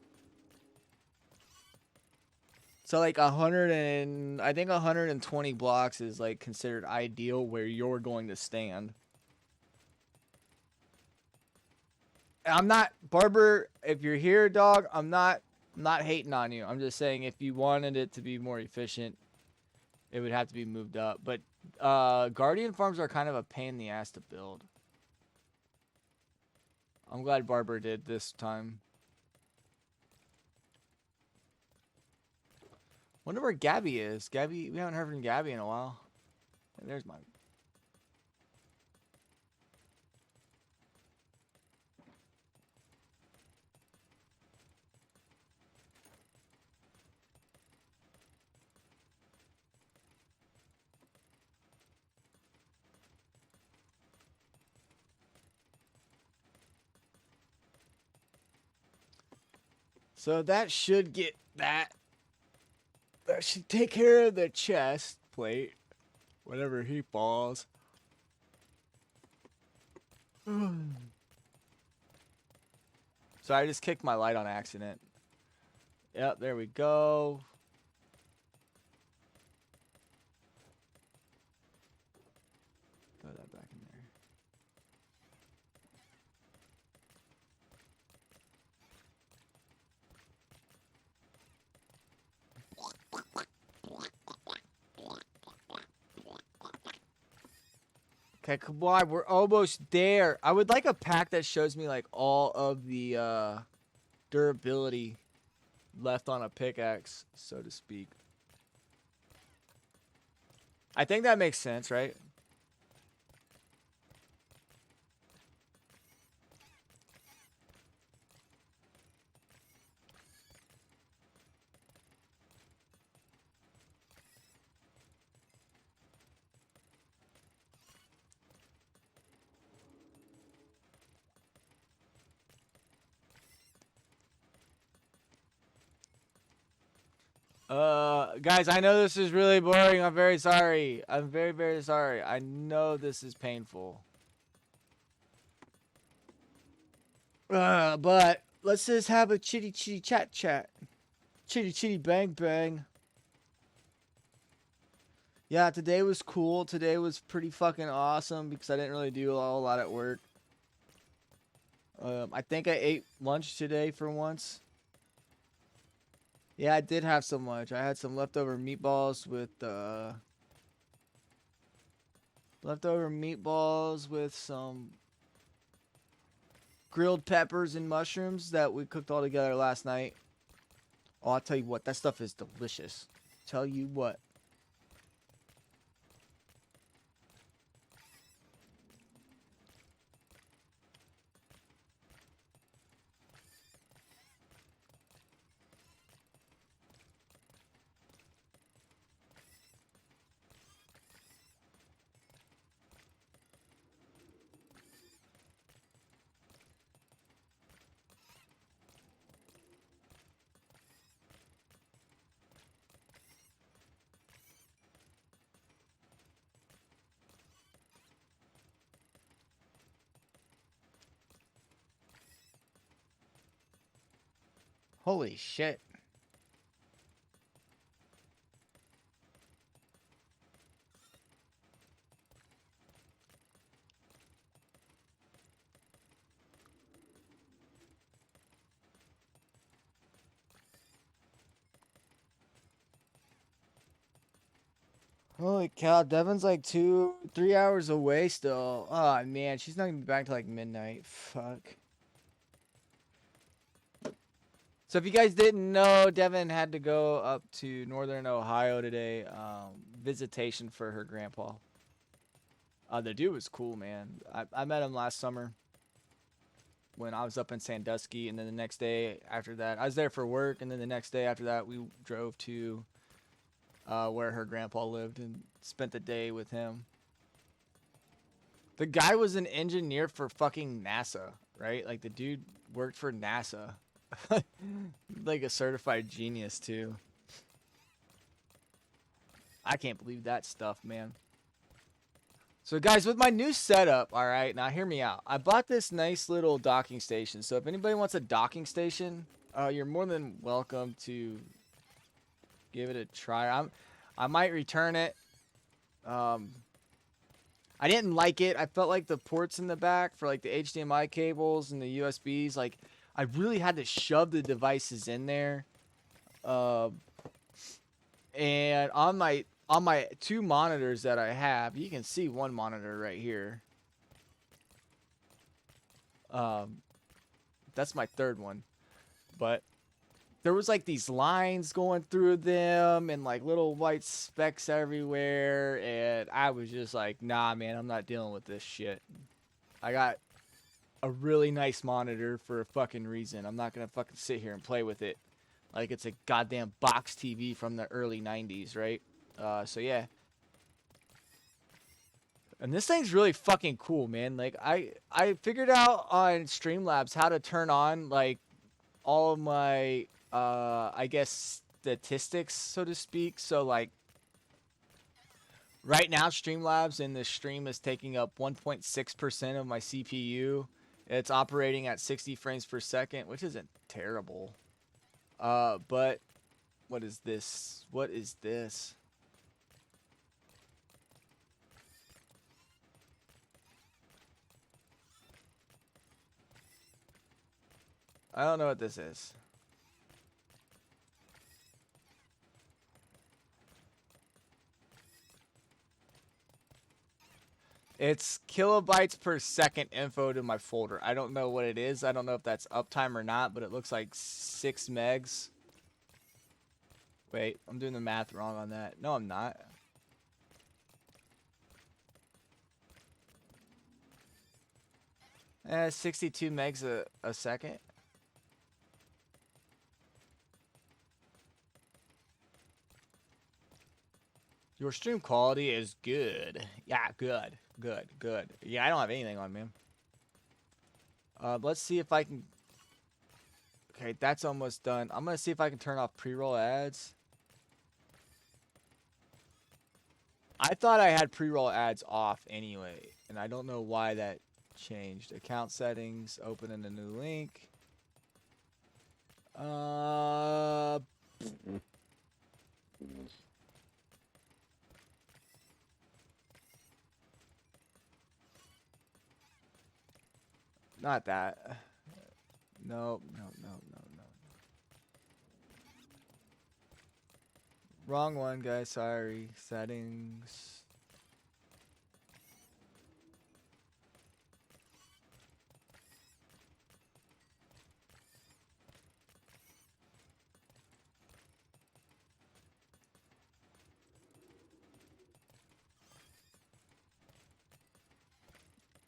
So like 100 and I think 120 blocks is like considered ideal where you're going to stand. I'm not, Barber, if you're here, dog, I'm not hating on you. I'm just saying if you wanted it to be more efficient, it would have to be moved up. But Guardian farms are kind of a pain in the ass to build. I'm glad Barber did this time. Wonder where Gabby is. Gabby, we haven't heard from Gabby in a while. There's my... So that should get that. That should take care of the chest plate. whenever he falls. So I just kicked my light on accident. Yep, there we go. Throw that back in there. Okay, come on, we're almost there. I would like a pack that shows me like all of the durability left on a pickaxe, so to speak. I think that makes sense, right? Guys, I know this is really boring. I'm very sorry. I'm very, very sorry. I know this is painful. But let's just have a chitty chitty chat chat. Chitty chitty bang bang. Yeah, today was cool. Today was pretty fucking awesome because I didn't really do a whole lot at work. I think I ate lunch today for once. Yeah, I did have some lunch. I had some leftover meatballs with some grilled peppers and mushrooms that we cooked all together last night. Oh, I'll tell you what, that stuff is delicious. Tell you what. Holy shit. Holy cow, Devin's like 3 hours away still. Oh man, she's not gonna be back till like midnight. Fuck. So if you guys didn't know, Devin had to go up to Northern Ohio today, visitation for her grandpa. The dude was cool, man. I met him last summer when I was up in Sandusky, and then the next day after that, I was there for work, and then the next day after that, we drove to where her grandpa lived and spent the day with him. The guy was an engineer for fucking NASA, right? Like the dude worked for NASA. Like a certified genius too. I can't believe that stuff, man. So guys, with my new setup, all right, now hear me out. I bought this nice little docking station. So if anybody wants a docking station, you're more than welcome to give it a try. I might return it. I didn't like it. I felt like the ports in the back for like the HDMI cables and the USBs, like I really had to shove the devices in there. And on my two monitors that I have, you can see one monitor right here. That's my third one. But there was like these lines going through them and like little white specks everywhere, and I was just like, nah man, I'm not dealing with this shit. I got a really nice monitor for a fucking reason. I'm not gonna fucking sit here and play with it like it's a goddamn box TV from the early 90s, right? So yeah. And this thing's really fucking cool, man. Like I figured out on Streamlabs how to turn on like all of my I guess statistics, so to speak. So like Right now, Streamlabs in this stream is taking up 1.6% of my CPU. It's operating at 60 frames per second, which isn't terrible. But what is this? What is this? I don't know what this is. It's kilobytes per second info to my folder. I don't know what it is. I don't know if that's uptime or not, but it looks like 6 megs. Wait, I'm doing the math wrong on that. No, I'm not. 62 megs a second. Your stream quality is good. Yeah, good. Good. Yeah, I don't have anything on, man. Let's see if I can... Okay, that's almost done. I'm going to see if I can turn off pre-roll ads. I thought I had pre-roll ads off anyway, and I don't know why that changed. Account settings, open in a new link. Not that. No. Wrong one, guys. Sorry. Settings.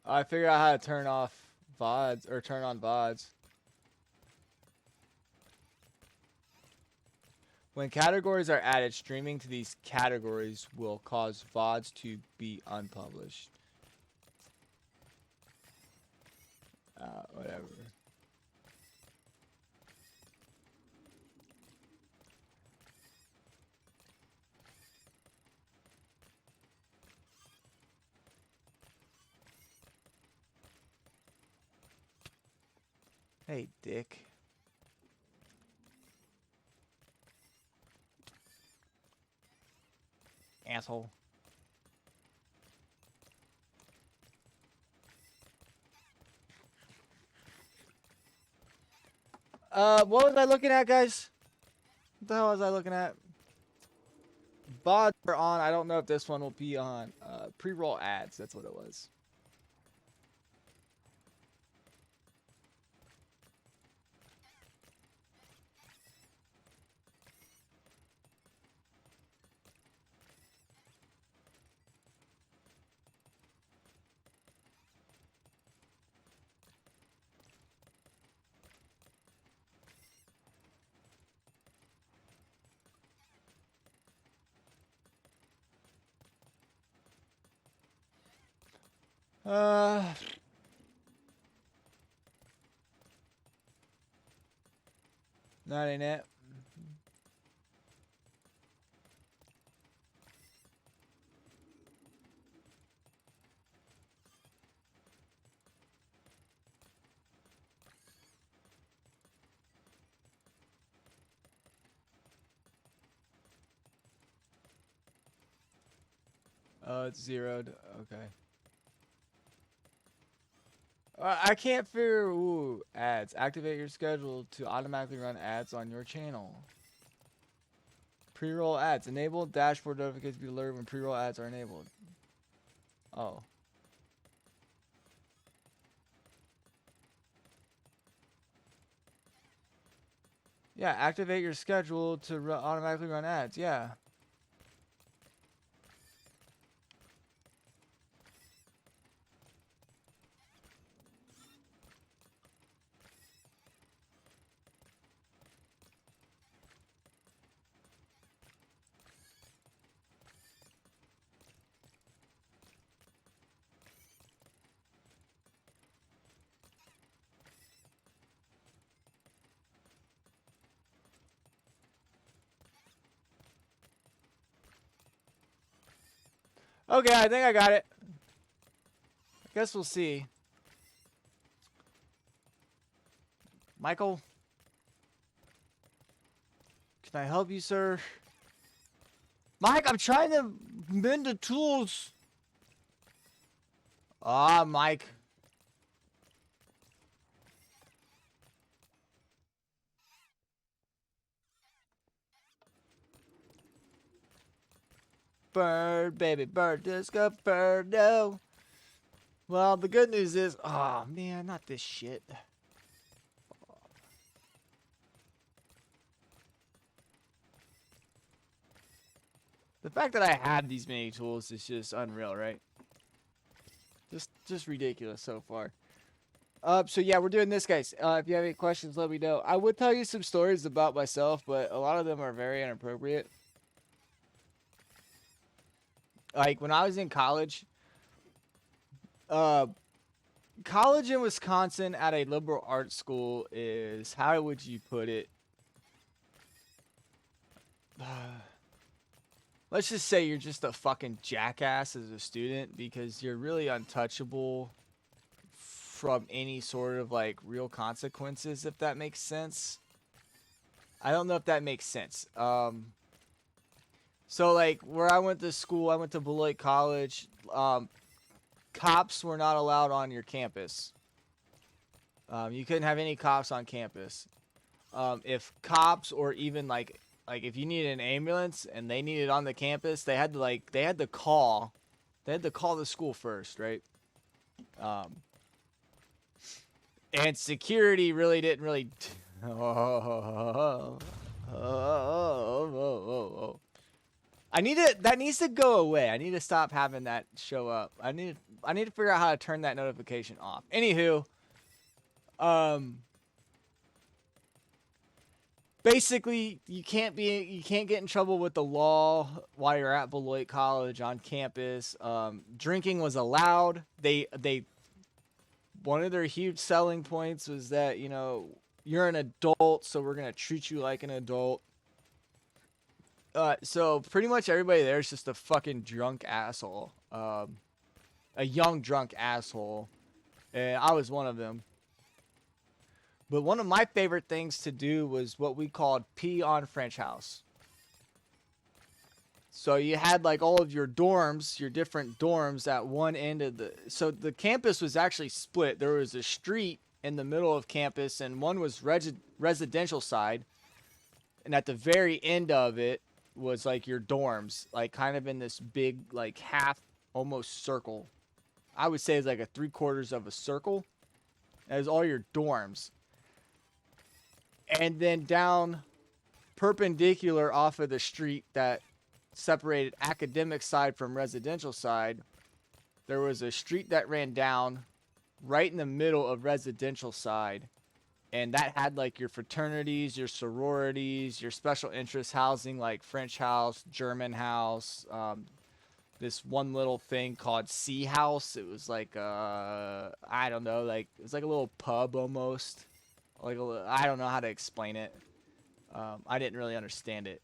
I figured out how to turn off VODs, or turn on VODs. When categories are added, streaming to these categories will cause VODs to be unpublished. Whatever. Hey, dick. Asshole. What was I looking at, guys? What the hell was I looking at? VODs are on. I don't know if this one will be on. Pre-roll ads. That's what it was. Not in it. Oh, it's zeroed. Okay. I can't figure. Ooh, ads. Activate your schedule to automatically run ads on your channel. Pre-roll ads. Enable dashboard notifications to be alerted when pre-roll ads are enabled. Oh. Yeah, activate your schedule to automatically run ads. Yeah. Okay, I think I got it. I guess we'll see. Michael? Can I help you, sir? Mike, I'm trying to mend the tools. Ah, Mike. Bird, baby bird, disco bird, no. Well, the good news is, oh man, not this shit. The fact that I have these many tools is just unreal, right? Just ridiculous so far. So yeah, we're doing this, guys. If you have any questions, let me know. I would tell you some stories about myself, but a lot of them are very inappropriate. Like when I was in college, college in Wisconsin at a liberal arts school is, how would you put it? Let's just say you're just a fucking jackass as a student because you're really untouchable from any sort of like real consequences, if that makes sense. I don't know if that makes sense. So like where I went to school, I went to Beloit College. Cops were not allowed on your campus. You couldn't have any cops on campus. If cops or even like if you needed an ambulance and they needed on the campus, they had to call the school first, right? And security really didn't really. That needs to go away. I need to stop having that show up. I need to figure out how to turn that notification off. Anywho, basically you can't get in trouble with the law while you're at Beloit College on campus. Drinking was allowed. One of their huge selling points was that, you know, you're an adult, so we're gonna treat you like an adult. So pretty much everybody there is just a fucking drunk asshole. A young drunk asshole. And I was one of them. But one of my favorite things to do was what we called pee on French house. So you had like all of your dorms, your different dorms at one end of so the campus was actually split. There was a street in the middle of campus and one was residential side. And at the very end of it was like your dorms, like kind of in this big, like half almost circle. I would say it's like a 3/4 of a circle. As all your dorms. And then down perpendicular off of the street that separated academic side from residential side, there was a street that ran down right in the middle of residential side. And that had like your fraternities, your sororities, your special interest housing like French house, German house, this one little thing called Sea House. It was like I don't know, like it was like a little pub almost. Like I don't know how to explain it. I didn't really understand it.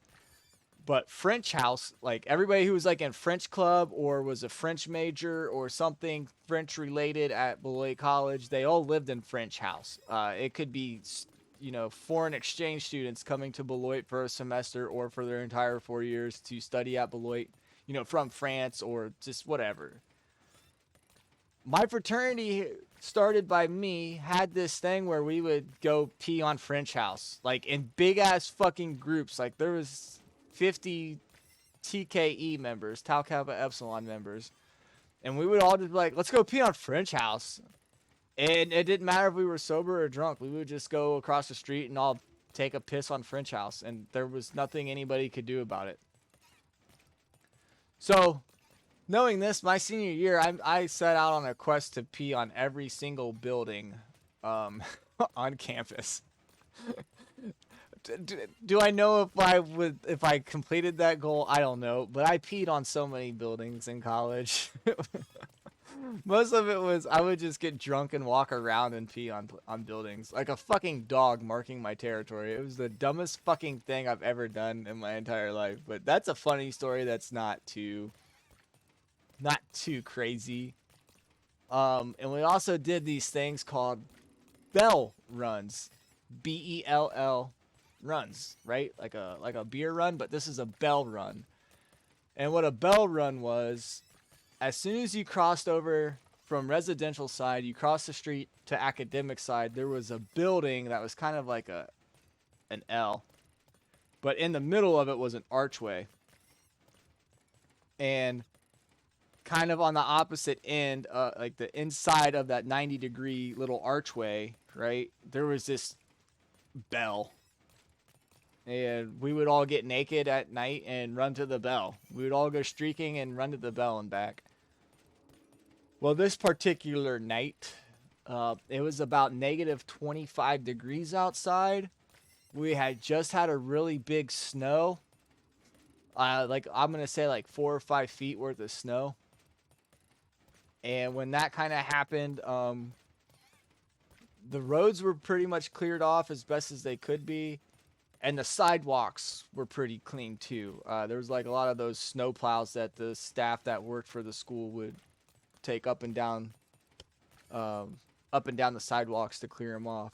But French house, like everybody who was like in French club or was a French major or something French related at Beloit College, they all lived in French house. It could be, you know, foreign exchange students coming to Beloit for a semester or for their entire 4 years to study at Beloit, you know, from France or just whatever. My fraternity, started by me, had this thing where we would go pee on French house, like in big ass fucking groups. Like there was 50 TKE members, Tau Kappa Epsilon members, and we would all just be like, let's go pee on French house. And it didn't matter if we were sober or drunk. We would just go across the street and all take a piss on French house, and there was nothing anybody could do about it. So knowing this, my senior year, I set out on a quest to pee on every single building on campus. Do I know if I completed that goal? I don't know, but I peed on so many buildings in college. Most of it was I would just get drunk and walk around and pee on buildings like a fucking dog marking my territory. It was the dumbest fucking thing I've ever done in my entire life, but that's a funny story that's not too not too crazy. And we also did these things called bell runs, BELL runs, right? Like a beer run, but this is a bell run. And what a bell run was, as soon as you crossed over from residential side, you crossed the street to academic side, there was a building that was kind of like an L. But in the middle of it was an archway. And kind of on the opposite end, like the inside of that 90-degree little archway, right, there was this bell. And we would all get naked at night and run to the bell. We would all go streaking and run to the bell and back. Well, this particular night, it was about negative 25 degrees outside. We had just had a really big snow. Like, I'm going to say like 4 or 5 feet worth of snow. And when that kind of happened, the roads were pretty much cleared off as best as they could be. And the sidewalks were pretty clean too. There was like a lot of those snow plows that the staff that worked for the school would take up and down the sidewalks to clear them off.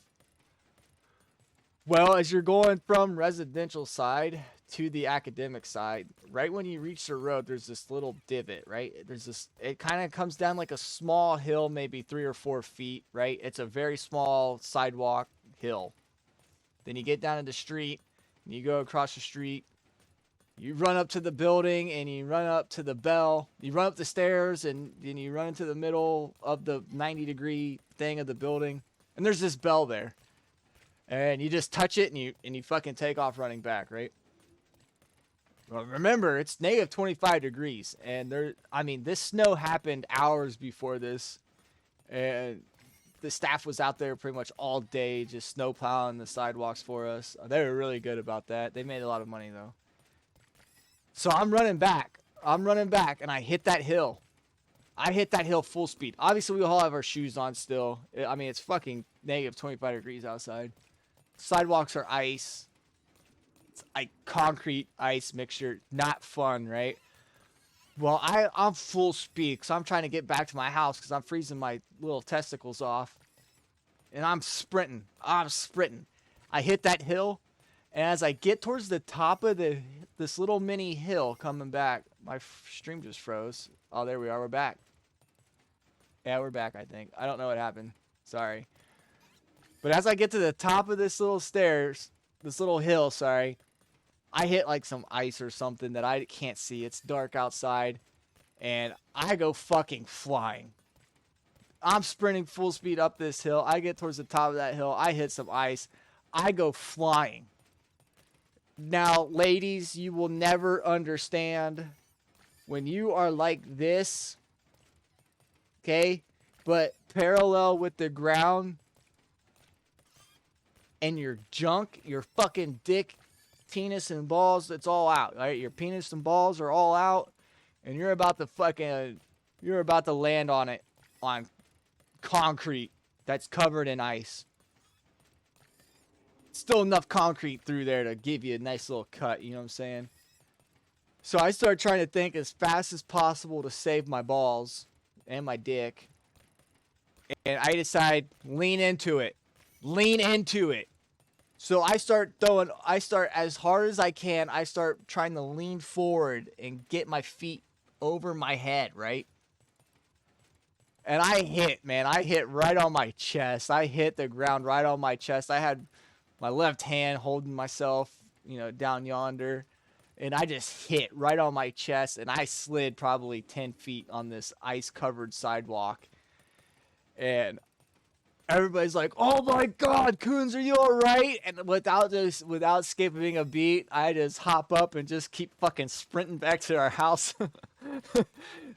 Well, as you're going from residential side to the academic side, right when you reach the road, there's this little divot, right? It kind of comes down like a small hill, maybe 3 or 4 feet, right? It's a very small sidewalk hill. Then you get down to the street, and you go across the street. You run up to the building, and you run up to the bell. You run up the stairs, and then you run into the middle of the 90-degree thing of the building. And there's this bell there. And you just touch it, and you fucking take off running back, right? Well, remember, it's negative 25 degrees. And this snow happened hours before this. And the staff was out there pretty much all day just snow plowing the sidewalks for us. They were really good about that. They made a lot of money, though. So I'm running back, and I hit that hill. I hit that hill full speed. Obviously, we all have our shoes on still. I mean, it's fucking negative 25 degrees outside. Sidewalks are ice. It's like concrete ice mixture. Not fun, right? Well, I'm full speed because I'm trying to get back to my house because I'm freezing my little testicles off. And I'm sprinting. I hit that hill. And as I get towards the top of this little mini hill coming back, my stream just froze. Oh, there we are. We're back. Yeah, we're back, I think. I don't know what happened. Sorry. But as I get to the top of this little hill, I hit like some ice or something that I can't see. It's dark outside. And I go fucking flying. I'm sprinting full speed up this hill. I get towards the top of that hill. I hit some ice. I go flying. Now, ladies, you will never understand when you are like this, okay, but parallel with the ground, and your junk, your fucking dick, penis, and balls, it's all out, right? Your penis and balls are all out, and you're about to land on it, on concrete that's covered in ice. Still enough concrete through there to give you a nice little cut, you know what I'm saying? So I start trying to think as fast as possible to save my balls and my dick. And I decide, lean into it. So I start as hard as I can. I start trying to lean forward and get my feet over my head, right? And I hit right on my chest. I hit the ground right on my chest. I had my left hand holding myself, down yonder. And I just hit right on my chest. And I slid probably 10 feet on this ice-covered sidewalk. And everybody's like, "Oh my God, Coons, are you all right?" And without skipping a beat, I just hop up and just keep fucking sprinting back to our house. And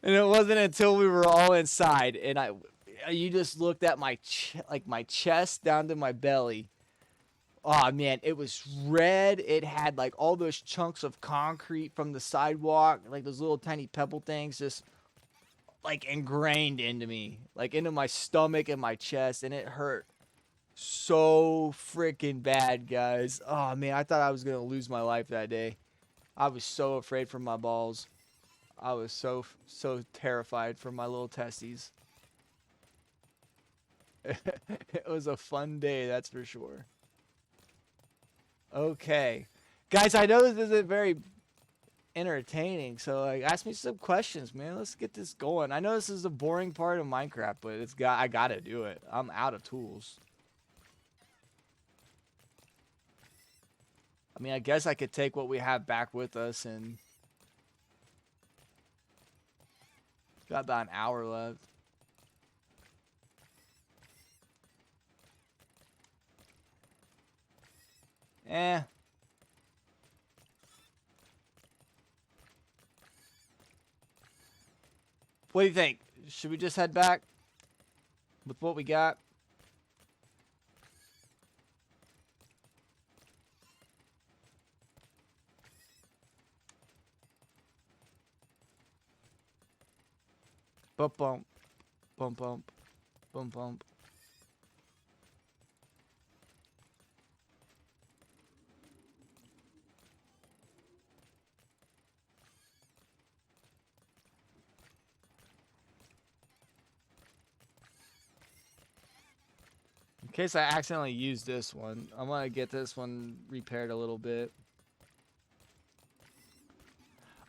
it wasn't until we were all inside and you just looked at my chest down to my belly. Oh man, it was red. It had like all those chunks of concrete from the sidewalk, like those little tiny pebble things, just like ingrained into me, like into my stomach and my chest, and it hurt so freaking bad, guys. Oh man, I thought I was gonna lose my life that day. I was so afraid for my balls. I was so terrified for my little testes. It was a fun day, that's for sure. Okay. Guys, I know this isn't very entertaining, so like ask me some questions, man. Let's get this going. I know this is a boring part of Minecraft, but I gotta do it. I'm out of tools. I mean, I guess I could take what we have back with us, and got about an hour left. Eh. What do you think? Should we just head back with what we got? Bump, bump, bump, bump, bump, bump. In case I accidentally use this one, I'm gonna get this one repaired a little bit.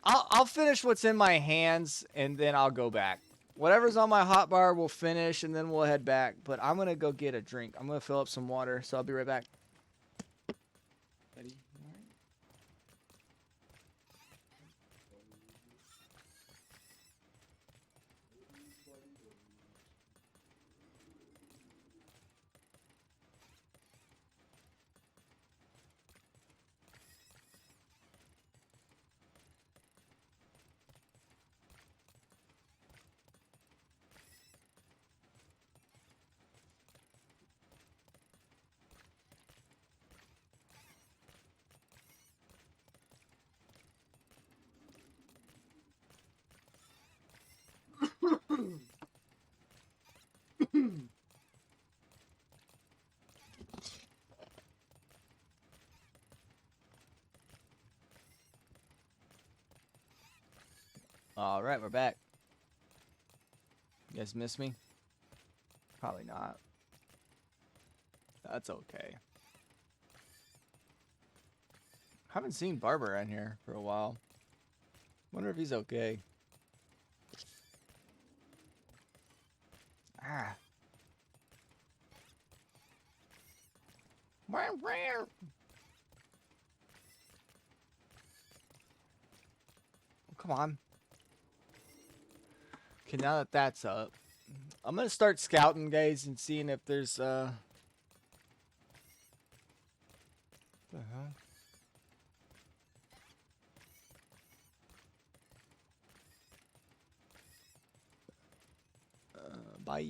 I'll finish what's in my hands and then I'll go back. Whatever's on my hotbar will finish and then we'll head back. But I'm gonna go get a drink. I'm gonna fill up some water, so I'll be right back. Ready? All right, we're back. You guys miss me? Probably not. That's okay. Haven't seen Barber in here for a while. Wonder if he's okay. Ah. Oh, come on. Okay, now that that's up, I'm gonna start scouting, guys, and seeing if there's what the hell? Bye.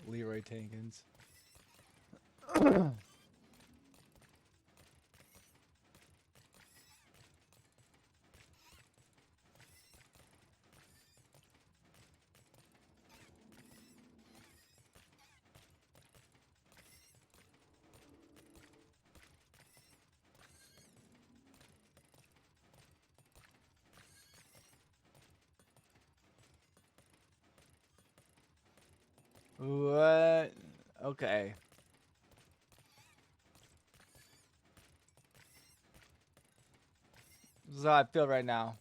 Leroy Tankins. What? Okay. This is how I feel right now.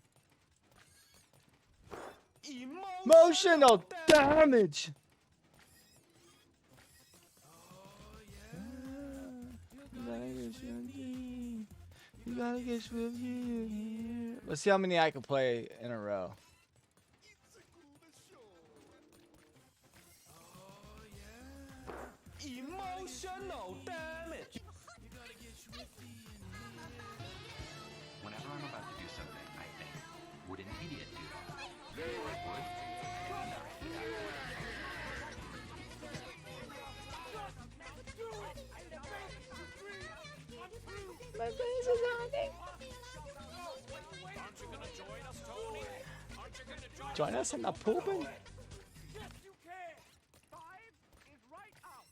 Emotional damage. You gotta get swifty. Let's see how many I can play in a row. Emotional damage. Whenever I'm about to do something, I think, would an idiot do that? If it would, I do not do that. Join us in the pooping. Yes, you can. 5 is right out.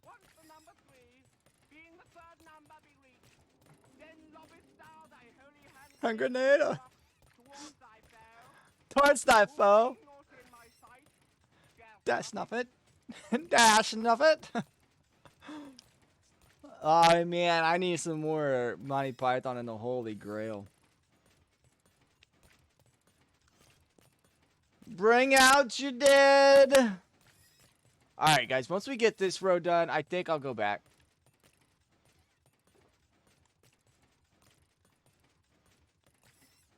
Once the number 3, being the third number, be reached, then lobbest thou thy holy hand Hand grenade. towards thy foe. Towards thy foe. Being not in my sight, Dash nuff it. Dash nuff it. Oh man, I need some more Monty Python and the Holy Grail. Bring out your dead. Alright guys, once we get this row done, I think I'll go back.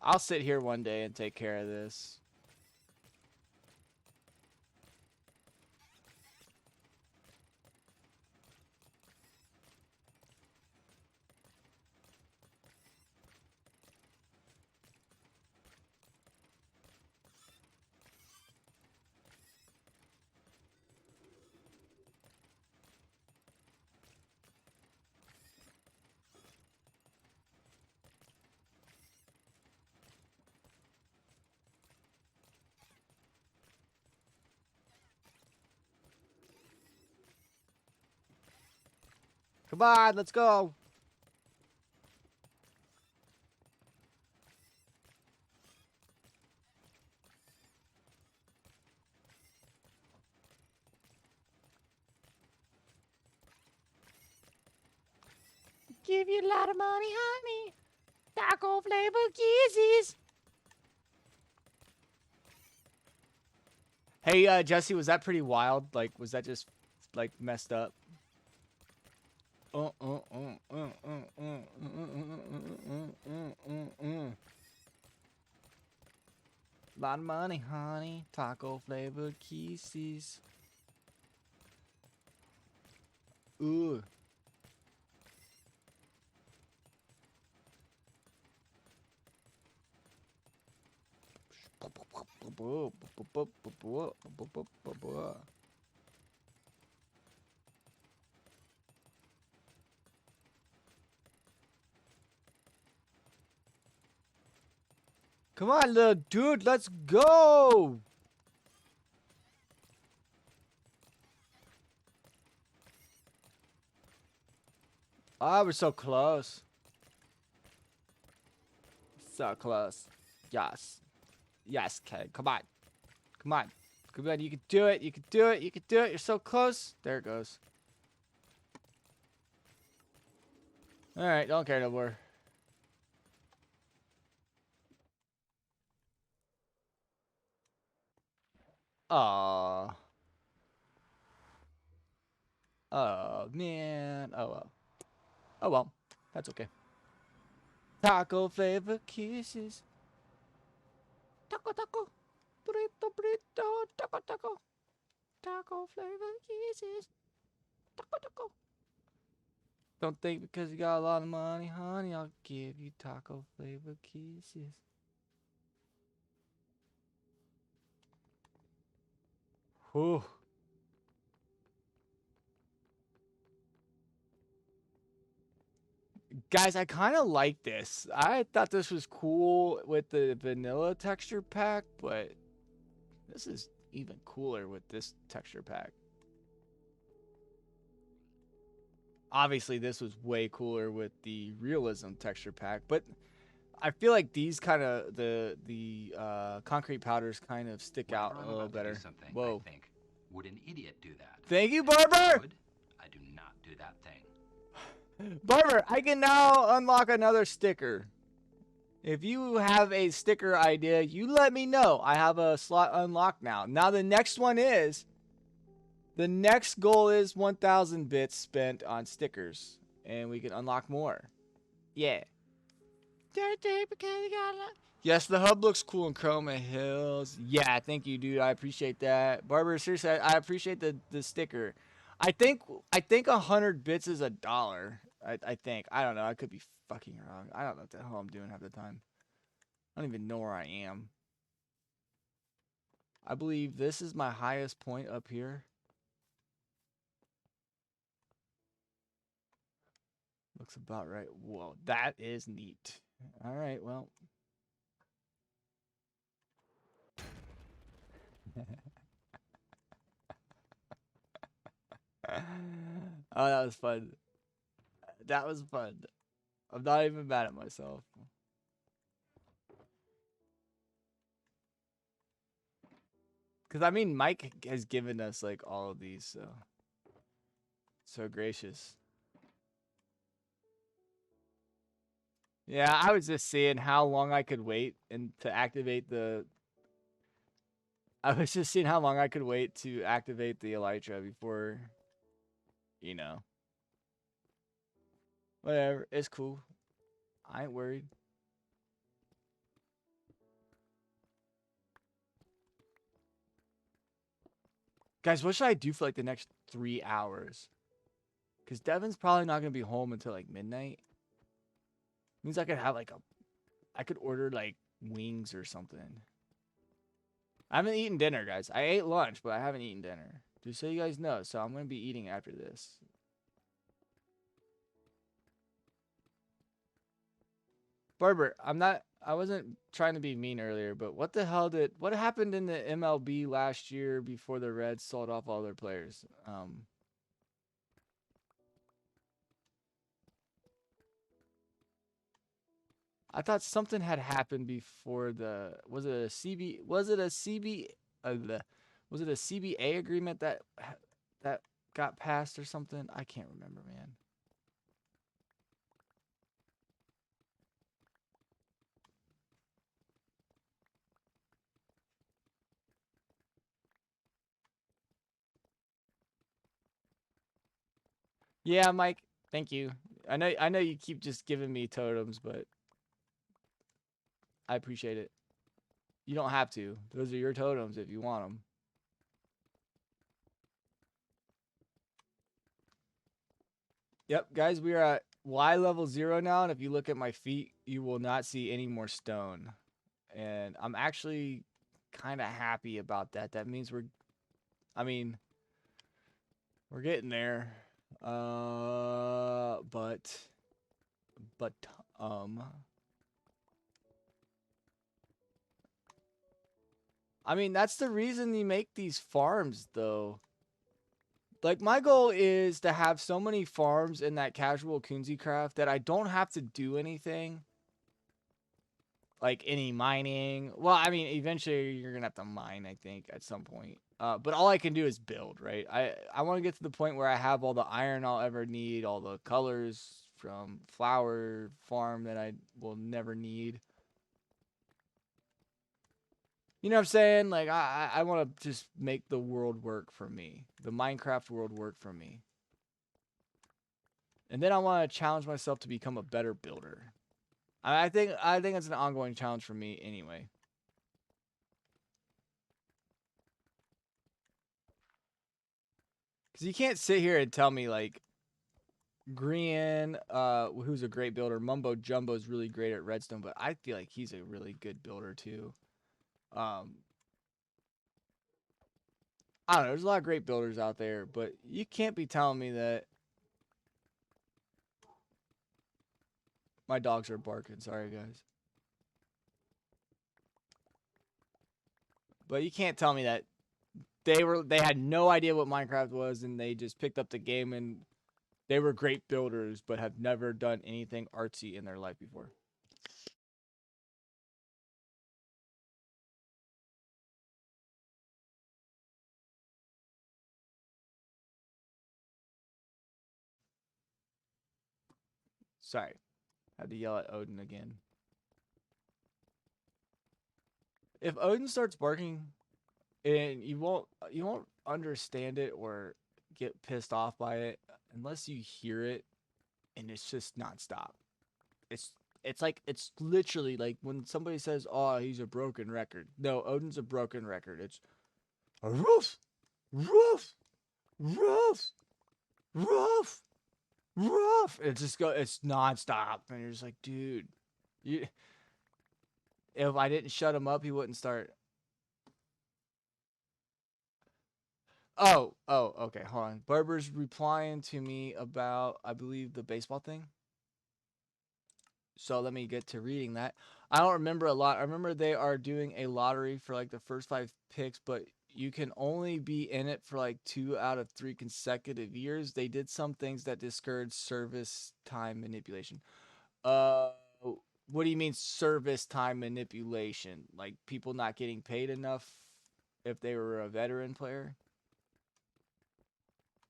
I'll sit here one day and take care of this. Come on, let's go. Give you a lot of money, honey. Taco flavor kisses. Hey, Jesse, was that pretty wild? Like, was that just, like, messed up? Lot of money, honey. Taco flavored kisses. Ooh. Come on, little dude, let's go! Ah, we're so close. So close. Yes. Yes, kid. Come on. Come on. Come on, you can do it. You can do it. You can do it. You're so close. There it goes. Alright, don't care no more. Aww. Oh, man. Oh, well. Oh, well. That's okay. Taco flavor kisses. Taco, taco. Burrito, burrito. Taco, taco. Taco flavor kisses. Taco, taco. Don't think because you got a lot of money, honey, I'll give you taco flavor kisses. Whew. Guys, I kind of like this. I thought this was cool with the vanilla texture pack, but this is even cooler with this texture pack. Obviously, this was way cooler with the realism texture pack, but I feel like these kind of the concrete powders kind of stick out a little better. Whoa! I think, would an idiot do that? Thank you, Barber. Would? I do not do that thing. Barber, I can now unlock another sticker. If you have a sticker idea, you let me know. I have a slot unlocked now. Now the next one is, the next goal is 1,000 bits spent on stickers. And we can unlock more. Yeah. Yes, the hub looks cool in Chroma Hills. Yeah, thank you, dude. I appreciate that. Barber, seriously, I appreciate the sticker. I think 100 bits is $1. I think. I don't know. I could be fucking wrong. I don't know what the hell I'm doing half the time. I don't even know where I am. I believe this is my highest point up here. Looks about right. Whoa, that is neat. All right, well. Oh, that was fun. That was fun. I'm not even mad at myself. Because, I mean, Mike has given us, like, all of these, so. So gracious. Yeah, I was just seeing how long I could wait and to activate the... I was just seeing how long I could wait to activate the Elytra before, you know. Whatever, it's cool. I ain't worried. Guys, what should I do for like the next 3 hours? Because Devin's probably not going to be home until like midnight. Means I could have like I could order like wings or something. I haven't eaten dinner, guys. I ate lunch, but I haven't eaten dinner. Just so you guys know. So I'm going to be eating after this. Barber, I wasn't trying to be mean earlier, but what the hell what happened in the MLB last year before the Reds sold off all their players? I thought something had happened before was it a CBA agreement that got passed or something? I can't remember, man. Yeah, Mike. Thank you. I know you keep just giving me totems, but I appreciate it. You don't have to. Those are your totems if you want them. Yep, guys, we are at Y level 0 now, and if you look at my feet, you will not see any more stone. And I'm actually kind of happy about that. That means we're getting there. I mean, that's the reason you make these farms, though. Like, my goal is to have so many farms in that casual Kunzi craft that I don't have to do anything. Like, any mining. Well, I mean, eventually you're going to have to mine, I think, at some point. But all I can do is build, right? I want to get to the point where I have all the iron I'll ever need, all the colors from flower farm that I will never need. You know what I'm saying? Like, I want to just make the world work for me. The Minecraft world work for me. And then I want to challenge myself to become a better builder. I think it's an ongoing challenge for me anyway. Because you can't sit here and tell me, like, Grian, who's a great builder, Mumbo Jumbo's really great at redstone, but I feel like he's a really good builder too. I don't know, there's a lot of great builders out there, but you can't be telling me that... My dogs are barking, sorry guys. But you can't tell me that they had no idea what Minecraft was and they just picked up the game and they were great builders but have never done anything artsy in their life before. Sorry. Had to yell at Odin again. If Odin starts barking and you won't understand it or get pissed off by it unless you hear it and it's just nonstop. It's literally like when somebody says, "Oh, he's a broken record." No, Odin's a broken record. It's a roof, roof, roof, roof, roof. It's nonstop, and you're just like, dude, if I didn't shut him up, he wouldn't start. Oh, okay, hold on. Barber's replying to me about, I believe, the baseball thing. So let me get to reading that. I don't remember a lot. I remember they are doing a lottery for like the first 5 picks, but you can only be in it for like 2 out of 3 consecutive years. They did some things that discourage service time manipulation. What do you mean service time manipulation? Like people not getting paid enough if they were a veteran player?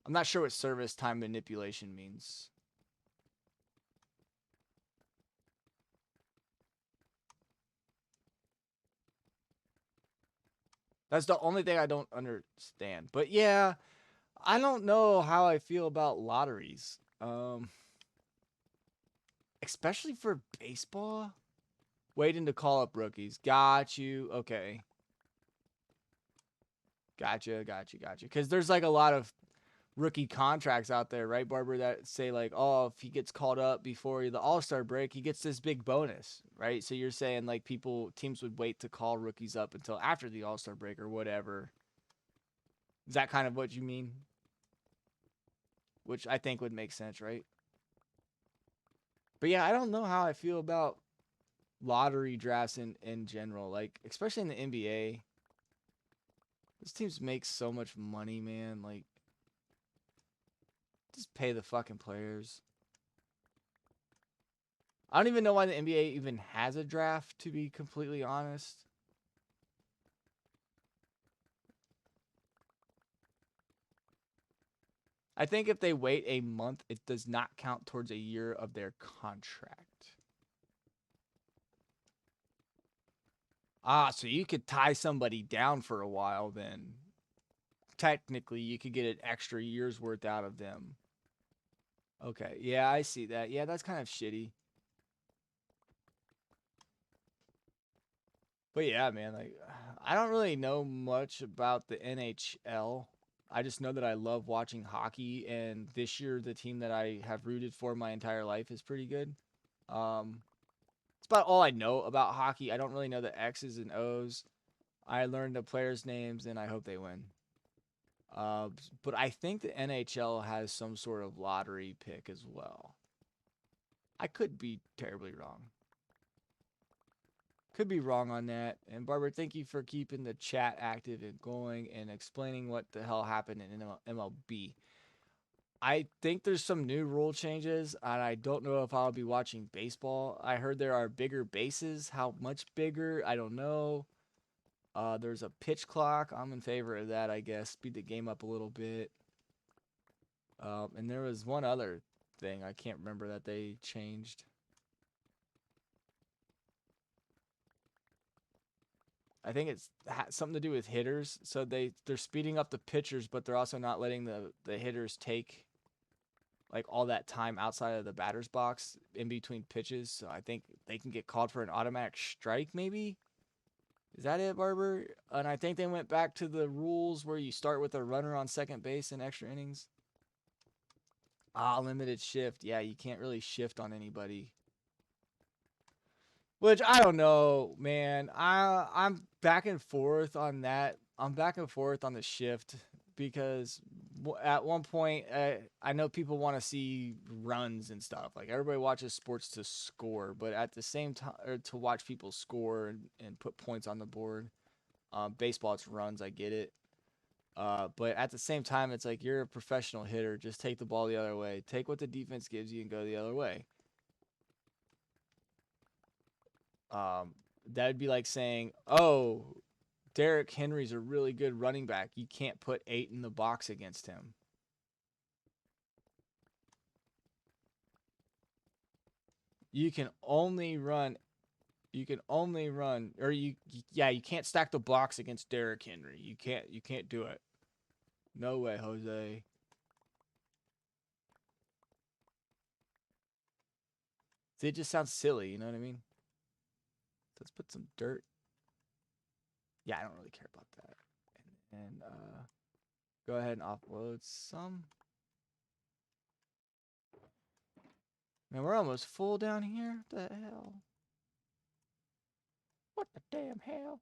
I'm not sure what service time manipulation means. That's the only thing I don't understand. But yeah, I don't know how I feel about lotteries. Especially for baseball. Waiting to call up rookies. Got you. Okay. Gotcha. Because there's like a lot of rookie contracts out there, right, Barber, that say like, oh, if he gets called up before the All-Star break, he gets this big bonus, right? So you're saying like teams would wait to call rookies up until after the All-Star break or whatever. Is that kind of what you mean? Which I think would make sense, right? But yeah, I don't know how I feel about lottery drafts in general, like especially in the NBA. Those teams make so much money, man. Like, just pay the fucking players. I don't even know why the NBA even has a draft, to be completely honest. I think if they wait a month, it does not count towards a year of their contract. Ah, so you could tie somebody down for a while then. Technically, you could get an extra year's worth out of them. Okay, yeah, I see that. Yeah, that's kind of shitty. But yeah, man, like I don't really know much about the NHL. I just know that I love watching hockey, and this year the team that I have rooted for my entire life is pretty good. It's about all I know about hockey. I don't really know the X's and O's. I learned the players' names, and I hope they win. But I think the NHL has some sort of lottery pick as well. I could be terribly wrong. Could be wrong on that. And Barbara, thank you for keeping the chat active and going and explaining what the hell happened in MLB. I think there's some new rule changes, and I don't know if I'll be watching baseball. I heard there are bigger bases. How much bigger? I don't know. There's a pitch clock. I'm in favor of that, I guess. Speed the game up a little bit. And there was one other thing I can't remember that they changed. I think it's something to do with hitters. So they're speeding up the pitchers, but they're also not letting the hitters take like all that time outside of the batter's box in between pitches. So I think they can get called for an automatic strike, maybe. Is that it, Barber? And I think they went back to the rules where you start with a runner on second base in extra innings. Limited shift. Yeah, you can't really shift on anybody. Which I don't know, man. I'm back and forth on that. I'm back and forth on the shift because at one point I know people want to see runs and stuff. Like everybody watches sports to score, but at the same time, or to watch people score and put points on the board. Baseball, it's runs. I get it. But at the same time, it's like you're a professional hitter. Just take the ball the other way. Take what the defense gives you and go the other way. That'd be like saying, oh, Derrick Henry's a really good running back. You can't put 8 in the box against him. You can only run, or you can't stack the box against Derrick Henry. You can't do it. No way, Jose. See, it just sounds silly, you know what I mean? Let's put some dirt. Yeah, I don't really care about that. And go ahead and offload some. Man, we're almost full down here. What the hell? What the damn hell?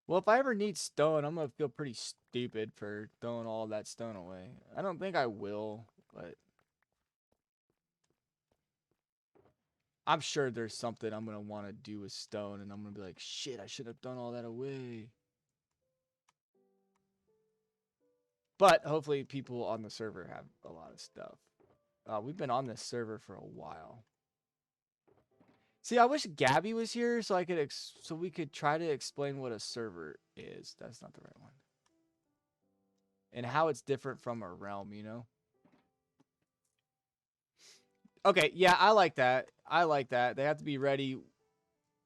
Well, if I ever need stone, I'm going to feel pretty stupid for throwing all that stone away. I don't think I will, but I'm sure there's something I'm going to want to do with stone, and I'm going to be like, shit, I should have thrown all that away. But hopefully people on the server have a lot of stuff. We've been on this server for a while. See, I wish Gabby was here so I could so we could try to explain what a server is. That's not the right one. And how it's different from a realm, you know? Okay, yeah, I like that. I like that. They have to be ready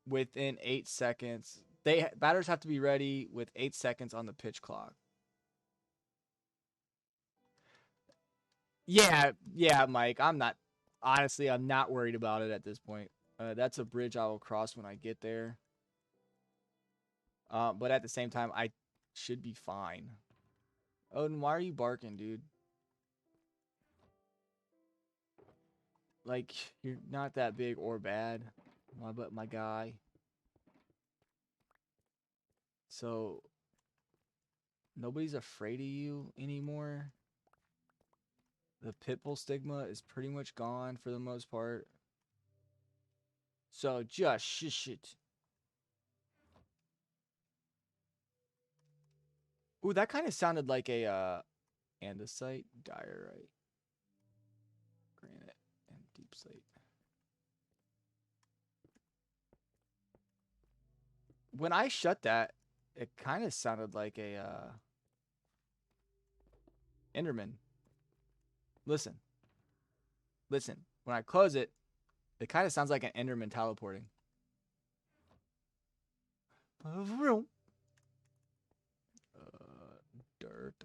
within 8 seconds. Batters have to be ready with 8 seconds on the pitch clock. Yeah, Mike. I'm not worried about it at this point. That's a bridge I will cross when I get there. But at the same time, I should be fine. Odin, why are you barking, dude? Like, you're not that big or bad, my guy. So, nobody's afraid of you anymore. The pitbull stigma is pretty much gone for the most part. So, just shush it. Ooh, that kind of sounded like a andesite, diorite, granite, and deep slate. When I shut that, it kind of sounded like a Enderman. Listen. When I close it, it kind of sounds like an Enderman teleporting. Dirt.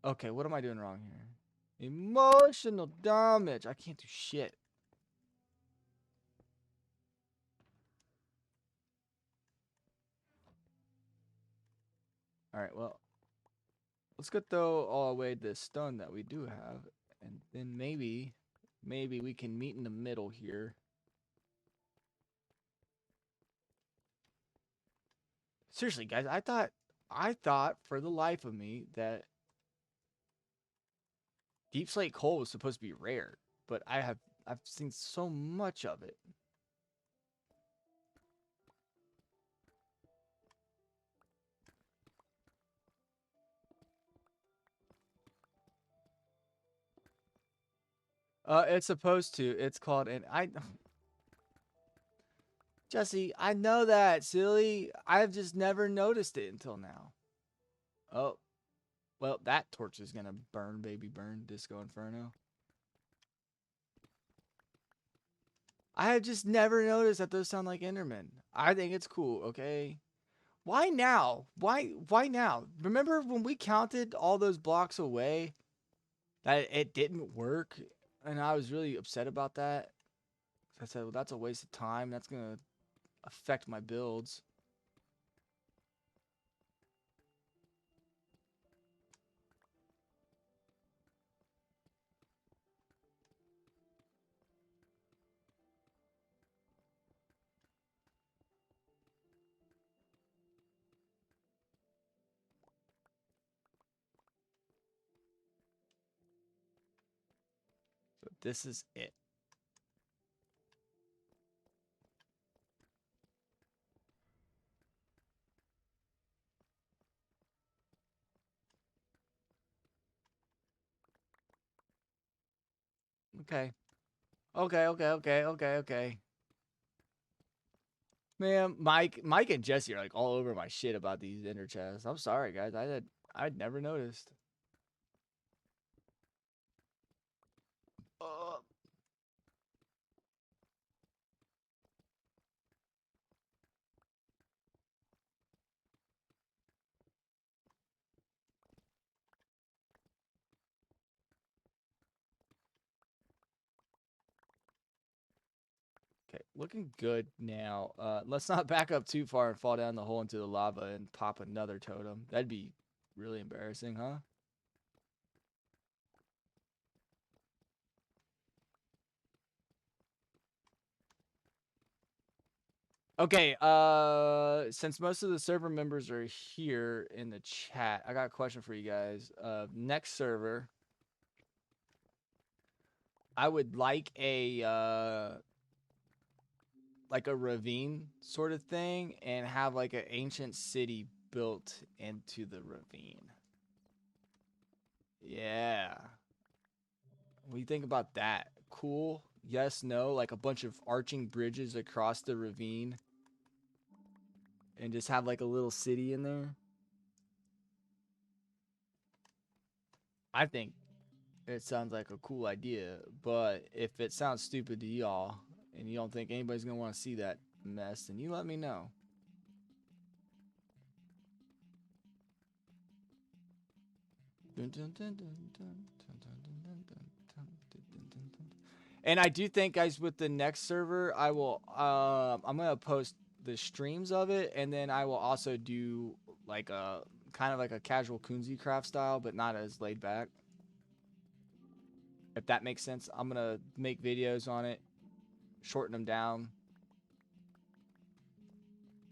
Okay, what am I doing wrong here? Emotional damage. I can't do shit. Alright, well. Let's go throw all away this stone that we do have. And then maybe we can meet in the middle here. Seriously, guys, I thought for the life of me that deep slate coal was supposed to be rare, but I've seen so much of it. It's supposed to. It's called Jesse, I know that, silly. I've just never noticed it until now. Oh. Well, that torch is gonna burn, baby, burn. Disco Inferno. I have just never noticed that those sound like Endermen. I think it's cool, okay? Why now? Why now? Remember when we counted all those blocks away that it didn't work? And I was really upset about that. I said, well, that's a waste of time. That's gonna affect my builds. So this is it. Okay. Okay. Man, Mike and Jesse are like all over my shit about these ender chests. I'm sorry, guys. I'd never noticed. Okay, looking good now. Let's not back up too far and fall down the hole into the lava and pop another totem. That'd be really embarrassing, huh? Okay, since most of the server members are here in the chat, I got a question for you guys. Next server, I would like a like a ravine sort of thing and have like an ancient city built into the ravine. Yeah. What do you think about that? Cool? Yes, no? Like a bunch of arching bridges across the ravine and just have like a little city in there? I think it sounds like a cool idea, but if it sounds stupid to y'all and you don't think anybody's gonna want to see that mess, then you let me know. And I do think, guys, with the next server, I will I'm gonna post the streams of it, and then I will also do like a kind of like a casual Kunzi craft style, but not as laid back. If that makes sense, I'm gonna make videos on it, shorten them down,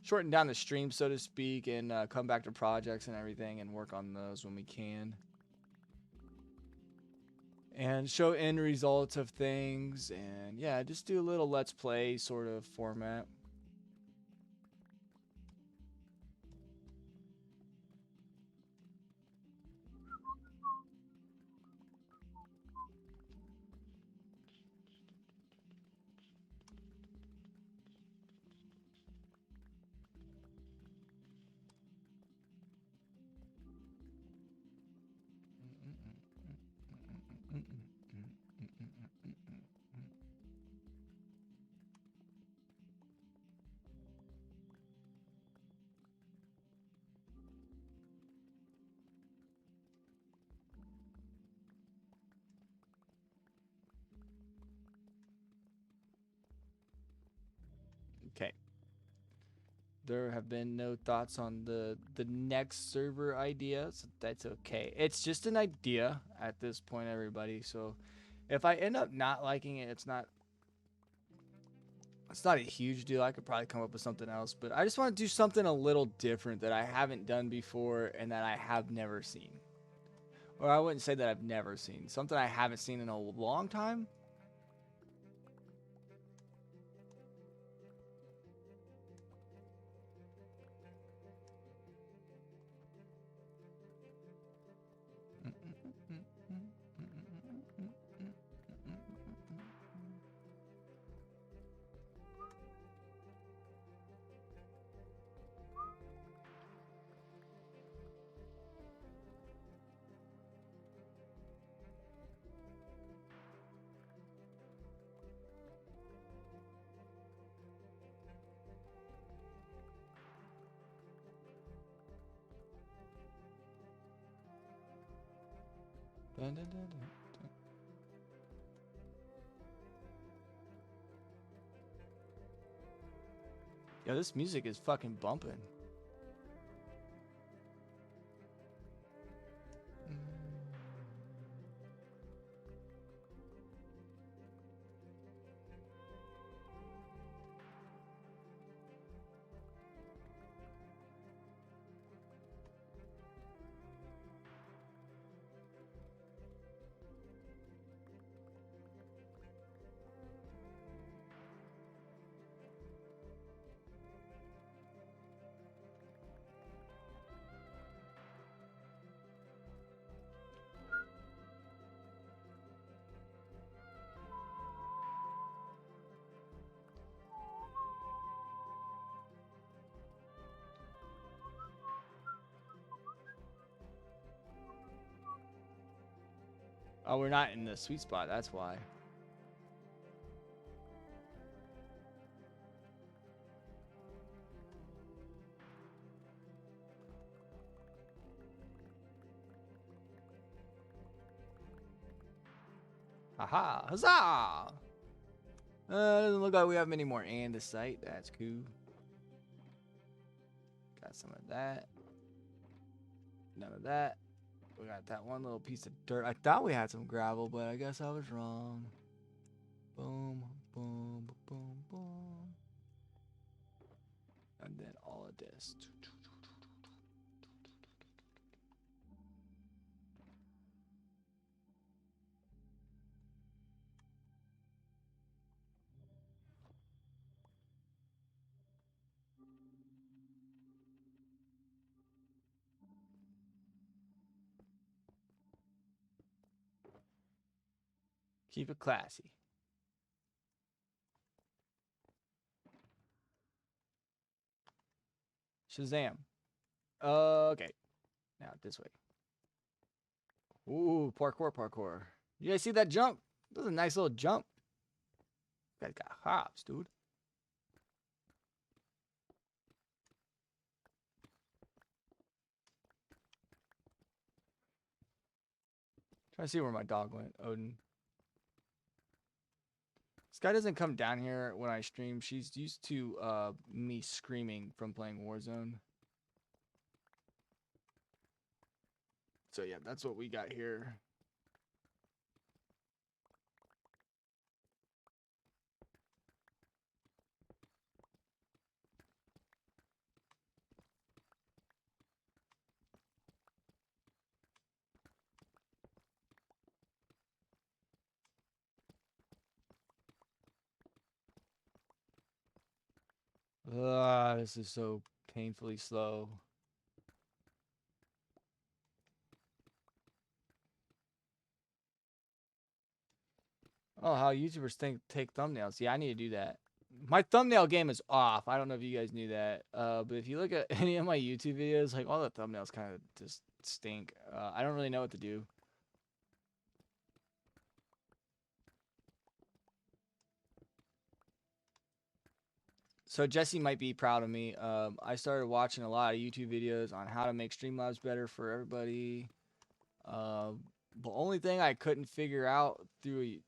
shorten down the stream, so to speak, and come back to projects and everything and work on those when we can. And show end results of things, and yeah, just do a little let's play sort of format. Okay. There have been no thoughts on the next server idea, so that's okay. It's just an idea at this point, everybody. So if I end up not liking it, it's not a huge deal. I could probably come up with something else, but I just want to do something a little different that I haven't done before and that I have never seen. Or I wouldn't say that I've never seen. Something I haven't seen in a long time. Dun, dun, dun, dun, dun. Yo, this music is fucking bumping. Oh, we're not in the sweet spot, that's why. Haha, huzzah! Doesn't look like we have many more andesite. That's cool. Got some of that. None of that. We got that one little piece of dirt. I thought we had some gravel, but I guess I was wrong. Boom, boom, boom, boom. And then all of this. Keep it classy. Shazam. Okay. Now this way. Ooh, parkour, parkour. You guys see that jump? That was a nice little jump. You guys got hops, dude. Trying to see where my dog went, Odin. This guy doesn't come down here when I stream. She's used to me screaming from playing Warzone. So yeah, that's what we got here. This is so painfully slow. Oh, how YouTubers take thumbnails. Yeah, I need to do that. My thumbnail game is off. I don't know if you guys knew that. But if you look at any of my YouTube videos, like all the thumbnails kind of just stink. I don't really know what to do. So Jesse might be proud of me. I started watching a lot of YouTube videos on how to make Streamlabs better for everybody. The only thing I couldn't figure out through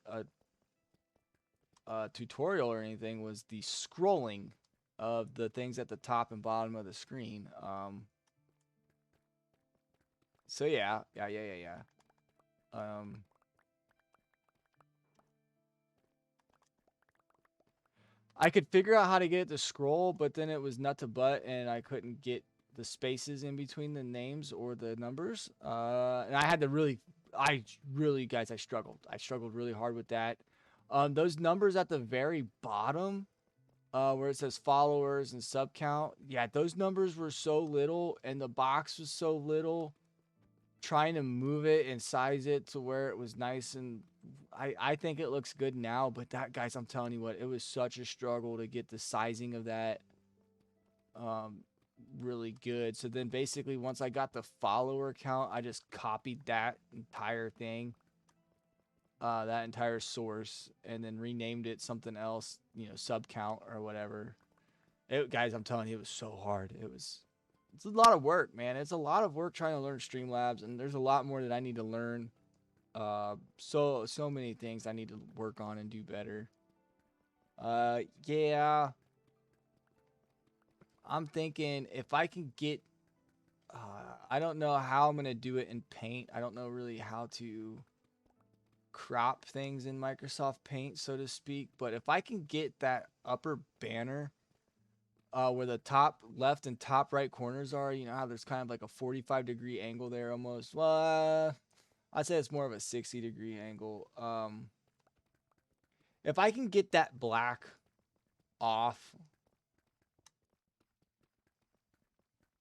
a tutorial or anything was the scrolling of the things at the top and bottom of the screen. So yeah. I could figure out how to get it to scroll, but then it was nut to butt, and I couldn't get the spaces in between the names or the numbers. And I had to really, guys, I struggled. I struggled really hard with that. Those numbers at the very bottom, where it says followers and sub count, yeah, those numbers were so little, and the box was so little. Trying to move it and size it to where it was nice, and I think it looks good now, but that, guys, I'm telling you what, it was such a struggle to get the sizing of that really good. So then basically once I got the follower count, I just copied that entire thing, that entire source, and then renamed it something else, you know, sub count or whatever. Guys, I'm telling you, it was so hard. It's a lot of work, man. It's a lot of work trying to learn Streamlabs, and there's a lot more that I need to learn. So many things I need to work on and do better. Yeah. I'm thinking if I can get, I don't know how I'm going to do it in Paint. I don't know really how to crop things in Microsoft Paint, so to speak. But if I can get that upper banner, where the top left and top right corners are, you know how there's kind of like a 45-degree angle there almost. Well, I'd say it's more of a 60-degree angle. If I can get that black off,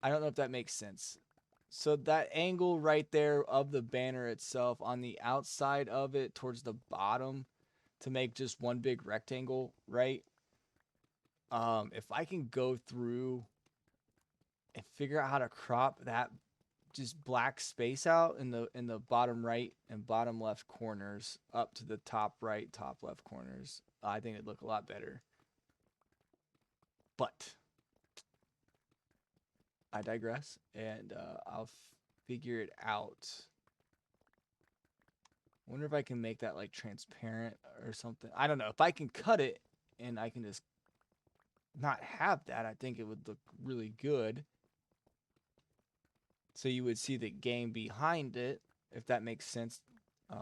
I don't know if that makes sense. So that angle right there of the banner itself on the outside of it towards the bottom to make just one big rectangle, right? If I can go through and figure out how to crop that just black space out in the bottom right and bottom left corners up to the top right, top left corners, I think it'd look a lot better. But I digress, and I'll figure it out. I wonder if I can make that like transparent or something. I don't know. If I can cut it and I can just not have that, I think it would look really good. So you would see the game behind it, if that makes sense. It's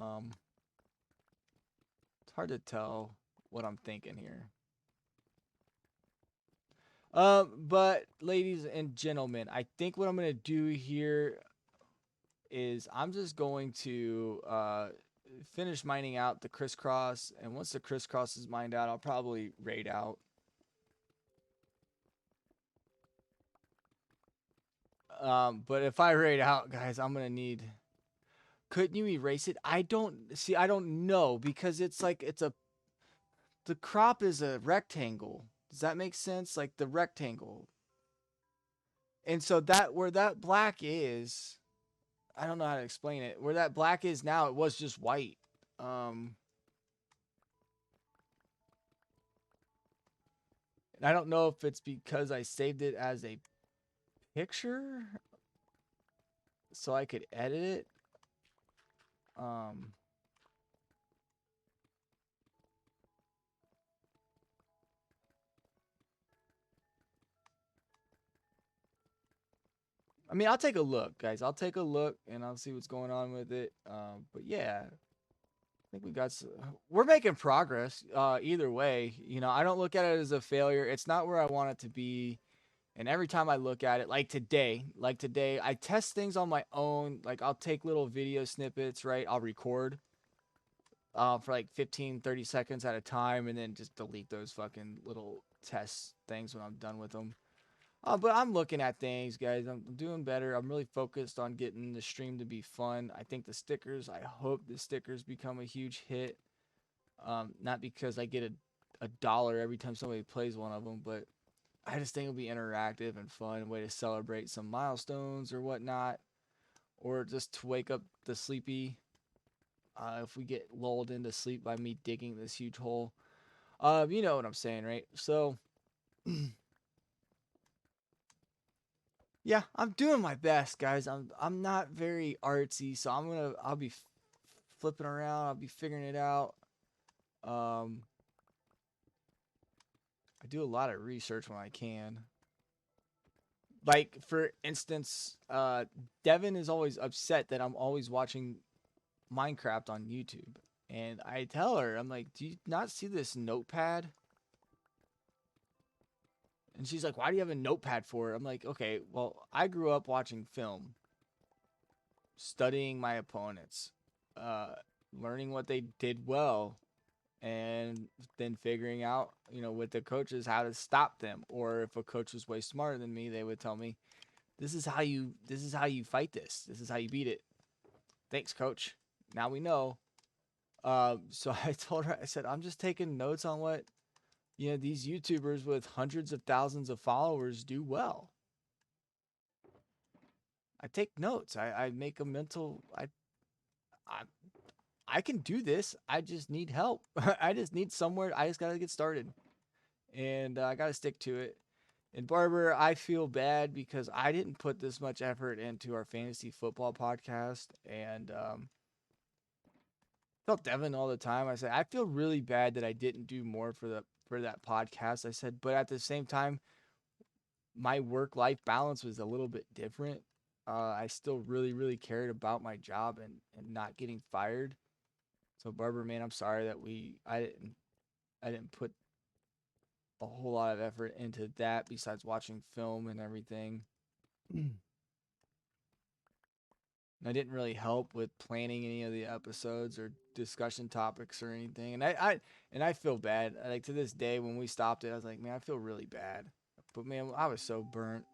hard to tell what I'm thinking here. But ladies and gentlemen, I think what I'm going to do here is I'm just going to finish mining out the crisscross, and once the crisscross is mined out, I'll probably raid out. But if I raid out, guys, I'm gonna need Couldn't you erase it? I don't know, because it's like the crop is a rectangle. Does that make sense? Like the rectangle. And so that where that black is, I don't know how to explain it. Where that black is now, it was just white. And I don't know if it's because I saved it as a picture so I could edit it. I mean, I'll take a look, guys. I'll take a look and I'll see what's going on with it. But yeah, I think we're making progress. Either way, you know, I don't look at it as a failure. It's not where I want it to be. And every time I look at it, like today, I test things on my own. Like I'll take little video snippets, right? I'll record for like 15, 30 seconds at a time and then just delete those fucking little test things when I'm done with them. But I'm looking at things, guys. I'm doing better. I'm really focused on getting the stream to be fun. I think I hope the stickers become a huge hit. Not because I get a dollar every time somebody plays one of them, but I just think it'll be interactive and fun, a way to celebrate some milestones or whatnot, or just to wake up the sleepy. If we get lulled into sleep by me digging this huge hole, you know what I'm saying, right? So, yeah, I'm doing my best, guys. I'm not very artsy, so I'll be flipping around. I'll be figuring it out. I do a lot of research when I can. Like, for instance, Devin is always upset that I'm always watching Minecraft on YouTube. And I tell her, I'm like, do you not see this notepad? And she's like, why do you have a notepad for it? I'm like, okay, well, I grew up watching film, studying my opponents, learning what they did well, and then figuring out, you know, with the coaches how to stop them. Or if a coach was way smarter than me, they would tell me, this is how you fight this. This is how you beat it. Thanks, coach. Now we know. So I told her, I said, I'm just taking notes on what, you know, these YouTubers with hundreds of thousands of followers do well. I take notes. I make a mental, I can do this. I just need help. I just need somewhere. I just got to get started. And I got to stick to it. And Barber, I feel bad because I didn't put this much effort into our fantasy football podcast. And tell Devin all the time, I said, I feel really bad that I didn't do more for that podcast. I said, but at the same time, my work-life balance was a little bit different. I still really, really cared about my job and not getting fired. So Barber, man, I'm sorry that I didn't put a whole lot of effort into that besides watching film and everything. I didn't really help with planning any of the episodes or discussion topics or anything. And I feel bad. Like, to this day, when we stopped it, I was like, man, I feel really bad. But man, I was so burnt.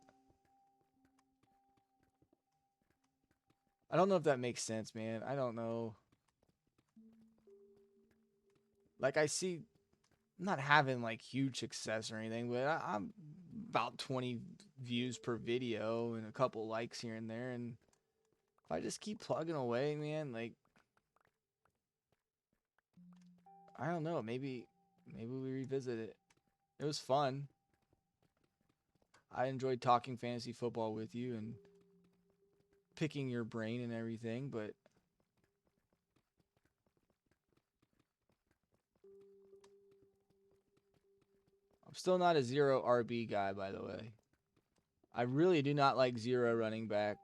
I don't know if that makes sense, man. I don't know. Like, I'm not having like huge success or anything, but I'm about 20 views per video and a couple likes here and there. And if I just keep plugging away, man, like, I don't know, maybe we revisit it. It was fun. I enjoyed talking fantasy football with you and picking your brain and everything, but I'm still not a zero RB guy, by the way. I really do not like zero running back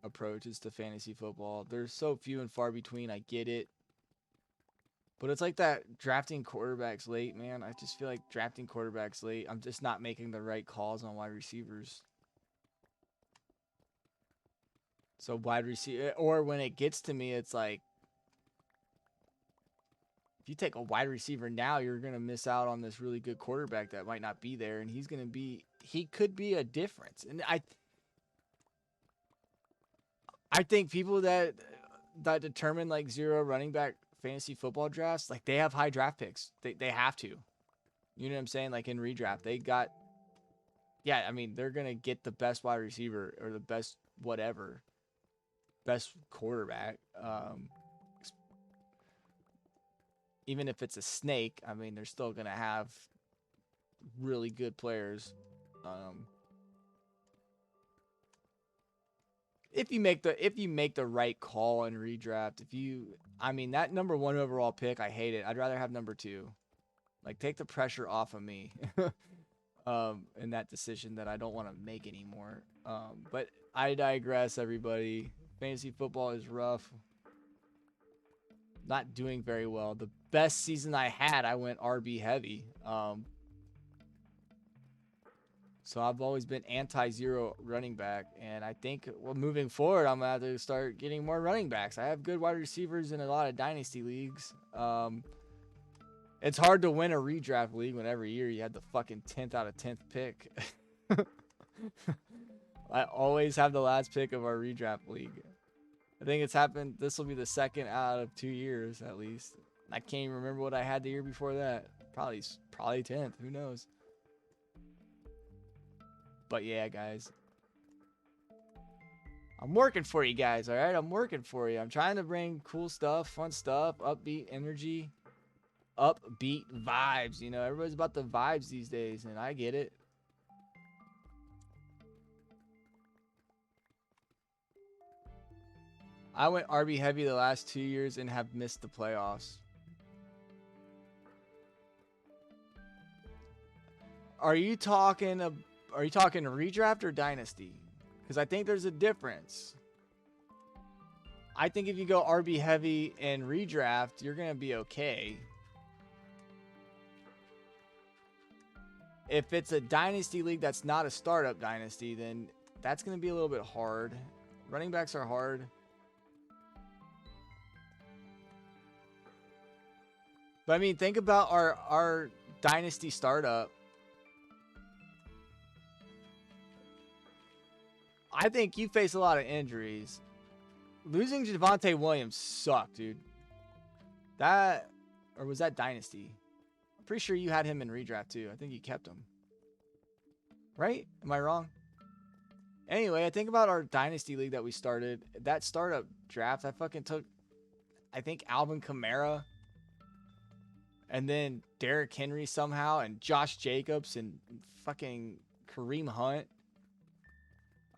approaches to fantasy football. They're so few and far between. I get it. But it's like that drafting quarterbacks late, man. I just feel like drafting quarterbacks late, I'm just not making the right calls on wide receivers. So wide receiver, or when it gets to me, it's like, if you take a wide receiver now, you're going to miss out on this really good quarterback that might not be there. And he could be a difference. And I think people that that determine like zero running back fantasy football drafts, like they have high draft picks. They have to. You know what I'm saying? Like in redraft, they got. Yeah, I mean they're gonna get the best wide receiver or the best whatever, best quarterback. Even if it's a snake, I mean they're still gonna have really good players. If you make the right call in redraft, I mean that number 1 overall pick, I hate it. I'd rather have number 2. Like take the pressure off of me. In that decision that I don't want to make anymore. But I digress, everybody. Fantasy football is rough. Not doing very well. The best season I had, I went RB heavy. So I've always been anti-zero running back. And I think, well, moving forward, I'm going to have to start getting more running backs. I have good wide receivers in a lot of dynasty leagues. It's hard to win a redraft league when every year you had the fucking 10th out of 10th pick. I always have the last pick of our redraft league. I think it's happened. This will be the 2nd out of 2 years at least. I can't even remember what I had the year before that. Probably 10th. Who knows? But yeah, guys. I'm working for you guys, all right? I'm working for you. I'm trying to bring cool stuff, fun stuff, upbeat energy. Upbeat vibes, you know, everybody's about the vibes these days, and I get it. I went RB heavy the last 2 years and have missed the playoffs. Are you talking redraft or dynasty? Because I think there's a difference. I think if you go RB heavy and redraft, you're gonna be okay. If it's a dynasty league that's not a startup dynasty, then that's going to be a little bit hard. Running backs are hard. But I mean, think about our dynasty startup. I think you face a lot of injuries. Losing Javonte Williams sucked, dude. Or was that dynasty? I'm pretty sure you had him in redraft too. I think you kept him. Right? Am I wrong? Anyway, I think about our dynasty league that we started. That startup draft, I fucking took, I think, Alvin Kamara. And then Derrick Henry somehow. And Josh Jacobs and fucking Kareem Hunt.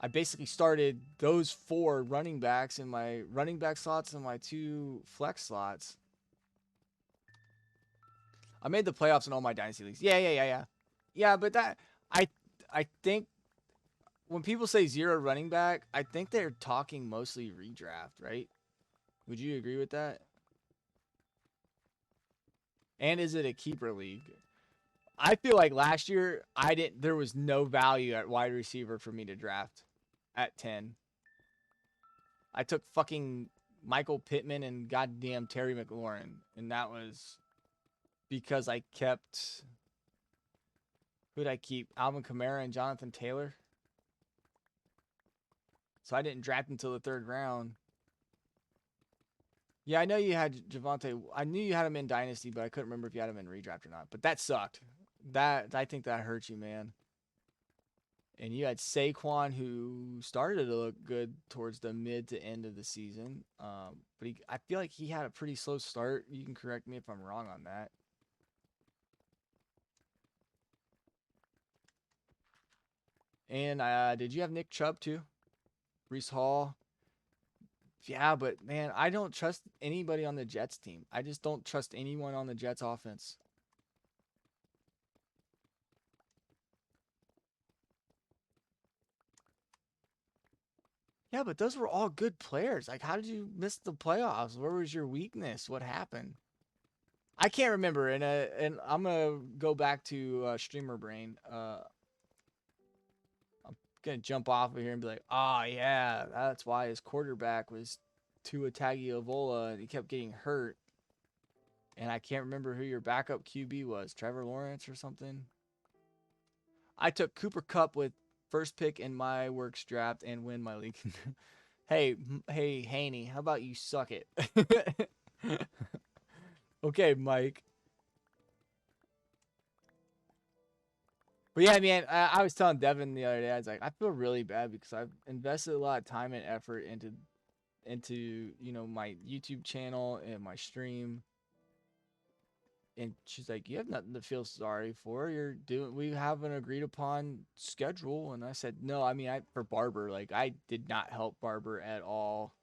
I basically started those 4 running backs in my running back slots and my 2 flex slots. I made the playoffs in all my dynasty leagues. Yeah. Yeah, but that I think when people say zero running back, I think they're talking mostly redraft, right? Would you agree with that? And is it a keeper league? I feel like last year there was no value at wide receiver for me to draft at 10. I took fucking Michael Pittman and goddamn Terry McLaurin, and that was because I kept, who'd I keep? Alvin Kamara and Jonathan Taylor. So I didn't draft until the 3rd round. Yeah, I know you had Javonte. I knew you had him in Dynasty, but I couldn't remember if you had him in redraft or not. But that sucked. I think that hurt you, man. And you had Saquon, who started to look good towards the mid to end of the season. But I feel like he had a pretty slow start. You can correct me if I'm wrong on that. And did you have Nick Chubb too? Breece Hall? Yeah, but man, I don't trust anybody on the Jets team. I just don't trust anyone on the Jets offense. Yeah, but those were all good players. Like, how did you miss the playoffs? Where was your weakness? What happened? I can't remember, and I'm gonna go back to Streamer Brain. I'm gonna jump off of here and be like, oh yeah, that's why his quarterback was Tua Tagovailoa, and he kept getting hurt. And I can't remember who your backup QB was, Trevor Lawrence or something. I took Cooper Kupp with first pick in my works draft and win my league. Hey, hey, Haney, how about you suck it? Okay, Mike. But yeah, man, I was telling Devin the other day, I was like, I feel really bad because I've invested a lot of time and effort into you know, my YouTube channel and my stream. And she's like, you have nothing to feel sorry for. We have an agreed upon schedule. And I said, no, I mean, for Barber, like, I did not help Barber at all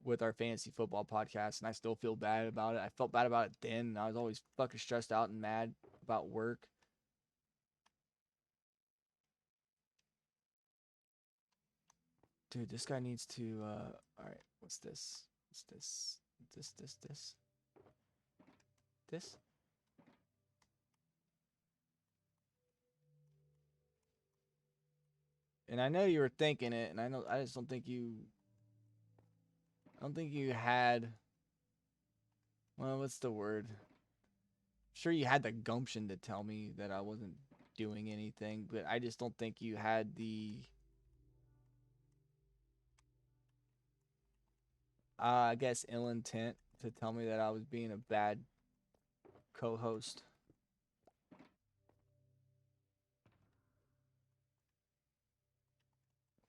with our fantasy football podcast. And I still feel bad about it. I felt bad about it then. And I was always fucking stressed out and mad about work. Dude, this guy needs to, all right, what's this? What's this? This? And I know you were thinking it, and I just don't think you had, well, what's the word? I'm sure you had the gumption to tell me that I wasn't doing anything, but I just don't think you had the, I guess, ill intent to tell me that I was being a bad co-host.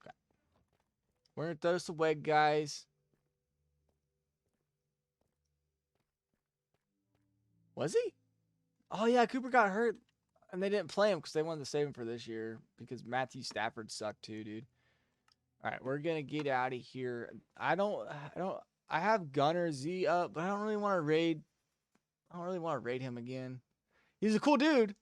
Okay. We're gonna throw this away, guys. Was he? Oh yeah, Cooper got hurt, and they didn't play him because they wanted to save him for this year because Matthew Stafford sucked too, dude. All right, we're gonna get out of here. I have Gunner Z up, but I don't really want to raid. I don't really want to raid him again. He's a cool dude.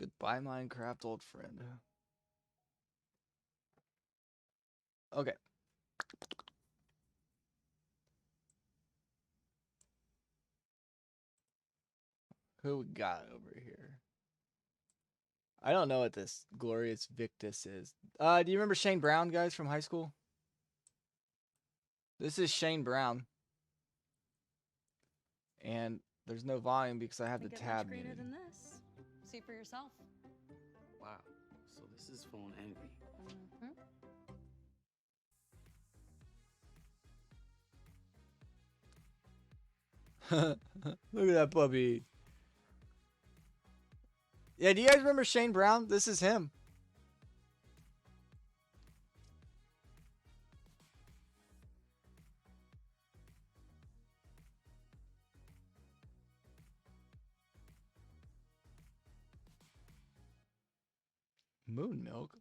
Goodbye, Minecraft, old friend. Okay. Who we got over here? I don't know what this Glorious Victus is. Do you remember Shane Brown, guys, from high school? This is Shane Brown. And there's no volume because I have the tab muted. Than this. See for yourself. Wow. So this is phone envy. Look at that puppy. Yeah, do you guys remember Shane Brown? This is him. Moon milk?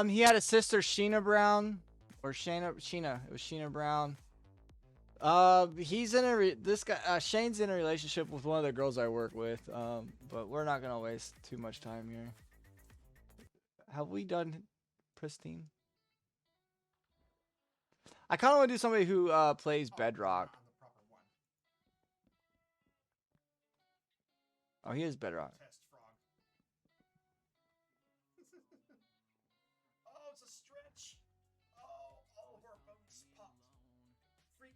He had a sister, Sheena Brown, or Sheena. It was Sheena Brown. He's in Shane's in a relationship with one of the girls I work with. But we're not gonna waste too much time here. Have we done Pristine? I kind of want to do somebody who plays Bedrock. Oh, he is Bedrock. Oh, it's a stretch. Oh, all of our bones popped. Freak.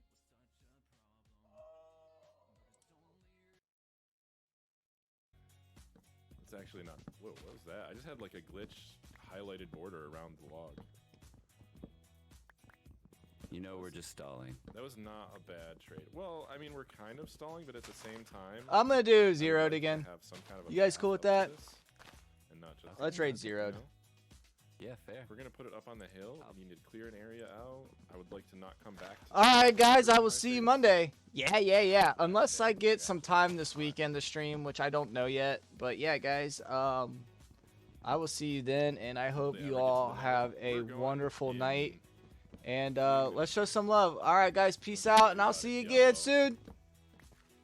It's actually not. Whoa, what was that? I just had like a glitch highlighted border around the log. You know we're just stalling. That was not a bad trade. Well, I mean, we're kind of stalling, but at the same time, I'm gonna do zeroed again. have some kind of a You guys path cool with up that? to this and not just Let's raid zeroed. Yeah, fair. If we're gonna put it up on the hill, you need to clear an area out. I would like to not come back. All right, guys, I will see you Monday. Yeah. Unless I get some time this weekend to stream, which I don't know yet. But yeah, guys, I will see you then, and I hope you all have a wonderful night. And let's show some love. All right, guys, peace out, and I'll see you again soon.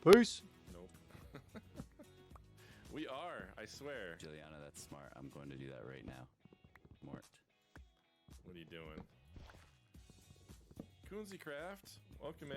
Peace. Nope. We are. I swear. Juliana, that's smart. I'm going to do that right now. Mort. What are you doing? Coonsy Craft, welcome in.